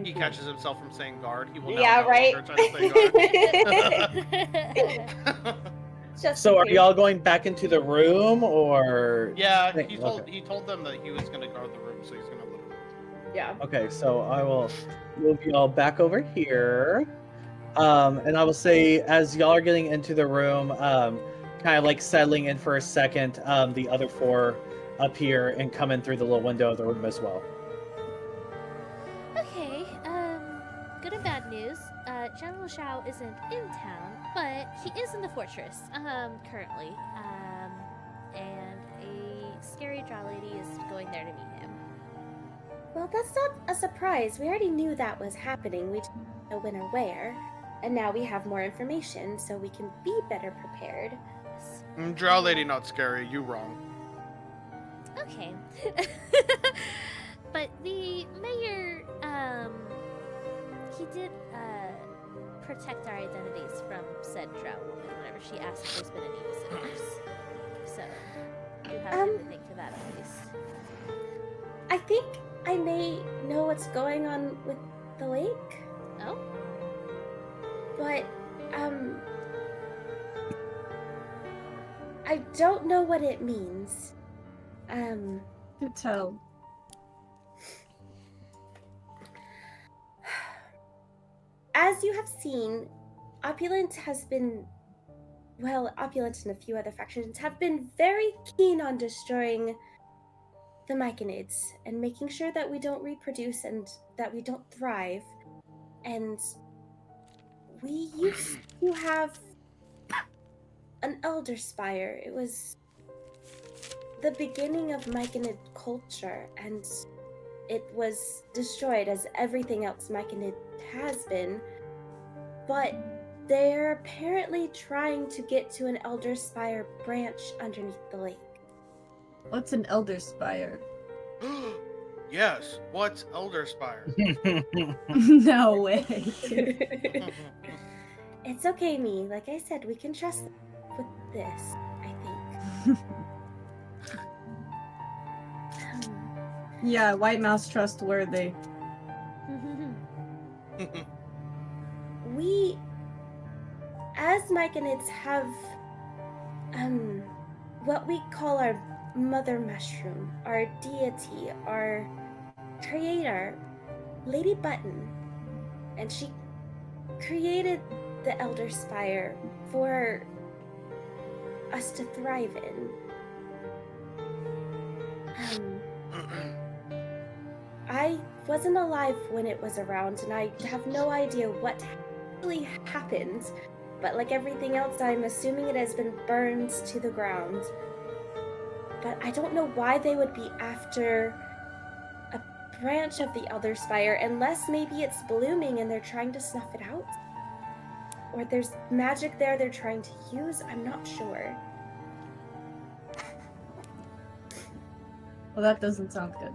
He catches himself from saying guard. He will now no longer try to say guard. So are y'all going back into the room, or? Yeah, he told them that he was going to guard the room, so he's going to look. Yeah. Okay, so I will move y'all back over here. And I will say, as y'all are getting into the room, kind of settling in for a second, the other 4 appear and come in through the little window of the room as well. Okay, good and bad news. General Shao isn't in town, but he is in the fortress, currently. and a scary drow lady is going there to meet him. Well, that's not a surprise. We already knew that was happening. We didn't know when or where. And now we have more information, so we can be better prepared. Drow lady not scary, you wrong. Okay. But the mayor, he did, protect our identities from said drow woman whenever she asked if there's been any visitors. So, you have him to thank for that at least. I think I may know what's going on with the lake. Oh? But, I don't know what it means. To tell. As you have seen, Oppolant has been, well, Oppolant and a few other factions have been very keen on destroying the Myconids and making sure that we don't reproduce and that we don't thrive. And we used to have an Elder Spire. It was the beginning of Myconid culture, and it was destroyed as everything else Myconid has been. But they're apparently trying to get to an Elder Spire branch underneath the lake. What's an Elder Spire? Yes, what's Elder Spire? No way. It's okay, me. Like I said, we can trust them with this, I think. Yeah, White Mouse trustworthy. We, as Myconids, have what we call our mother mushroom, our deity, our creator, Lady Button, and she created the Elder Spire for us to thrive in. I wasn't alive when it was around, and I have no idea what really happened. But like everything else, I'm assuming it has been burned to the ground. But I don't know why they would be after a branch of the Elder Spire, unless maybe it's blooming and they're trying to snuff it out. Or there's magic there they're trying to use, I'm not sure. Well, that doesn't sound good.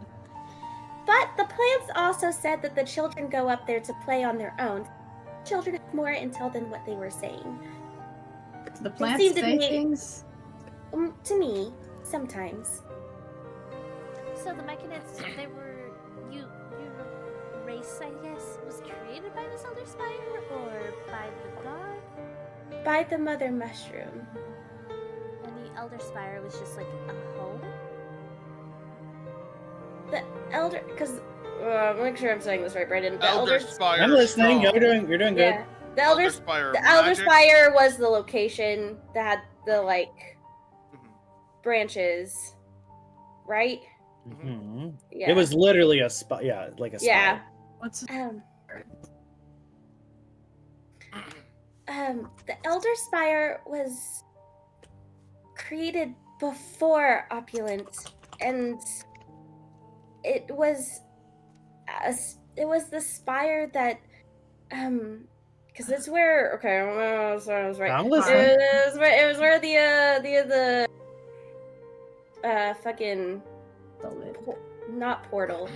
But the plants also said that the children go up there to play on their own. Children have more intel than what they were saying. The plants say things? To me, sometimes. So the Myconids, they were, your race, I guess, was created by this Elder Spire, or by the god? By the mother mushroom. And the Elder Spire was just like a home? The Elder, because make sure I'm saying this right, Brandon. The Elder Spire. I'm listening. You're doing good. Yeah. The Elder Spire. The Elder Spire was the location that had the branches, right? Mm-hmm. Yeah. It was literally a spot. Yeah, like a spire. Yeah. What's the Elder Spire was created before Oppolant, and it was the spire that because it's where sorry, I was right. I'm listening. It was where the fucking not portal.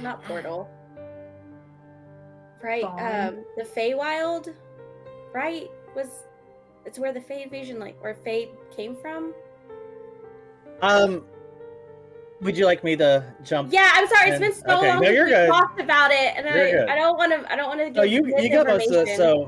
Right, the Feywild, right? It's where the Fey invasion, where Fey came from? Would you like me to jump? Yeah, I'm sorry. It's been so long no, since you're we good. talked about it, and I don't want to give you give us information.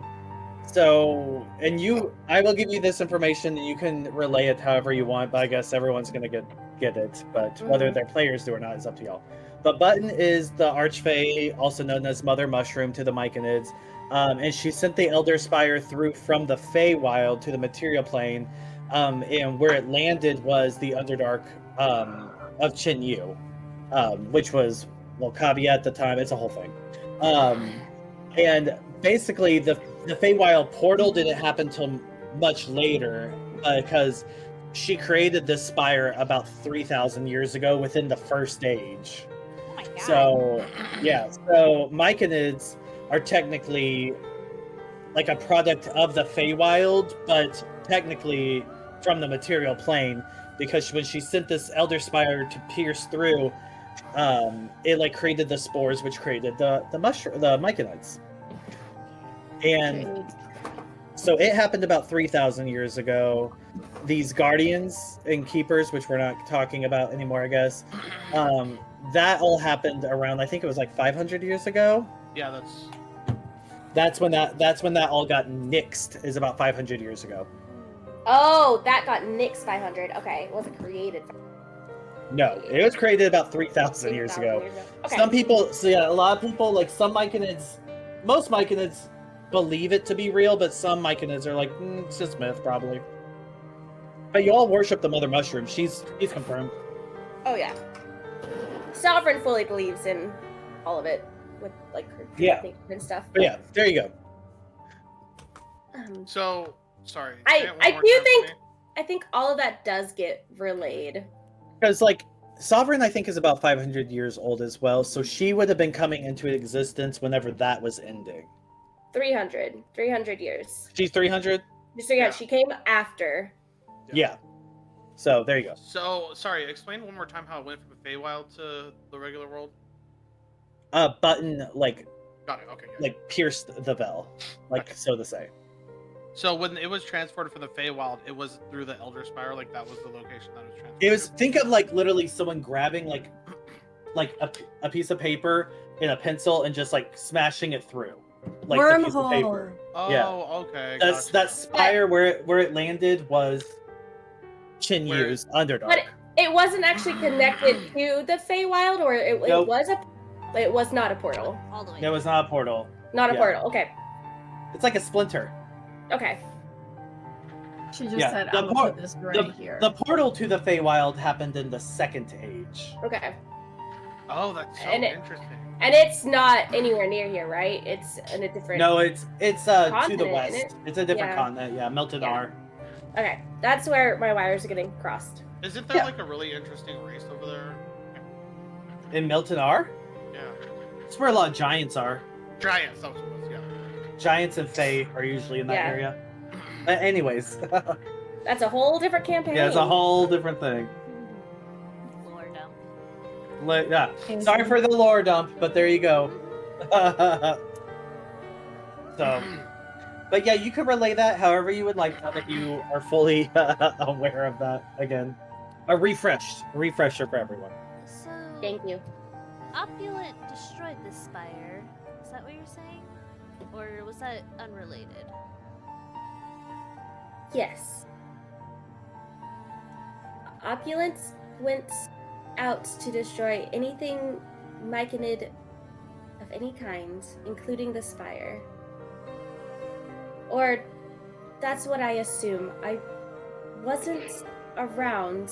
I will give you this information, and you can relay it however you want. But I guess everyone's gonna get it. But whether their players do or not is up to y'all. But Button is the Archfey, also known as Mother Mushroom, to the Myconids, and she sent the Elder Spire through from the Feywild to the material plane, and where it landed was the Underdark of Chin Yu, which was Kabi at the time. It's a whole thing, and basically the Feywild portal didn't happen till much later because she created this spire about 3,000 years ago within the first age. Oh my god. So, yeah. So Myconids are technically like a product of the Feywild, but technically from the material plane, because when she sent this Elder Spire to pierce through, it like created the spores, which created the Myconids. And so it happened about 3,000 years ago. These guardians and keepers, which we're not talking about anymore, I guess, that all happened around, I think it was like 500 years ago. Yeah, that's when that all got nixed, is about 500 years ago. Oh, that got nixed 500. Okay, it wasn't created. No, it was created about 3,000 years ago. Okay. Some people, so yeah, a lot of people, like some Myconids, most Myconids believe it to be real, but some Myconids are like, it's just myth, probably. But you all worship the Mother Mushroom. She's confirmed. Oh yeah. Sovereign fully believes in all of it with like her and stuff. But yeah, there you go. So sorry. I think all of that does get relayed. Because like Sovereign, I think, is about 500 years old as well, so she would have been coming into existence whenever that was ending. 300 years. She's 300? So yeah, she came after. Yeah. So there you go. So sorry, explain one more time how it went from the Feywild to the regular world. Button like Got it. Okay. Yeah. like pierced the veil, like so to say. So when it was transported from the Feywild, it was through the Elder Spire, like that was the location that it was transported. It was, think of like literally someone grabbing like a piece of paper and a pencil and just like smashing it through. Like the piece of paper. Oh, yeah. Okay. That's that spire where it landed was Chinyu's Underdark. But it wasn't actually connected to the Feywild, or it was it was not a portal. All the way. It was not a portal. Not a portal. Okay. It's like a splinter. Okay. She just said, I'm gonna put this right here. The portal to the Feywild happened in the Second Age. Okay. Oh, that's so interesting. And it's not anywhere near here, right? It's in a different. No, it's to the west. Isn't it? It's a different continent. Yeah, Meltanar. Okay, that's where my wires are getting crossed. Isn't there like a really interesting race over there? In Meltanar? Yeah. It's where a lot of giants are. Giants, that's what it was, yeah. Giants and Fae are usually in that area. Anyways. That's a whole different campaign. Yeah, it's a whole different thing. Lore dump. Yeah. Sorry for the lore dump, but there you go. So, but yeah, you could relay that however you would like, now that you are fully aware of that again. A refresher for everyone. So, thank you. Oppolant destroyed this spire. Is that what you're saying? Or was that unrelated? Yes. Oppolant went out to destroy anything Myconid of any kind, including the spire. Or that's what I assume. I wasn't around.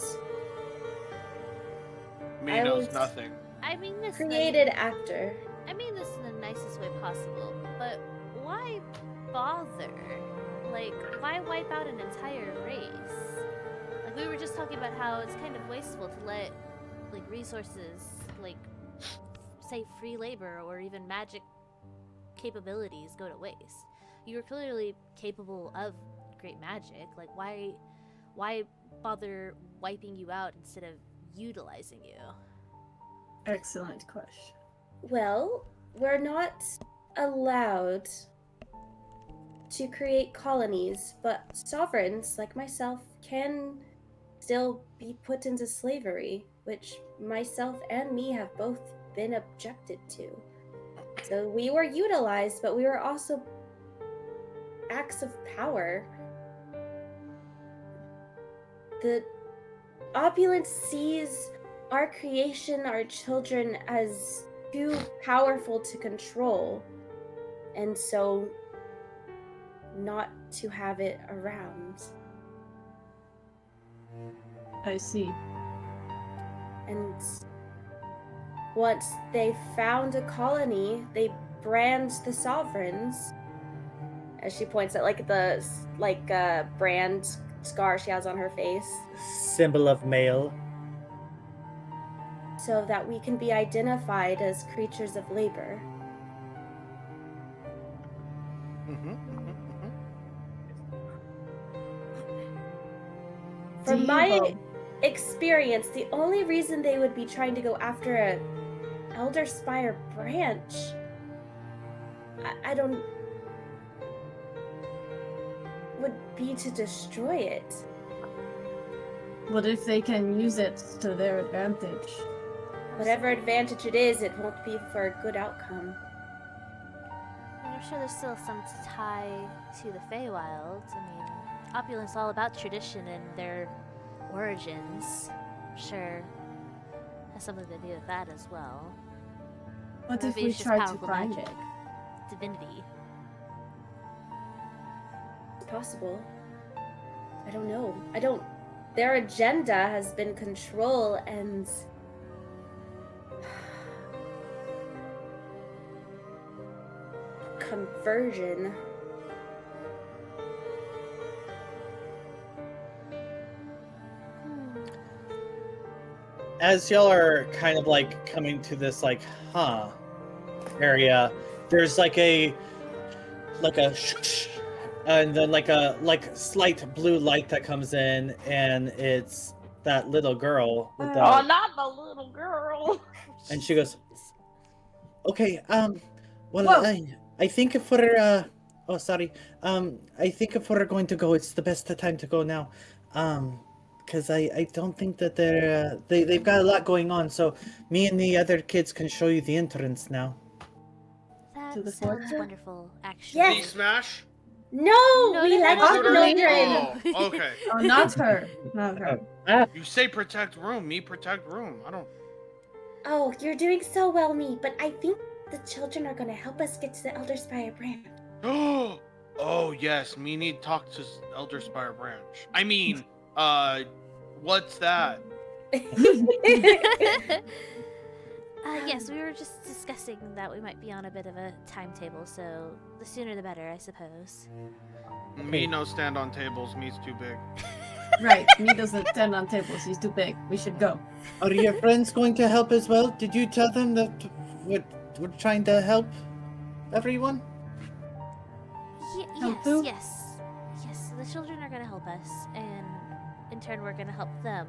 Me knows nothing. I mean this created after. I mean this in the nicest way possible, but why bother? Like, why wipe out an entire race? Like, we were just talking about how it's kind of wasteful to let, like, resources, like, say free labor or even magic capabilities go to waste. You were clearly capable of great magic. Like, why bother wiping you out instead of utilizing you? Excellent question. Well, we're not allowed to create colonies, but sovereigns like myself can still be put into slavery, which myself and me have both been objected to. So we were utilized, but we were also acts of power. The Oppolant sees our creation, our children, as too powerful to control, and so not to have it around. I see. And once they found a colony, they brand the sovereigns. As she points at brand scar she has on her face. Symbol of male. So that we can be identified as creatures of labor. From my experience, the only reason they would be trying to go after a Elder Spire branch, I don't, would be to destroy it. What if they can use it to their advantage? Whatever advantage it is, it won't be for a good outcome. I'm sure there's still some tie to the Feywild. I mean, Opulent's all about tradition and their origins. I'm sure has something to do with that as well. What Or if maybe we it's just try to powerful find magic, it? divinity. It's possible. I don't know. Their agenda has been control and conversion. As y'all are kind of like coming to this like area, there's like a and then like a slight blue light that comes in, and it's that little girl with the, Oh, not the little girl. and she goes, okay, well, Whoa. I think if we're oh sorry, I think if we're going to go, it's the best time to go now, because I don't think that they've got a lot going on, so me and the other kids can show you the entrance now. To the That sounds fortress? wonderful, actually. Yes. Big Smash? No, we let not you doing children. Oh, okay. Oh, not her. Not her. You say protect room, me protect room. I don't. Oh, you're doing so well, me. But I think the children are going to help us get to the Elder Spire branch. Oh yes, me need talk to Elder Spire branch. I mean, what's that? Yes, we were just discussing that we might be on a bit of a timetable, so the sooner the better, I suppose. Me no stand on tables. Me's too big. Right, me doesn't stand on tables. He's too big. We should go. Are your friends going to help as well? Did you tell them that we're trying to help everyone? Help Yes, who? yes. The children are going to help us, and in turn, we're going to help them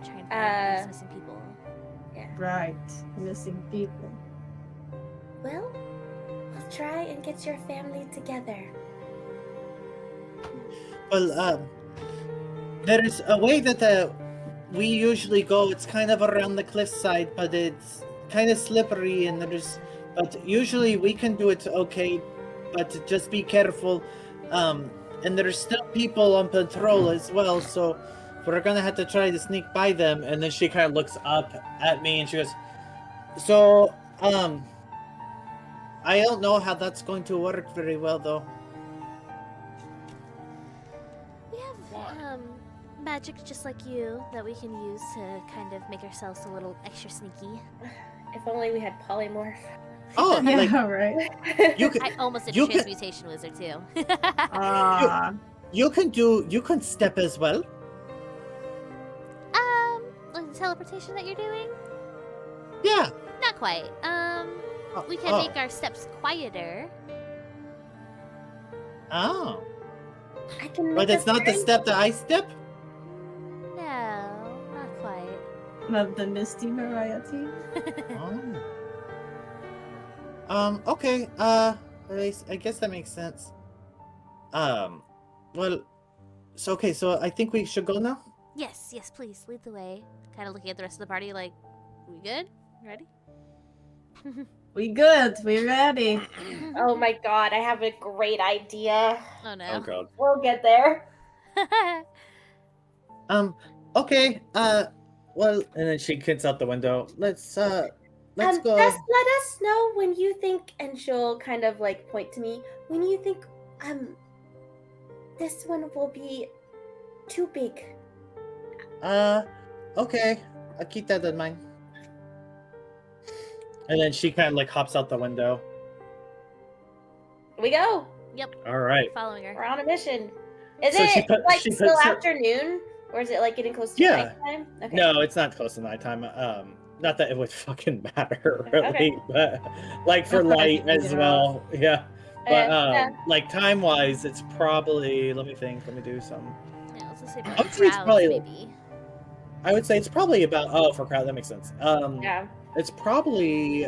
try and find these missing people. Right, missing people. Well, we'll try and get your family together. Well, there's a way that we usually go. It's kind of around the cliffside, but it's kind of slippery, and but usually we can do it okay, but just be careful. And there's still people on patrol as well, so we're gonna have to try to sneak by them. And then she kind of looks up at me and she goes, so, I don't know how that's going to work very well, though. We have magic just like you that we can use to kind of make ourselves a little extra sneaky. If only we had polymorph. Oh, Yeah, like, right. you can, I almost did you a can- transmutation wizard too. you can step as well. Like the teleportation that you're doing? Yeah. Not quite. We can make our steps quieter. Oh. I can But it's not the step that I step? No, not quite. Not the Misty variety. Okay, I guess that makes sense. Well, so I think we should go now? Yes, please, lead the way. Kind of looking at the rest of the party like, we good? Ready? We good. We ready. Oh my god, I have a great idea. Oh no. Oh god. We'll get there. Okay, well, and then she gets out the window. Let's go. Just let us know when you think, and she'll kind of like point to me, when you think, this one will be too big. Okay. I'll keep that in mind. And then she kind of like hops out the window. We go. Yep. All right. Following her. We're on a mission. Is So it like she still puts her- afternoon, or is it like getting close to Yeah. nighttime? Okay. No, it's not close to nighttime. Not that it would fucking matter, really, Okay. but like for light as well. Yeah. But Yeah. like time wise, it's probably. Let me think. Let me do some. Yeah, let's just say I about would say it's crowds, probably. maybe. I would say it's probably about. Oh, for crowd, that makes sense. Yeah. It's probably.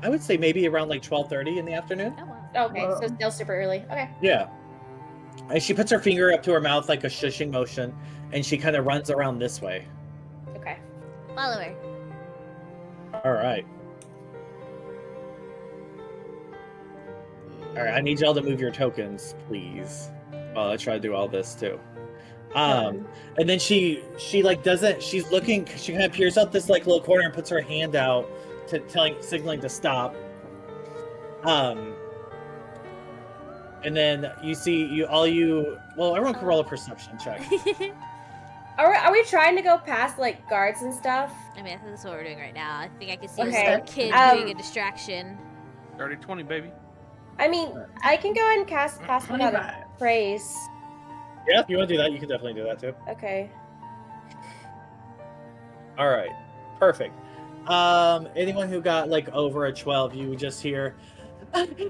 I would say maybe around like 12:30 in the afternoon. Oh, wow. Okay, so still super early. Okay. Yeah. And she puts her finger up to her mouth like a shushing motion, and she kind of runs around this way. Okay. Follow her. All right. All right. I need y'all to move your tokens, please. While I try to do all this too. And then she like doesn't. She's looking. She kind of peers out this like little corner and puts her hand out to signaling to stop. And then you see well, everyone can roll a perception check. Are we trying to go past like guards and stuff? I mean, I think that's what we're doing right now. I think I can see Okay. this kid doing a distraction. 30-20, baby. I mean, I can go ahead and cast Pass Without a 25. Trace. Yeah, if you want to do that, you can definitely do that too. Okay. All right, perfect. Anyone who got like over a 12, you would just hear,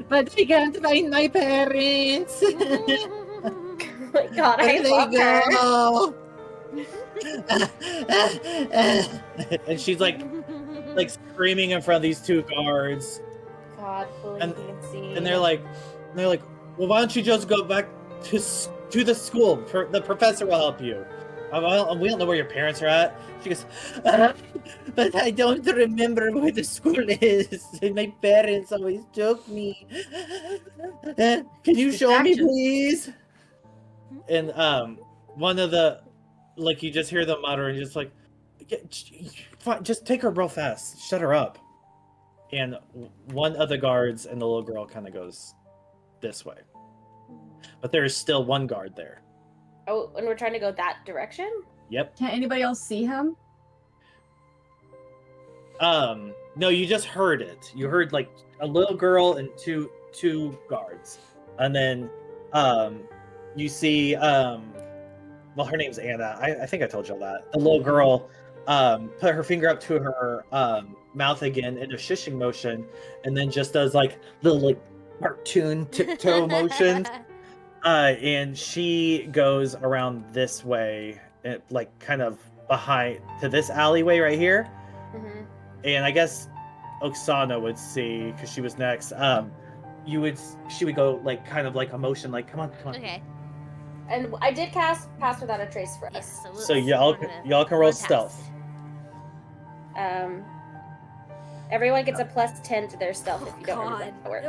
but I can't find my parents. Oh my god, I Where love they go? And she's like screaming in front of these two guards. God, And see. they're like, well, why don't you just go back to the school? The professor will help you. We don't know where your parents are at. She goes, but I don't remember where the school is. My parents always took me. Can you show me, please? And one of the, like, you just hear them mutter and just like, just take her real fast. Shut her up. And one of the guards and the little girl kind of goes this way. But there is still one guard there. Oh, and we're trying to go that direction? Yep. Can anybody else see him? No, you just heard it. You heard like a little girl and two guards. And then you see well, her name's Anna. I think I told y'all that. The little girl put her finger up to her mouth again in a shushing motion, and then just does like little like cartoon tiptoe motions. And she goes around this way, like kind of behind to this alleyway right here. Mm-hmm. And I guess Oksana would see, because she was next. She would go like kind of like a motion, like come on. Okay. And I did cast Pass Without a Trace for us. Yes, So y'all can roll stealth. Everyone gets a +10 to their stealth if you don't remember that word.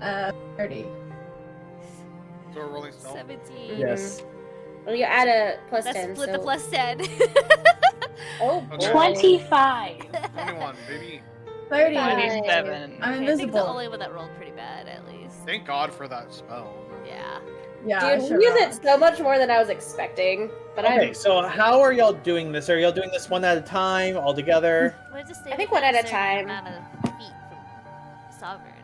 Ugh. 30. So we're rolling stealth. 17. Yes. Well, you add a +10. Let's split so... the +10. Oh, Okay. 25. 21, baby. 30. 97. I'm I think the invisible. only one that rolled pretty bad, at least. Thank God for that spell. Yeah. Yeah, Dude, sure we use will. it so much more than I was expecting. But Okay, so how are y'all doing this? Are y'all doing this one at a time, all together? We'll just I think one at a certain time. amount of feet from Sovereign.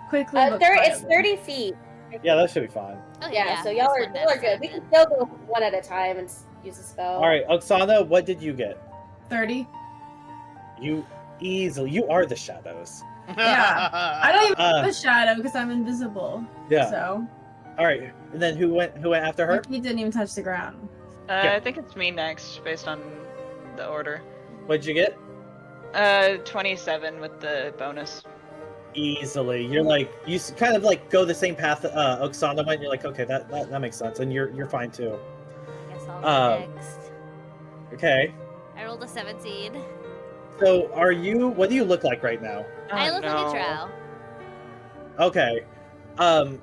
Quickly, but it's quietly. 30 feet. Yeah, that should be fine. Okay, Yeah, so y'all just are one at a good. time We then. can still go one at a time and use the spell. All right, Oksana, what did you get? 30. You are the shadows. Yeah. I don't even have Uh, a shadow because I'm invisible. Yeah. So All right, and then who went after her? he didn't even touch the ground. I think it's me next, based on the order. What'd you get? 27 with the bonus. Easily. You're like kind of like go the same path Oksana went. You're like, okay, that makes sense, and you're fine too. I guess I'll go next. Okay. I rolled a 17. So what do you look like right now? I look like a drow. Okay.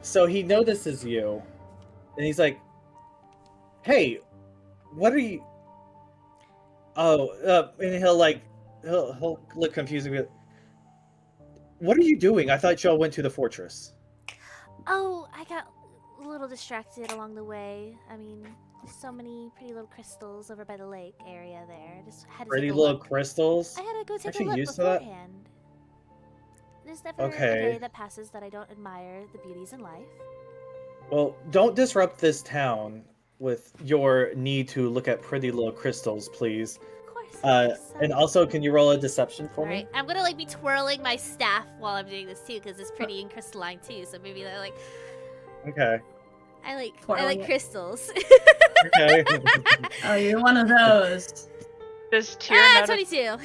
So he notices you, and he's like, "Hey, what are you?" Oh, and he'll look confused and be like, "What are you doing? I thought y'all went to the fortress." Oh, I got a little distracted along the way. I mean, there's so many pretty little crystals over by the lake area there. I just had to Pretty take a little look. crystals. I had to go take Aren't you a look used to that? beforehand. There's never Okay. a day that passes that I don't admire the beauties in life. Well, don't disrupt this town with your need to look at pretty little crystals, please. Of course. And also, can you roll a deception for Alright, me? I'm gonna like be twirling my staff while I'm doing this too, because it's pretty and crystalline too. So maybe I like. Okay. I like Twirling it. crystals. Okay. Oh, you're one of those. Does Tyr Ah, notice? 22.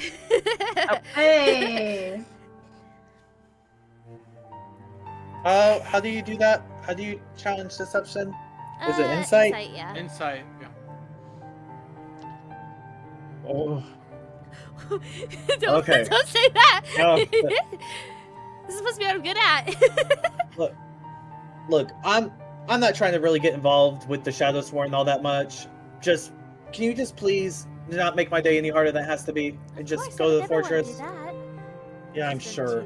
Hey. How do you do that? How do you challenge deception? Is it insight? Insight, yeah. Insight. Yeah. Oh. don't, Okay. don't say that. No. This is supposed to be what I'm good at. Look, I'm not trying to really get involved with the Shadowsworn all that much. Just, can you just please not make my day any harder than it has to be, and just go to the fortress? Yeah, I'm sure.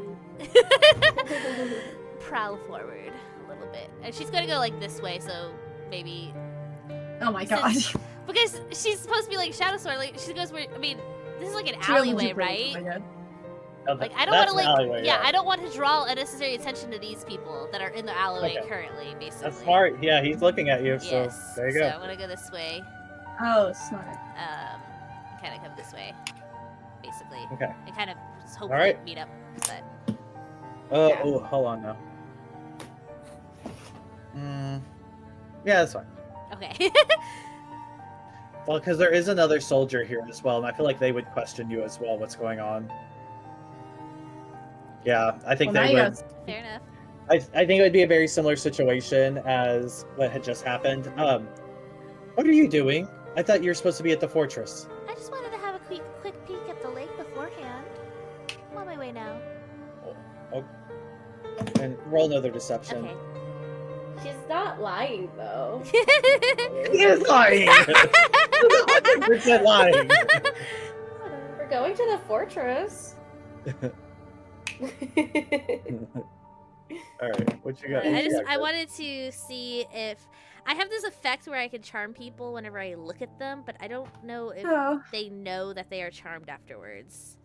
Prowl forward a little bit, and she's gonna go like this way, so maybe. Oh my god. Because she's supposed to be like Shadowsworn. Like she goes where. I mean, this is like an She doesn't alleyway, do right? anything. Like I don't want to like. Alleyway, I don't want to draw unnecessary attention to these people that are in the alleyway Okay. currently, basically. That's smart. Yeah, he's looking at you, so Yes. there you So go. I'm gonna go this way. Oh, smart. Kind of come this way, basically. Okay. And kind of just hopefully Alright. meet up, but. Oh, hold on now. Yeah, that's fine. Okay. Well, because there is another soldier here as well, and I feel like they would question you as well. What's going on? Yeah, I think Well, they now you would. Fair enough. I think it would be a very similar situation as what had just happened. What are you doing? I thought you were supposed to be at the fortress. I just wanted to have a quick peek at the lake beforehand. I'm on my way now. Oh, and roll another deception. Okay. She's not lying though. He is lying. 100% lying. We're going to the fortress. All right, what you got? I wanted to see if I have this effect where I can charm people whenever I look at them, but I don't know if they know that they are charmed afterwards.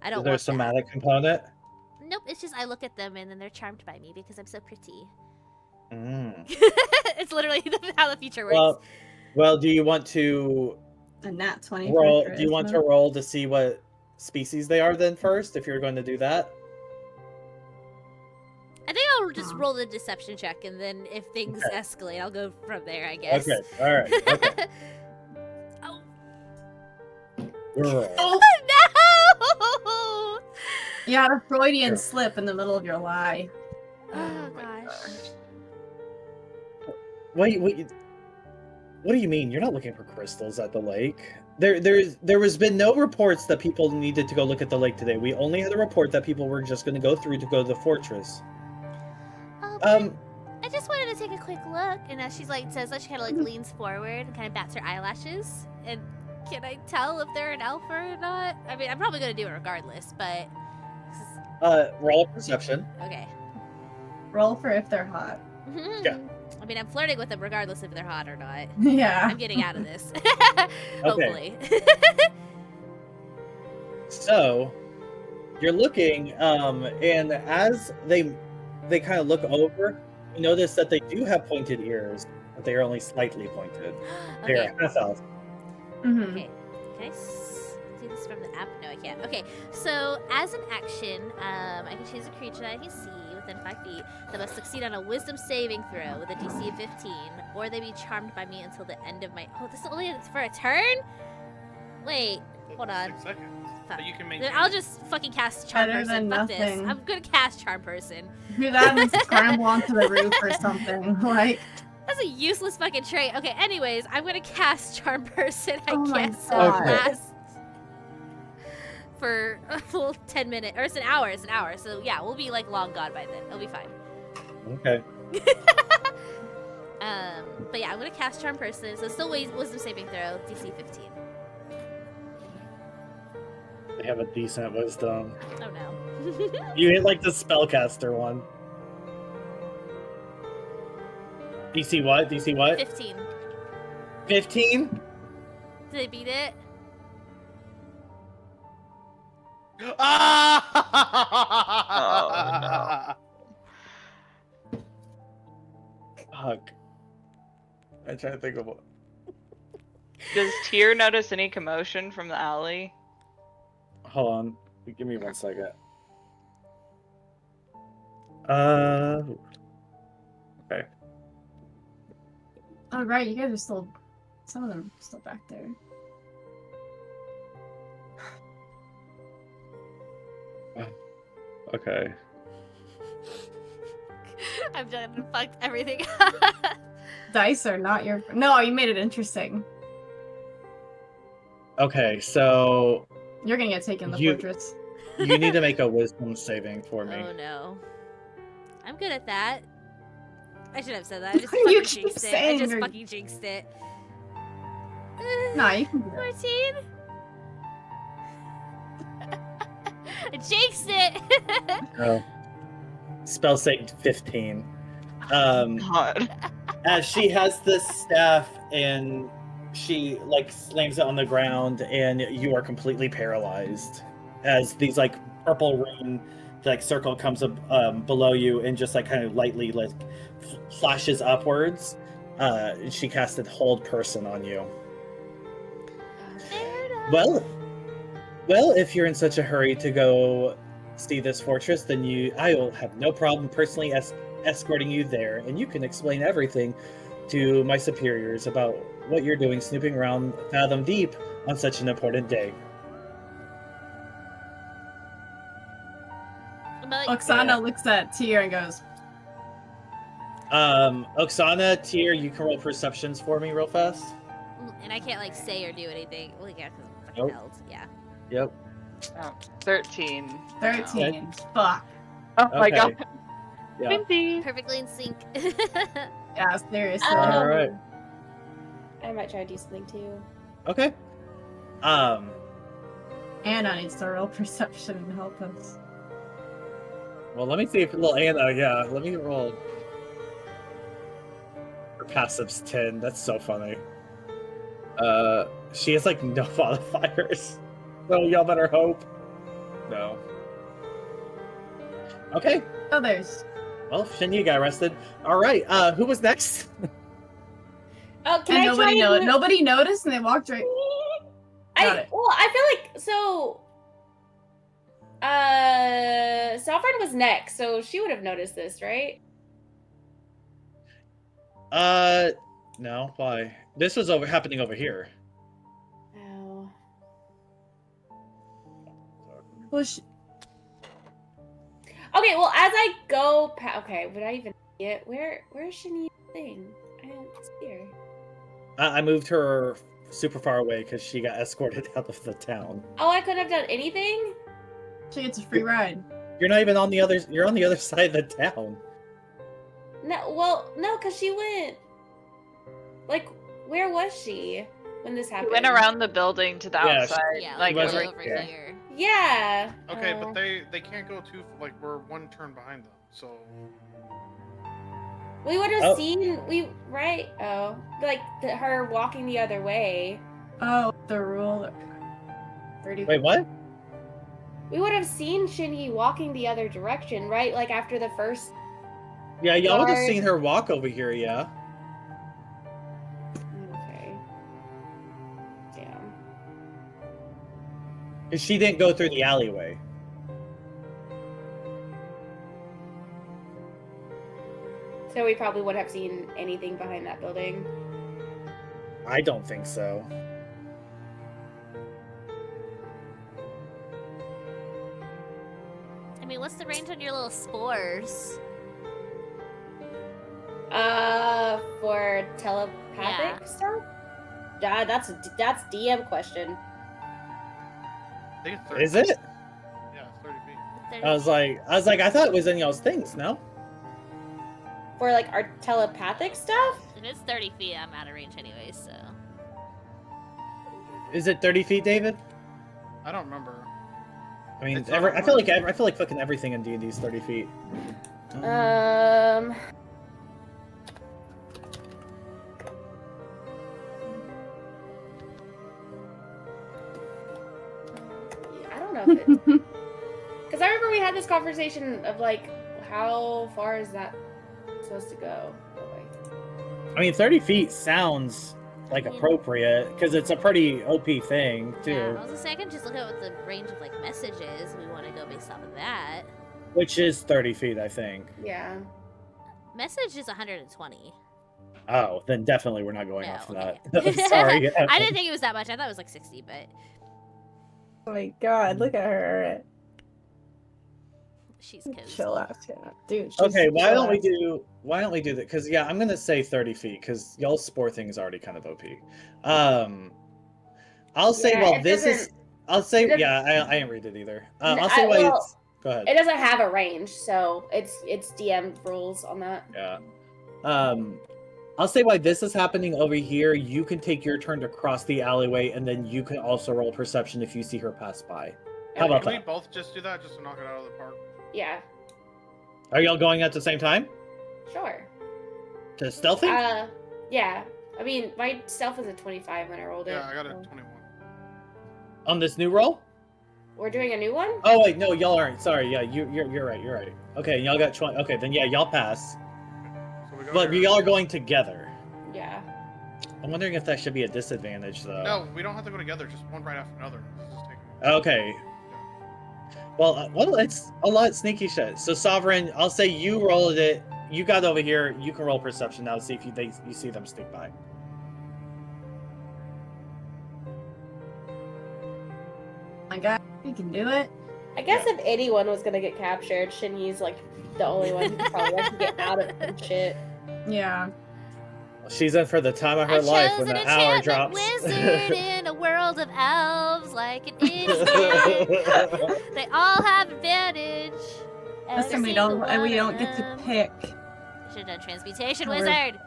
I don't Is there a want that. somatic component? Nope, it's just I look at them and then they're charmed by me because I'm so pretty. It's literally how the feature works. Well, do you want to A nat 20. roll? Do you want to roll to see what species they are then first? If you're going to do that. I think I'll just roll the deception check, and then if things escalate, I'll go from there, I guess. Okay. All right. Okay. Oh no! You had a Freudian slip in the middle of your lie. Oh gosh. Wait. What do you mean? You're not looking for crystals at the lake? There has been no reports that people needed to go look at the lake today. We only had a report that people were just going to go through to go to the fortress. I just wanted to take a quick look, and as she's like says that, she kind of like leans forward and kind of bats her eyelashes. And can I tell if they're an elf or not? I mean, I'm probably gonna do it regardless, but. Roll a perception. Okay. Roll for if they're hot. Yeah. I mean, I'm flirting with them regardless if they're hot or not. Yeah. I'm getting out of this. Hopefully. So, you're looking, and as they kind of look over, you notice that they do have pointed ears, but they are only slightly pointed. Okay. They're half elf. Okay. Can I do this from the app? No, I can't. Okay. So, as an action, I can choose a creature that I can see within 5 feet that must succeed on a Wisdom saving throw with a DC of 15, or they be charmed by me until the end of my. Oh, this is only for a turn. Wait. Hold on. 6 seconds. Fuck. But you can Then I'll just fucking cast Charm Better Person. than Fuck this. nothing. I'm gonna cast Charm Person. Do that and scramble onto the roof or something. Like, That's a useless fucking trait. Okay, anyways, I'm gonna cast Charm Person, I Oh my guess. So God. it lasts for a full 10 minutes. Or it's an hour. It's an hour. So yeah, we'll be like long gone by then. It'll be fine. Okay. But yeah, I'm gonna cast Charm Person. So still Wisdom saving throw, DC 15. They have a decent wisdom. Oh no. You hit like the spellcaster one. DC what? DC what? 15. 15? Did they beat it? Ah! trying to think of what. Does Tyr notice any commotion from the alley? Hold on. Give me 1 second. Okay. Oh, right, you guys are still... Some of them are still back there. Okay. I've done and fucked everything. Dice are not your... No, you made it interesting. Okay, so You're gonna get taken in the fortress. you need to make a wisdom saving for me. Oh no. I'm good at that. I should have said that. I just You fucking keep jinxed it. I saying just you're- fucking jinxed it. Nah, you can do that. 14? I jinxed it! Oh. Spell save 15. God. As she has this staff and she like slams it on the ground and you are completely paralyzed as these like purple rain like circle comes up below you and just like kind of lightly like flashes upwards. She casted hold person on you. Well, if you're in such a hurry to go see this fortress, then I will have no problem personally escorting you there, and you can explain everything to my superiors about what you're doing snooping around Fathom Deep on such an important day. Oksana looks at Tyr and goes, Oksana, Tyr, you can roll perceptions for me real fast. And I can't like say or do anything. Well, yeah, because I'm fucking Nope. held. Yeah. Yep. 13. 13. Fuck. Oh my Okay. god. Yeah. 20. Perfectly in sync. Yeah, seriously. All right. I might try to do something too. Okay. Anna needs to roll perception and help us. Well, let me see if little Anna. Yeah, let me roll. Her passive's 10. That's so funny. She has like no modifiers. So y'all better hope. No. Okay. Others. Well, Shinya got arrested. All right. Who was next? Oh, can And I nobody try and- nobody noticed, and they walked right. Got it. Well, I feel like so. Sovereign was next, so she would have noticed this, right? No. Why? This was happening over here. Oh. Well, Okay, well, as I go, okay, would I even see it? Where's Shania's thing? I didn't see her. I moved her super far away because she got escorted out of the town. Oh, I couldn't have done anything. She gets a free ride. You're not even on the other. You're on the other side of the town. No, because she went. Like, where was she when this We happened? went around the building to the outside. Yeah, like like over over here. here. Yeah. Okay, but they can't go too like we're one turn behind them, so. We would have Oh. seen right? Oh, like her walking the other way. Oh, the rule. 30. Wait, what? We would have seen Shinji walking the other direction, right? Like after the first. Yeah, y'all would have Guard. seen her walk over here. Yeah. Okay. Damn. Because she didn't go through the alleyway. So we probably would have seen anything behind that building. I don't think so. I mean, what's the range on your little spores? For telepathic stuff? That's DM question. I think it's 30 Is it? Yeah, it's 30 feet. 30 I was like, I thought it was in y'all's things. No. For like our telepathic stuff? If it's 30 feet, I'm out of range anyway, so. Is it 30 feet, David? I don't remember. I mean, It's I feel like fucking everything in D&D is 30 feet. I don't know if it. Because I remember we had this conversation of like, how far is that supposed to go? Oh, wait. I mean, 30 feet sounds like appropriate because it's a pretty OP thing too. Yeah, I was gonna say I can just look at what the range of like messages we want to go based off of that. Which is 30 feet, I think. Yeah. Message is 120. Oh, then definitely we're not going off of okay. that. Sorry. I didn't think it was that much. I thought it was like 60, but Oh my god, look at her. she's cozy. Chill out, dude. Okay, why don't we do that? Because yeah, I'm gonna say 30 feet because y'all's spore thing is already kind of OP. I'll say I'll say I ain't read it either. I'll say why it's. Go ahead. It doesn't have a range, so it's DM rules on that. Yeah. I'll say why this is happening over here. You can take your turn to cross the alleyway, and then you can also roll perception if you see her pass by. How about Can that? we both just do that, just to knock it out of the park? Yeah. Are y'all going at the same time? Sure. To stealthy? Yeah. I mean, my stealth is a 25 when I rolled it. Yeah, I got a 21. On this new roll? We're doing a new one? Oh wait, no, y'all aren't. Sorry, yeah, you're right. You're right. Okay, y'all got 20. Okay, then yeah, y'all pass. So we go But here. y'all are going together. Yeah. I'm wondering if that should be a disadvantage though. No, we don't have to go together. Just one right after another. This is taking. Okay. Well, it's a lot sneaky shit. So Sovereign, I'll say you rolled it. You got over here. You can roll perception now to see if you see them sneak by. My god, you can do it. I guess if anyone was gonna get captured, Shinyi's like the only one who probably wants to get out of some shit. Yeah. She's in for the time of her life when the hour drops. Wizard in a world of elves, like an idiot. They all have advantage. Listen, we don't get to pick. Should have done transmutation, Or- wizard.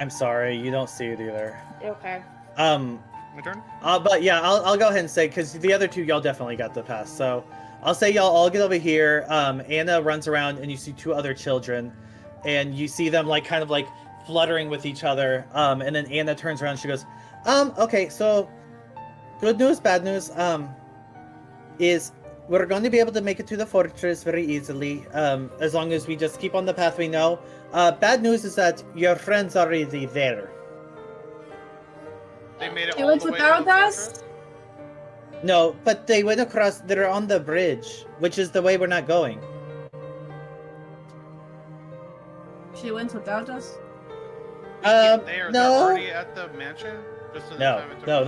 I'm sorry, you don't see it either. Okay. My turn? But yeah, I'll go ahead and say, because the other two, y'all definitely got the pass. So I'll say y'all all get over here. Anna runs around and you see two other children. And you see them like kind of like fluttering with each other. And then Anna turns around and she goes, okay, so good news, bad news, is we're going to be able to make it to the fortress very easily, as long as we just keep on the path we know. Bad news is that your friends are already there. They made it They all went the way without to the us? fortress? No, but they went across, they're on the bridge, which is the way we're not going. She went without us? They're no. already at the mansion? Just in the time it took No,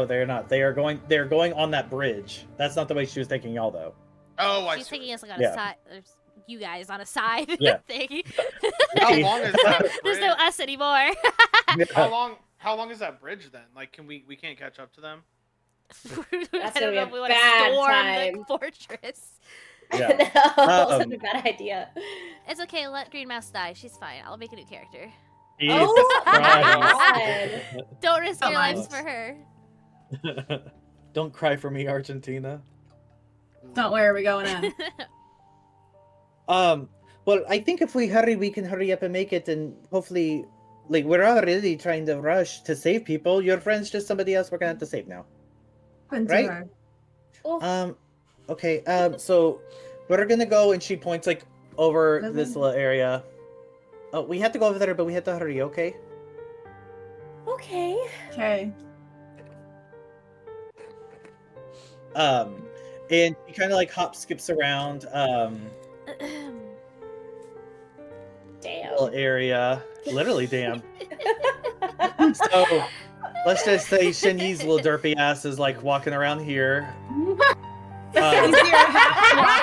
they're not. They're going on that bridge. That's not the way she was taking y'all though. Oh, I She's see. taking us like on Yeah. a side. There's you guys on a side Yeah. thing. How long is that There's bridge? no us anymore. How long is that bridge then? Like, we can't catch up to them? That's I don't gonna be know a if we want to bad storm time. the fortress. Yeah. No, such a bad idea. It's okay. Let Green Mouse die. She's fine. I'll make a new character. Jesus Oh, Christ. God. Don't risk your Come on. lives for her. Don't cry for me, Argentina. Don't worry, we're going in. Well, I think if we hurry, we can hurry up and make it, and hopefully, like, we're already trying to rush to save people. Your friend's just somebody else we're gonna have to save now. Right? Okay, so we're gonna go, and she points, like, over this little area. Oh, we have to go over there, but we have to hurry, okay? Okay. Okay. And she kind of, like, skips around, Damn. little area. Literally, damn. So, let's just say Shinyi's little derpy ass is, like, walking around here. Is your hat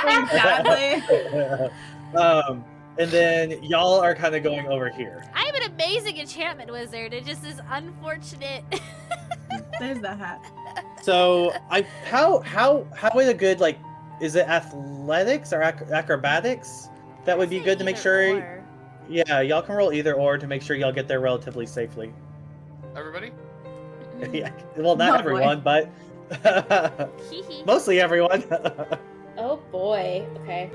flapping badly? And then y'all are kind of going over here. I am an amazing enchantment wizard. It just is unfortunate. There's the hat. So how is a good, like, is it athletics or acrobatics? That would be good to make sure. Or. Yeah, y'all can roll either or to make sure y'all get there relatively safely. Everybody? Yeah, well, not Oh, everyone, but mostly everyone. Oh boy. Okay.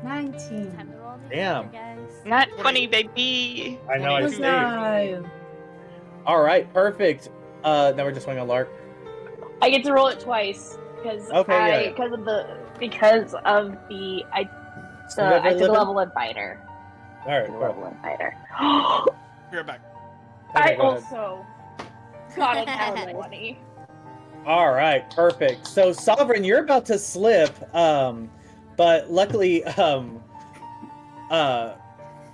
19. Time to roll a new Damn. character, guys. Not 20, baby. I know. I Who's see. No. All right, perfect. Now we're just swinging a lark. I get to roll it twice because Okay, because of the I took a level in fighter. All right, Level insider. You're back. I Okay, go ahead. also got a down 20. All right, perfect. So Sovereign, you're about to slip, but luckily,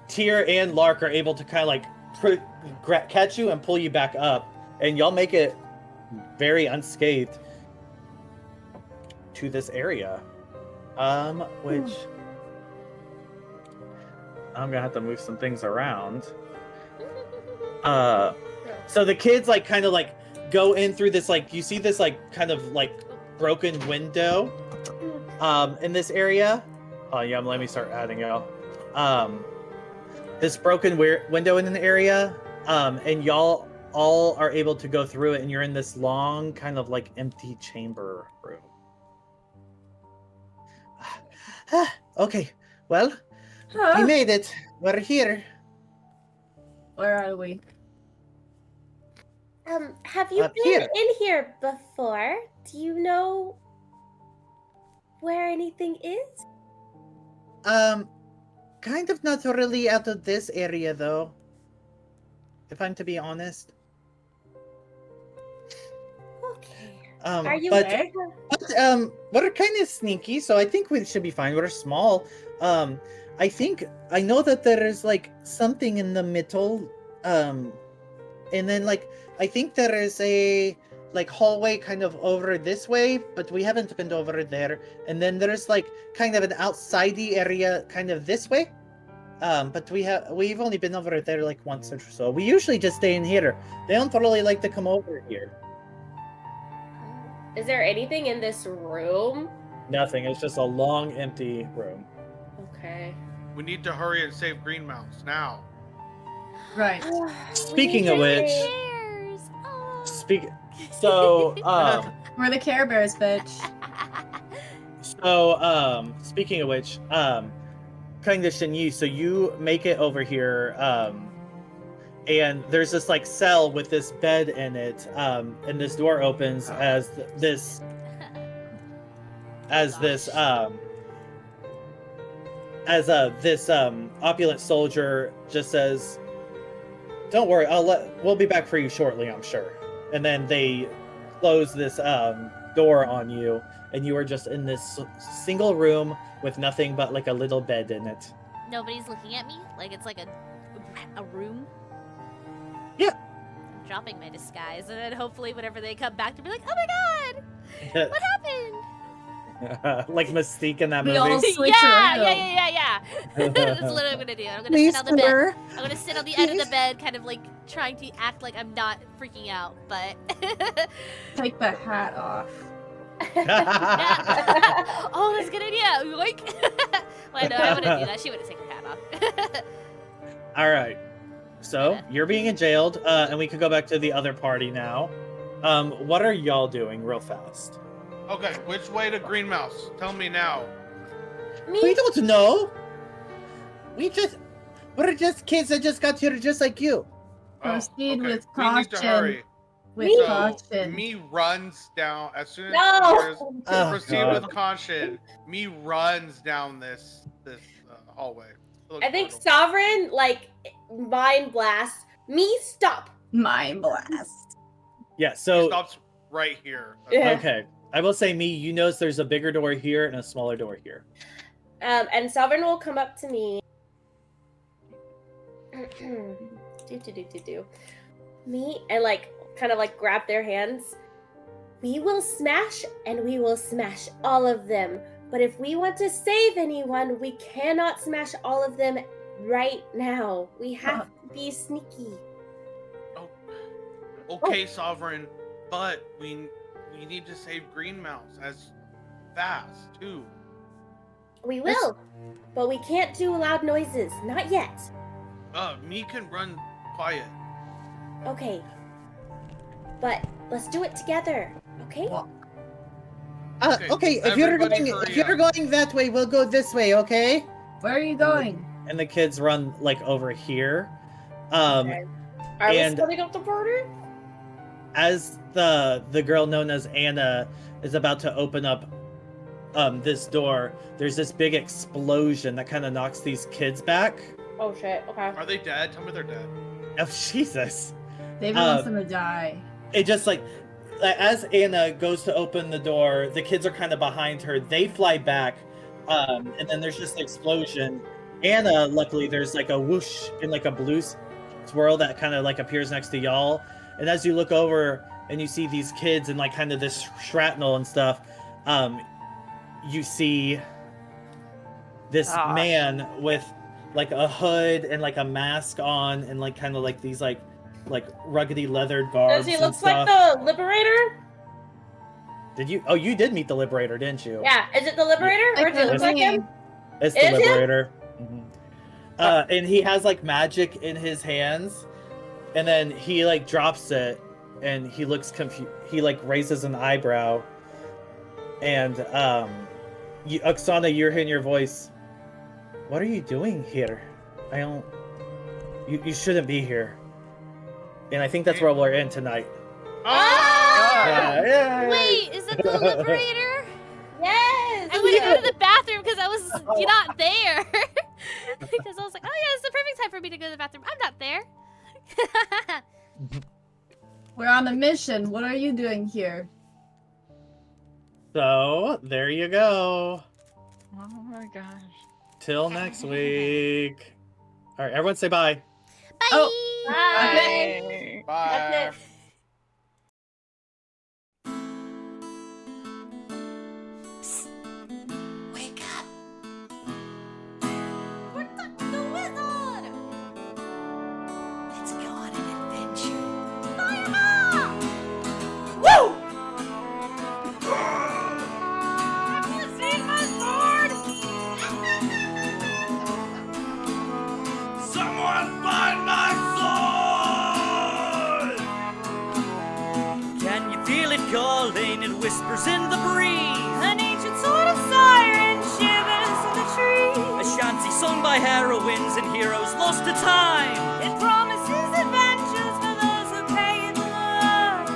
Tyr and Lark are able to kind of like catch you and pull you back up, and y'all make it very unscathed to this area. Which I'm gonna have to move some things around. So the kids like kind of like go in through this, like you see this like kind of like broken window in this area. Oh yeah, let me start adding y'all. This broken window in an area, and y'all all are able to go through it, and you're in this long kind of like empty chamber room. Okay, well, we made it. We're here. Where are we? Have you Up been here. in here before? Do you know where anything is? Kind of not really out of this area though, if I'm to be honest. Okay. Are you but, there? but we're kind of sneaky, so I think we should be fine. We're small. I know that there is like something in the middle, and then like I think there is a like hallway kind of over this way, but we haven't been over there. And then there's like kind of an outsidey area kind of this way. But we've only been over there like once or so. We usually just stay in here. They don't really like to come over here. Is there anything in this room? Nothing. It's just a long empty room. Okay. We need to hurry and save Green Mouse now. Right. Speaking of which, so we're the Care Bears, bitch. So speaking of which, kind of Shinyi, so you make it over here, and there's this like cell with this bed in it, and this door opens as this opulent soldier just says, "Don't worry, we'll be back for you shortly, I'm sure." And then they close this door on you, and you are just in this single room with nothing but like a little bed in it. Nobody's looking at me? Like it's like a room? Yeah. I'm dropping my disguise, and then hopefully whenever they come back, they'll be like, oh my god! What happened? Like Mystique in that movie. We all switch yeah. around. That's literally what I'm gonna do. I'm gonna Please, sit on the bed. sir. I'm gonna sit on the end of the bed, kind of like trying to act like I'm not freaking out, but Take the hat off. oh, that's a good idea. Like, well, no, I wouldn't do that. She wouldn't take her hat off. All right. So you're being jailed, and we could go back to the other party now. What are y'all doing, real fast? Okay, which way to Green Mouse? Tell me now. We don't know. We're just kids that just got here, just like you. Proceed okay. with We need to caution. hurry. With So, caution. me runs down as soon as No! there's Oh, proceed God. with caution. Me runs down this hallway. I think Sovereign, like, mind blast. Me, stop. Mind blast. Yeah. It So stops right here. Yeah. okay, I will say, me. You notice there's a bigger door here and a smaller door here. And Sovereign will come up to me. do. Me, and like, kind of like grab their hands. We will smash, and we will smash all of them. But if we want to save anyone, we cannot smash all of them right now. We have to be sneaky. Okay, Sovereign, but we need to save Green Mouse as fast too. We will, but we can't do loud noises. Not yet. Me can run quiet. Okay. But let's do it together, okay? Okay. If you're going that way, we'll go this way. Okay. Where are you going? And the kids run like over here. Okay. Are we and splitting up the border? as the girl known as Anna is about to open up this door, there's this big explosion that kind of knocks these kids back. Oh shit. Okay. Are they dead? Tell me they're dead. Oh Jesus! David wants them to die. It just like as Anna goes to open the door, the kids are kind of behind her. They fly back, and then there's just an explosion. Anna, luckily, there's like a whoosh in like a blue swirl that kind of like appears next to y'all. And as you look over and you see these kids and like kind of this shrapnel and stuff, you see this man with like a hood and like a mask on and like kind of like these like ruggedy leathered garbs. Does he look like the Liberator? Did you? Oh, you did meet the Liberator, didn't you? Yeah. Is it the Liberator, or does it look like him? It's the Liberator. Mm-hmm. And he has like magic in his hands, and then he like drops it, and he looks confused. He like raises an eyebrow, and Oksana, you're hearing your voice. What are you doing here? I don't. You shouldn't be here. And I think that's where we're in tonight. Yeah. Wait, is it the Liberator? Yes. I went to go to the bathroom because I was not there. Because I was like, oh yeah, it's the perfect time for me to go to the bathroom. I'm not there. We're on a mission. What are you doing here? So there you go. Oh my gosh. Till next week. All right, everyone say bye. Bye. Oh. Bye. Bye. That's it. Wake up! We're the wizard! Let's go on an adventure. Fireball! Woo! Have you seen my sword? Someone find my sword! Can you feel it calling? It whispers in the breeze. An ancient sword of siren shivers in the trees. A shanty sung by heroines and heroes lost to time. It promises adventures for those who pay it love.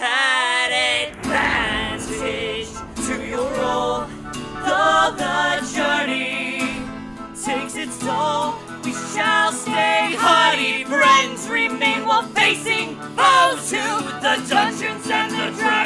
Add advantage to your roll, though the journey takes its toll. We shall stay hardy, friends remain while facing foes to the dungeons and the dragons.